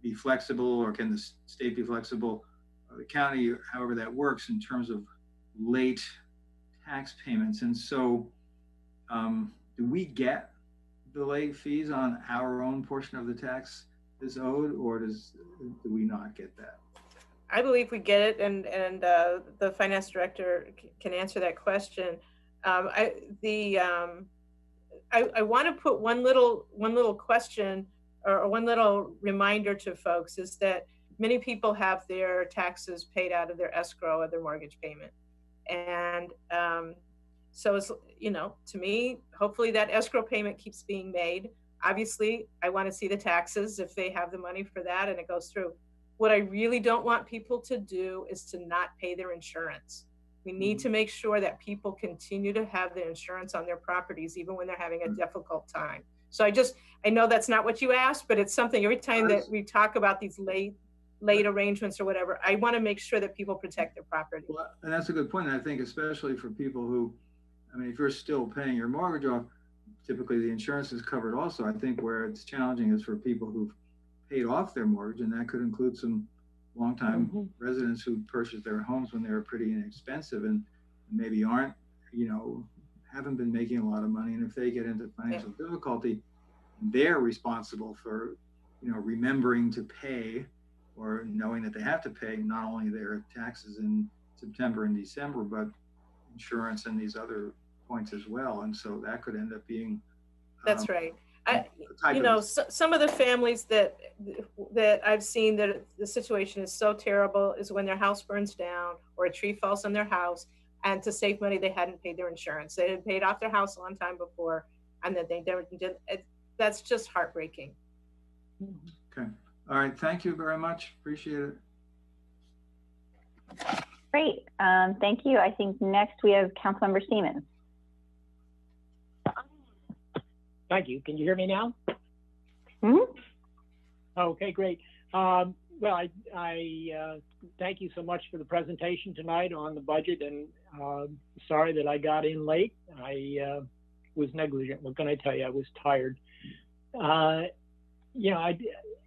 [SPEAKER 3] be flexible, or can the state be flexible, or the county, however that works, in terms of late tax payments. And so do we get the late fees on our own portion of the tax is owed, or do we not get that?
[SPEAKER 4] I believe we get it, and the finance director can answer that question. I want to put one little question or one little reminder to folks, is that many people have their taxes paid out of their escrow or their mortgage payment. And so it's, to me, hopefully that escrow payment keeps being made. Obviously, I want to see the taxes if they have the money for that and it goes through. What I really don't want people to do is to not pay their insurance. We need to make sure that people continue to have the insurance on their properties, even when they're having a difficult time. So I know that's not what you asked, but it's something every time that we talk about these late arrangements or whatever, I want to make sure that people protect their property.
[SPEAKER 3] Well, and that's a good point. And I think especially for people who, if you're still paying your mortgage off, typically the insurance is covered also. I think where it's challenging is for people who've paid off their mortgage, and that could include some longtime residents who purchased their homes when they were pretty inexpensive and maybe aren't, haven't been making a lot of money. And if they get into financial difficulty, they're responsible for, remembering to pay, or knowing that they have to pay not only their taxes in September and December, but insurance and these other points as well. And so that could end up being
[SPEAKER 4] that's right. Some of the families that I've seen that the situation is so terrible is when their house burns down or a tree falls on their house, and to save money, they hadn't paid their insurance. They had paid off their house a long time before, and then they never did. That's just heartbreaking.
[SPEAKER 3] Okay. All right. Thank you very much. Appreciate it.
[SPEAKER 1] Great. Thank you. I think next we have Councilmember Siemens.
[SPEAKER 13] Thank you. Can you hear me now?
[SPEAKER 1] Mm-hmm.
[SPEAKER 13] Okay, great. Well, I thank you so much for the presentation tonight on the budget, and sorry that I got in late. I was negligent. What can I tell you? I was tired.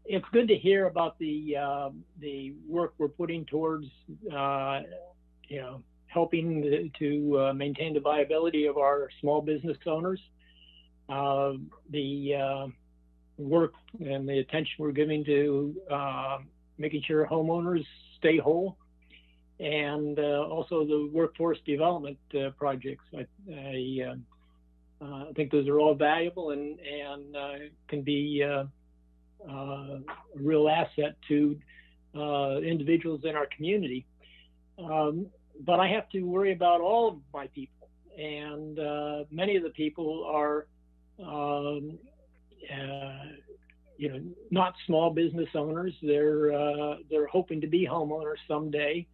[SPEAKER 13] It's good to hear about the work we're putting towards, helping to maintain the viability of our small business owners. The work and the attention we're giving to making sure homeowners stay whole, and also the workforce development projects. I think those are all valuable and can be a real asset to individuals in our community. But I have to worry about all of my people, and many of the people are not small business owners. They're hoping to be homeowners someday.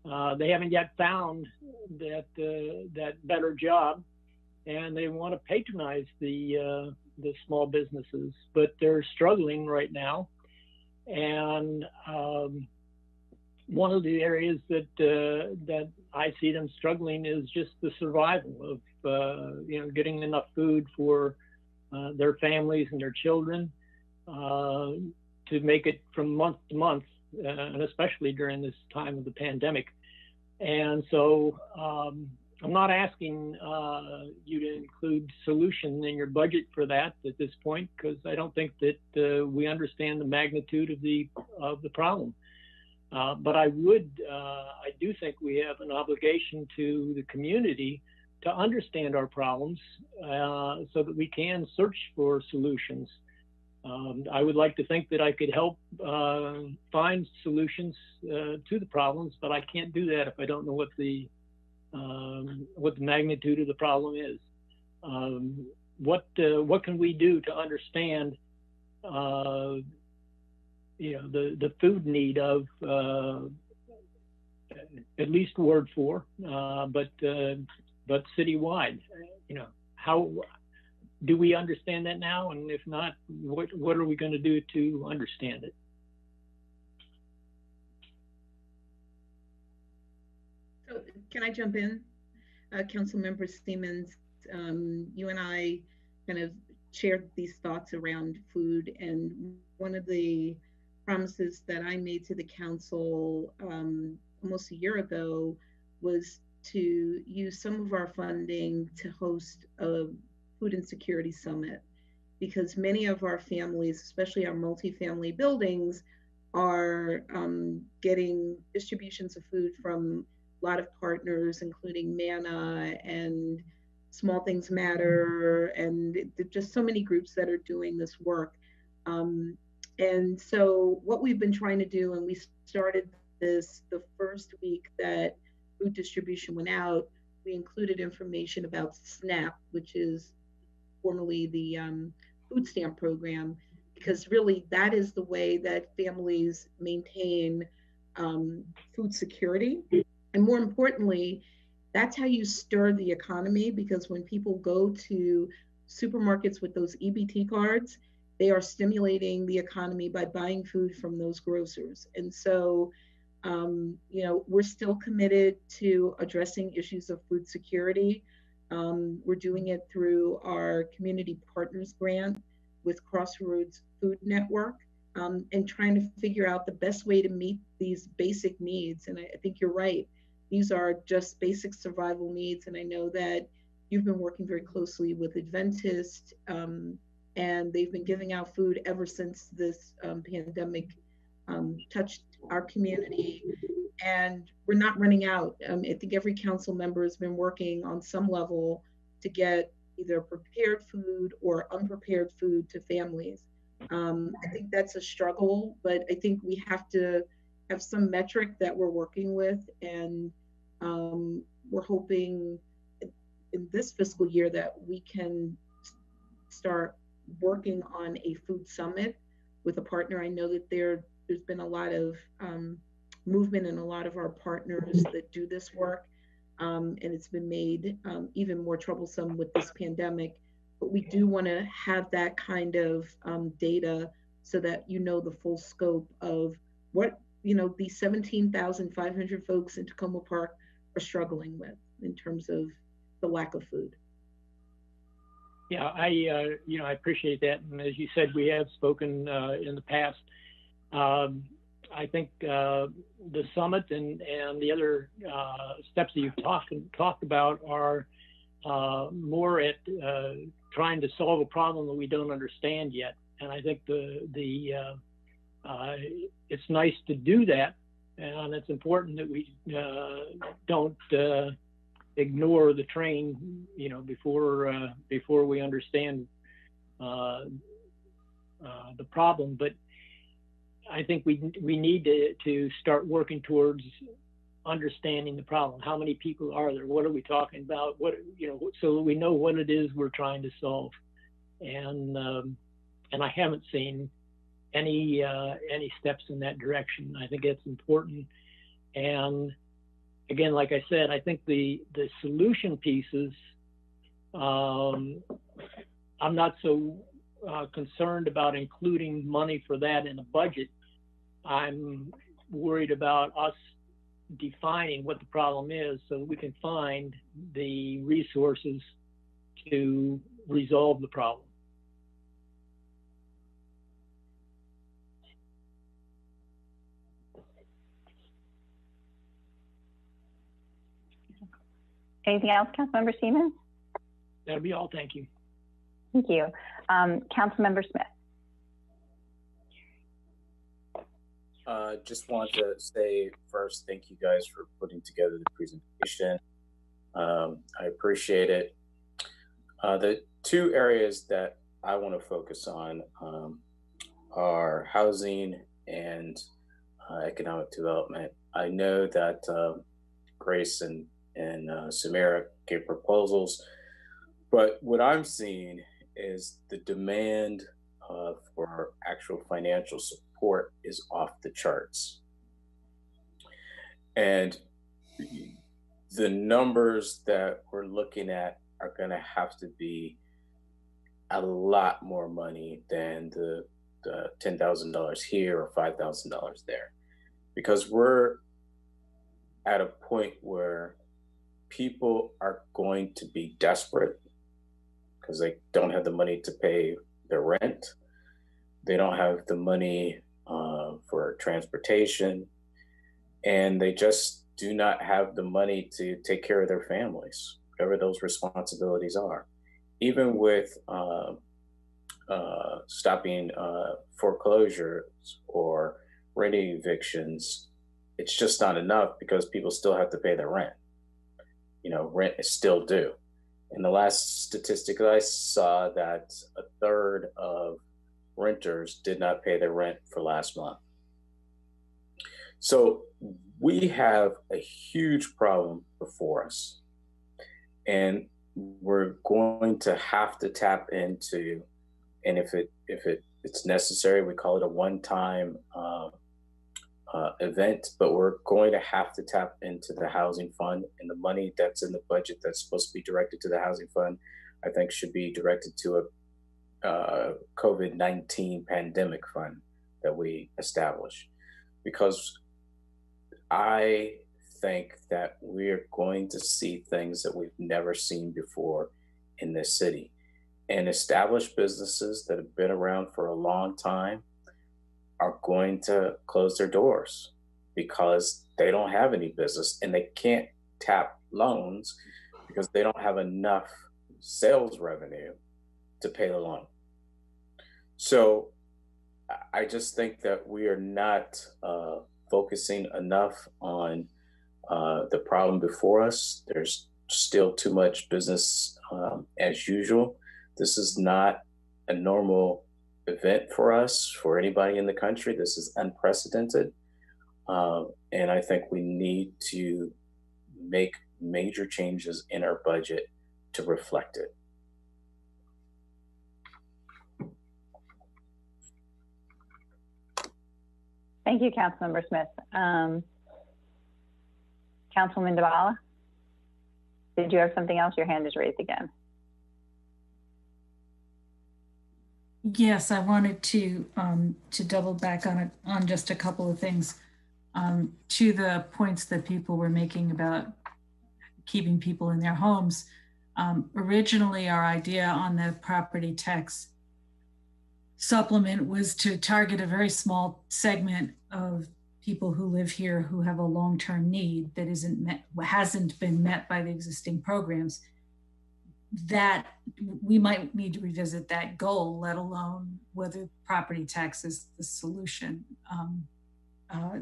[SPEAKER 13] They haven't yet found that better job, and they want to patronize the small businesses, but they're struggling right now. And one of the areas that I see them struggling is just the survival of getting enough food for their families and their children to make it from month to month, and especially during this time of the pandemic. And so I'm not asking you to include solution in your budget for that at this point, because I don't think that we understand the magnitude of the problem. But I do think we have an obligation to the community to understand our problems so that we can search for solutions. I would like to think that I could help find solutions to the problems, but I can't do that if I don't know what the magnitude of the problem is. What can we do to understand, the food need of at least Ward 4, but citywide? How do we understand that now? And if not, what are we going to do to understand it?
[SPEAKER 5] So can I jump in? Councilmember Siemens, you and I kind of shared these thoughts around food, and one of the promises that I made to the council almost a year ago was to use some of our funding to host a food insecurity summit, because many of our families, especially our multifamily buildings, are getting distributions of food from a lot of partners, including Manna and Small Things Matter, and just so many groups that are doing this work. And so what we've been trying to do, and we started this the first week that food distribution went out, we included information about SNAP, which is formerly the food stamp program, because really that is the way that families maintain food security. And more importantly, that's how you stir the economy, because when people go to supermarkets with those EBT cards, they are stimulating the economy by buying food from those grocers. And so, we're still committed to addressing issues of food security. We're doing it through our Community Partners Grant with Crossroads Food Network, and trying to figure out the best way to meet these basic needs. And I think you're right. These are just basic survival needs. And I know that you've been working very closely with Adventist, and they've been giving out food ever since this pandemic touched our community. And we're not running out. I think every council member has been working on some level to get either prepared food or unprepared food to families. I think that's a struggle, but I think we have to have some metric that we're working with, and we're hoping in this fiscal year that we can start working on a food summit with a partner. I know that there's been a lot of movement in a lot of our partners that do this work, and it's been made even more troublesome with this pandemic. But we do want to have that kind of data so that the full scope of what these 17,500 folks in Tacoma Park are struggling with in terms of the lack of food.
[SPEAKER 13] Yeah, I appreciate that. And as you said, we have spoken in the past. I think the summit and the other steps that you've talked about are more at trying to solve a problem that we don't understand yet. And I think it's nice to do that, and it's important that we don't ignore the train, before we understand the problem. But I think we need to start working towards understanding the problem. How many people are there? What are we talking about? So that we know what it is we're trying to solve. And I haven't seen any steps in that direction. I think it's important. And again, like I said, I think the solution pieces, I'm not so concerned about including money for that in the budget. I'm worried about us defining what the problem is so that we can find the resources to resolve the problem.
[SPEAKER 1] Anything else, Councilmember Siemens?
[SPEAKER 13] That'll be all. Thank you.
[SPEAKER 1] Thank you. Councilmember Smith.
[SPEAKER 14] Just want to say first, thank you guys for putting together the presentation. I appreciate it. The two areas that I want to focus on are housing and economic development. I know that Grace and Samira gave proposals, but what I'm seeing is the demand for actual financial support is off the charts. And the numbers that we're looking at are going to have to be a lot more money than the $10,000 here or $5,000 there, because we're at a point where people are going to be desperate because they don't have the money to pay their rent. They don't have the money for transportation, and they just do not have the money to take care of their families, whatever those responsibilities are. Even with stopping foreclosures or renting evictions, it's just not enough because people still have to pay their rent. You know, rent is still due. In the last statistic I saw, that a third of renters did not pay their rent for last month. So we have a huge problem before us, and we're going to have to tap into, and if it's necessary, we call it a one-time event, but we're going to have to tap into the housing fund, and the money that's in the budget that's supposed to be directed to the housing fund, I think should be directed to a COVID-19 pandemic fund that we establish, because I think that we're going to see things that we've never seen before in this city. And established businesses that have been around for a long time are going to close their doors because they don't have any business, and they can't tap loans because they don't have enough sales revenue to pay the loan. So I just think that we are not focusing enough on the problem before us. There's still too much business as usual. This is not a normal event for us, for anybody in the country. This is unprecedented. And I think we need to make major changes in our budget to reflect it.
[SPEAKER 1] Thank you, Councilmember Smith. Councilwoman Dabala, did you have something else? Your hand is raised again.
[SPEAKER 10] Yes, I wanted to double back on just a couple of things, to the points that people were making about keeping people in their homes. Originally, our idea on the property tax supplement was to target a very small segment of people who live here who have a long-term need that hasn't been met by the existing programs. That we might need to revisit that goal, let alone whether property tax is the solution.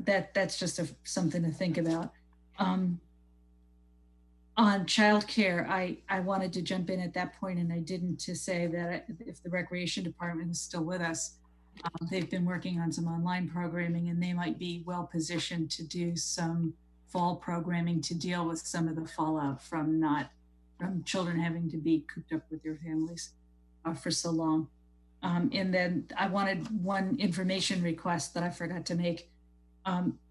[SPEAKER 10] That's just something to think about. On childcare, I wanted to jump in at that point, and I didn't, to say that if the Recreation Department is still with us, they've been working on some online programming, and they might be well positioned to do some fall programming to deal with some of the fallout from children having to be cooped up with their families for so long. And then I wanted one information request that I forgot to make.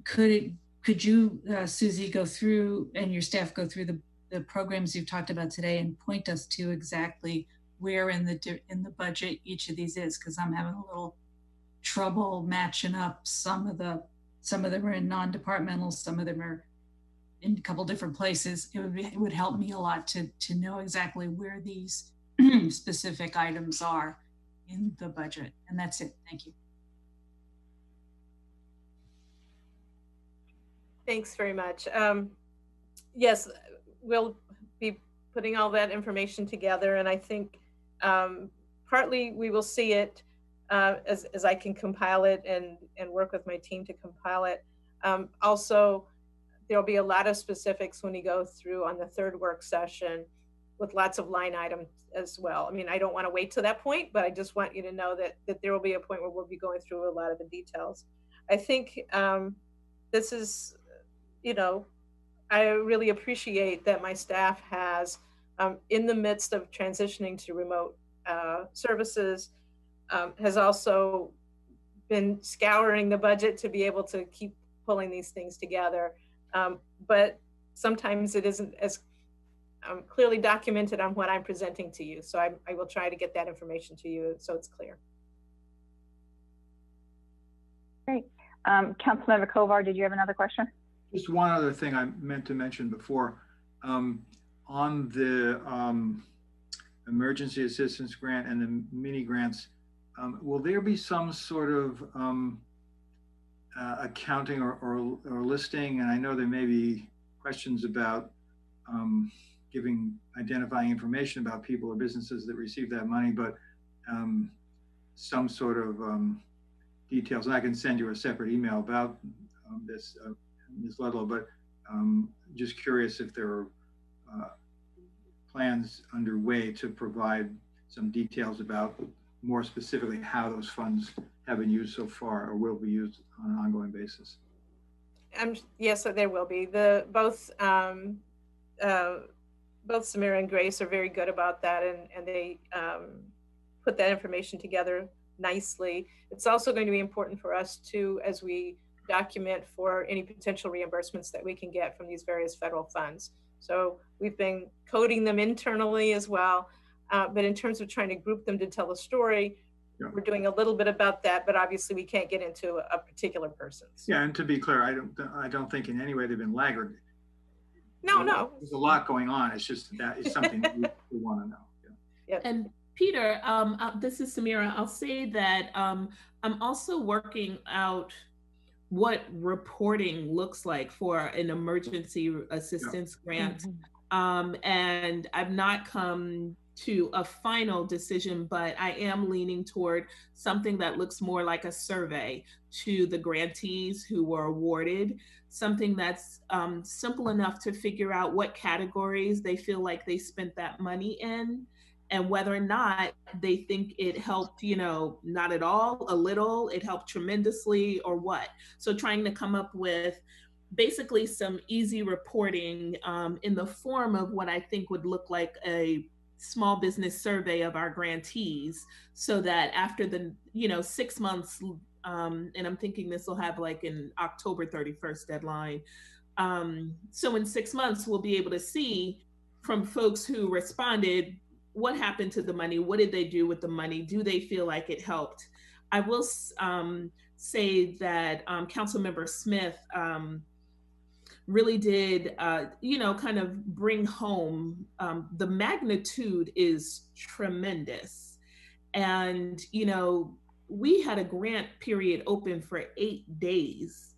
[SPEAKER 10] Could you, Susie, go through, and your staff go through the programs you've talked about today and point us to exactly where in the budget each of these is? Because I'm having a little trouble matching up. Some of them are in non-departmental, some of them are in a couple different places. It would help me a lot to know exactly where these specific items are in the budget. And that's it. Thank you.
[SPEAKER 4] Thanks very much. Yes, we'll be putting all that information together, and I think partly we will see it as I can compile it and work with my team to compile it. Also, there'll be a lot of specifics when we go through on the third work session with lots of line items as well. I mean, I don't want to wait to that point, but I just want you to know that there will be a point where we'll be going through a lot of the details. I think this is, you know, I really appreciate that my staff has, in the midst of transitioning to remote services, has also been scouring the budget to be able to keep pulling these things together. But sometimes it isn't as clearly documented on what I'm presenting to you. So I will try to get that information to you so it's clear.
[SPEAKER 1] Great. Councilmember Kovar, did you have another question?
[SPEAKER 3] Just one other thing I meant to mention before. On the emergency assistance grant and the mini grants, will there be some sort of accounting or listing? And I know there may be questions about identifying information about people or businesses that receive that money, but some sort of details. And I can send you a separate email about this, Ms. Ludlow, but just curious if there are plans underway to provide some details about more specifically how those funds have been used so far or will be used on an ongoing basis.
[SPEAKER 4] Yes, so there will be. Both Samira and Grace are very good about that, and they put that information together nicely. It's also going to be important for us too, as we document for any potential reimbursements that we can get from these various federal funds. So we've been coding them internally as well. But in terms of trying to group them to tell a story, yeah, we're doing a little bit about that, but obviously we can't get into a particular person's.
[SPEAKER 3] Yeah, and to be clear, I don't think in any way they've been laggard.
[SPEAKER 4] No.
[SPEAKER 3] There's a lot going on. It's just that is something that we want to know.
[SPEAKER 4] Yeah.
[SPEAKER 7] And Peter, this is Samira. I'll say that I'm also working out what reporting looks like for an emergency assistance grant. And I've not come to a final decision, but I am leaning toward something that looks more like a survey to the grantees who were awarded, something that's simple enough to figure out what categories they feel like they spent that money in, and whether or not they think it helped, not at all, a little, it helped tremendously, or what. So trying to come up with basically some easy reporting in the form of what I think would look like a small business survey of our grantees, so that after the 6 months, and I'm thinking this will have like an October 31st deadline. So in 6 months, we'll be able to see from folks who responded, what happened to the money? What did they do with the money? Do they feel like it helped? I will say that Councilmember Smith really did, kind of bring home the magnitude is tremendous. And, we had a grant period open for 8 days,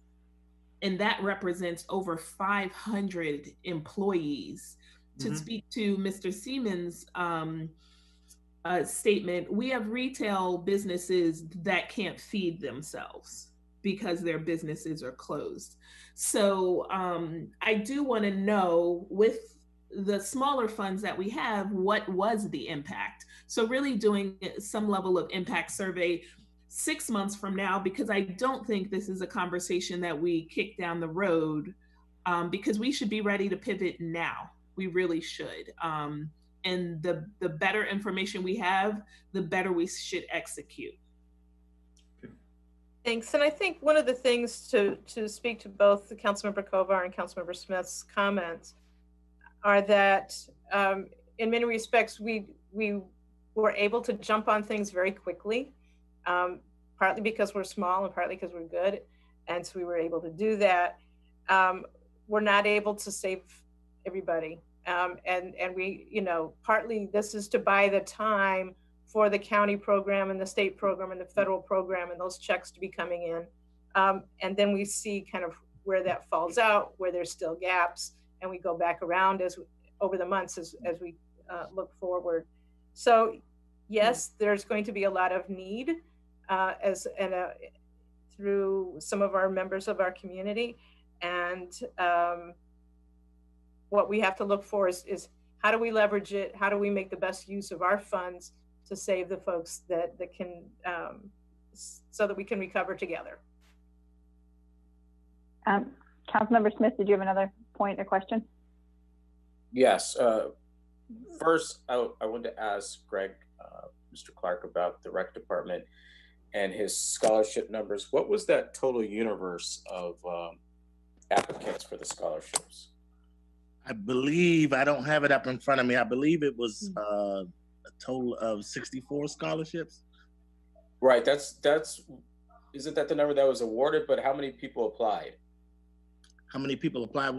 [SPEAKER 7] and that represents over 500 employees. To speak to Mr. Siemens' statement, we have retail businesses that can't feed themselves because their businesses are closed. So I do want to know, with the smaller funds that we have, what was the impact? So really doing some level of impact survey 6 months from now, because I don't think this is a conversation that we kick down the road, because we should be ready to pivot now. We really should. And the better information we have, the better we should execute.
[SPEAKER 4] Thanks. And I think one of the things to speak to both the Councilmember Kovar and Councilmember Smith's comments are that in many respects, we were able to jump on things very quickly, partly because we're small and partly because we're good. And so we were able to do that. We're not able to save everybody. And we, partly this is to buy the time for the county program and the state program and the federal program and those checks to be coming in. And then we see kind of where that falls out, where there's still gaps, and we go back around over the months as we look forward. So yes, there's going to be a lot of need through some of our members of our community. And what we have to look for is how do we leverage it? How do we make the best use of our funds to save the folks that can, so that we can recover together?
[SPEAKER 1] Councilmember Smith, did you have another point or question?
[SPEAKER 14] Yes. First, I wanted to ask Greg, Mr. Clark, about the rec department and his scholarship numbers. What was that total universe of applicants for the scholarships?
[SPEAKER 6] I believe, I don't have it up in front of me. I believe it was a total of 64 scholarships.
[SPEAKER 14] Right. Isn't that the number that was awarded? But how many people applied?
[SPEAKER 6] How many people applied?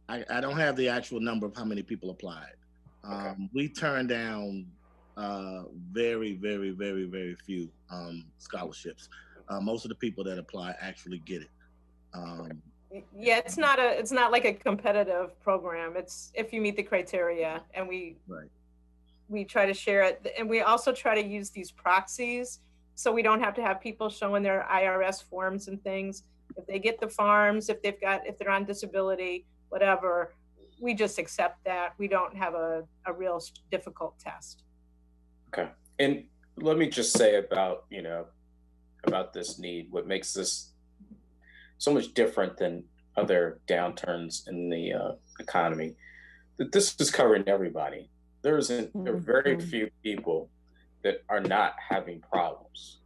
[SPEAKER 6] I don't have the actual number of how many people applied.
[SPEAKER 14] Okay.
[SPEAKER 6] We turned down very, very, very, very few scholarships. Most of the people that apply actually get it.
[SPEAKER 4] Yeah, it's not like a competitive program. It's if you meet the criteria, and we try to share it, and we also try to use these proxies so we don't have to have people showing their IRS forms and things. If they get the farms, if they're on disability, whatever, we just accept that. We don't have a real difficult test.
[SPEAKER 14] Okay. And let me just say about this need, what makes this so much different than other downturns in the economy, that this is covering everybody. There are very few people that are not having problems,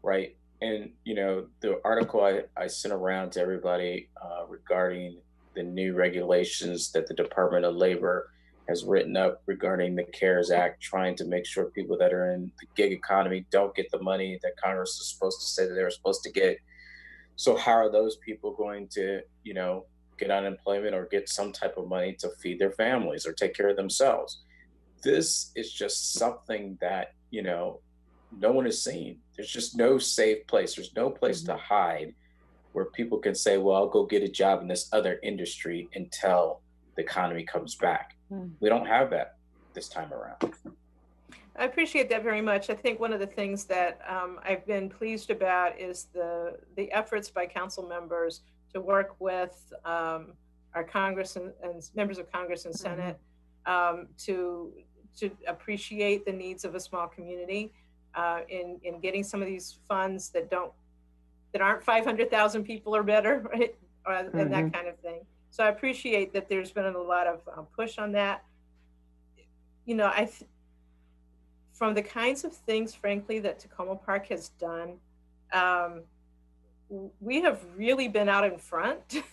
[SPEAKER 14] right? And, the article I sent around to everybody regarding the new regulations that the Department of Labor has written up regarding the CARES Act, trying to make sure people that are in the gig economy don't get the money that Congress is supposed to say that they're supposed to get. So how are those people going to, get unemployment or get some type of money to feed their families or take care of themselves? This is just something that, no one has seen. There's just no safe place. There's no place to hide where people can say, well, I'll go get a job in this other industry until the economy comes back. We don't have that this time around.
[SPEAKER 4] I appreciate that very much. I think one of the things that I've been pleased about is the efforts by council members to work with our Congress and members of Congress and Senate to appreciate the needs of a small community in getting some of these funds that aren't 500,000 people or better, right? And that kind of thing. So I appreciate that there's been a lot of push on that. From the kinds of things, frankly, that Tacoma Park has done, we have really been out in front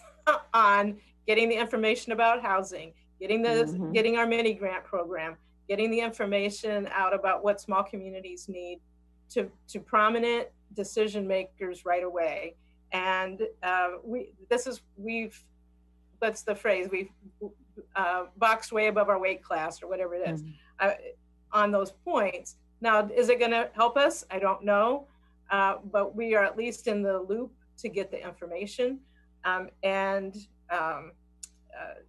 [SPEAKER 4] on getting the information about housing, getting our mini grant program, getting the information out about what small communities need to prominent decision makers right away. And that's the phrase, we've boxed way above our weight class or whatever it is on those points. Now, is it going to help us? I don't know, but we are at least in the loop to get the information.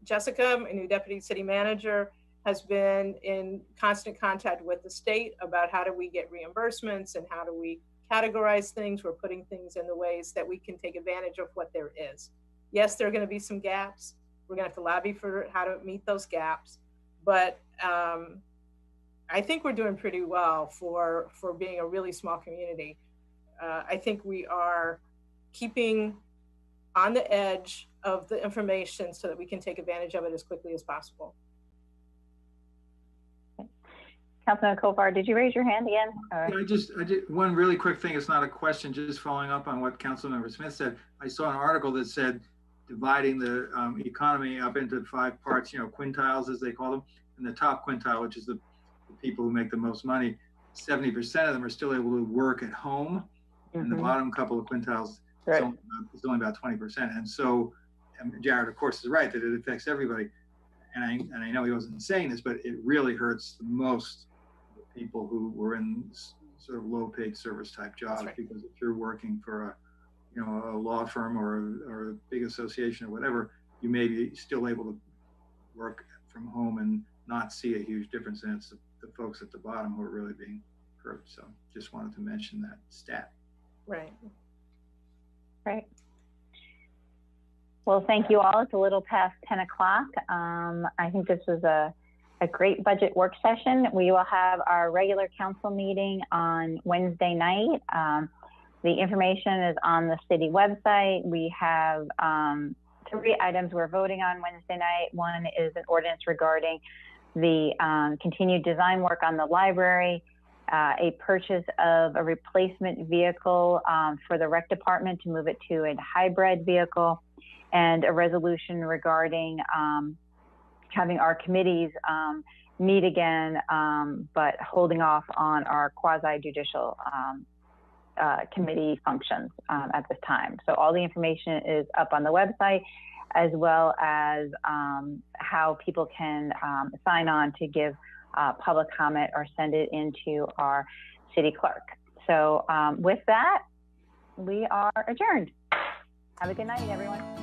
[SPEAKER 4] Jessica, my new deputy city manager, has been in constant contact with the state about how do we get reimbursements and how do we categorize things. We're putting things in the ways that we can take advantage of what there is. Yes, there are going to be some gaps. We're going to have to lobby for how to meet those gaps. But I think we're doing pretty well for being a really small community. I think we are keeping on the edge of the information so that we can take advantage of it as quickly as possible.
[SPEAKER 1] Councilman Kofar, did you raise your hand again?
[SPEAKER 3] I just one really quick thing. It's not a question, just following up on what Councilmember Smith said. I saw an article that said dividing the economy up into 5 parts, quintiles as they call them. And the top quintile, which is the people who make the most money, 70% of them are still able to work at home. And the bottom couple of quintiles, it's only about 20%. And so Jared, of course, is right that it affects everybody. And I know he wasn't saying this, but it really hurts the most people who were in sort of low-paid service type jobs, because if you're working for a law firm or a big association or whatever, you may be still able to work from home and not see a huge difference. And it's the folks at the bottom who are really being hurt. So just wanted to mention that stat.
[SPEAKER 4] Right.
[SPEAKER 1] Well, thank you all. It's a little past 10 o'clock. I think this was a great budget work session. We will have our regular council meeting on Wednesday night. The information is on the city website. We have 3 items we're voting on Wednesday night. One is an ordinance regarding the continued design work on the library, a purchase of a replacement vehicle for the rec department to move it to a hybrid vehicle, and a resolution regarding having our committees meet again, but holding off on our quasi-judicial committee functions at this time. So all the information is up on the website, as well as how people can sign on to give public comment or send it into our city clerk. So with that, we are adjourned. Have a good night, everyone.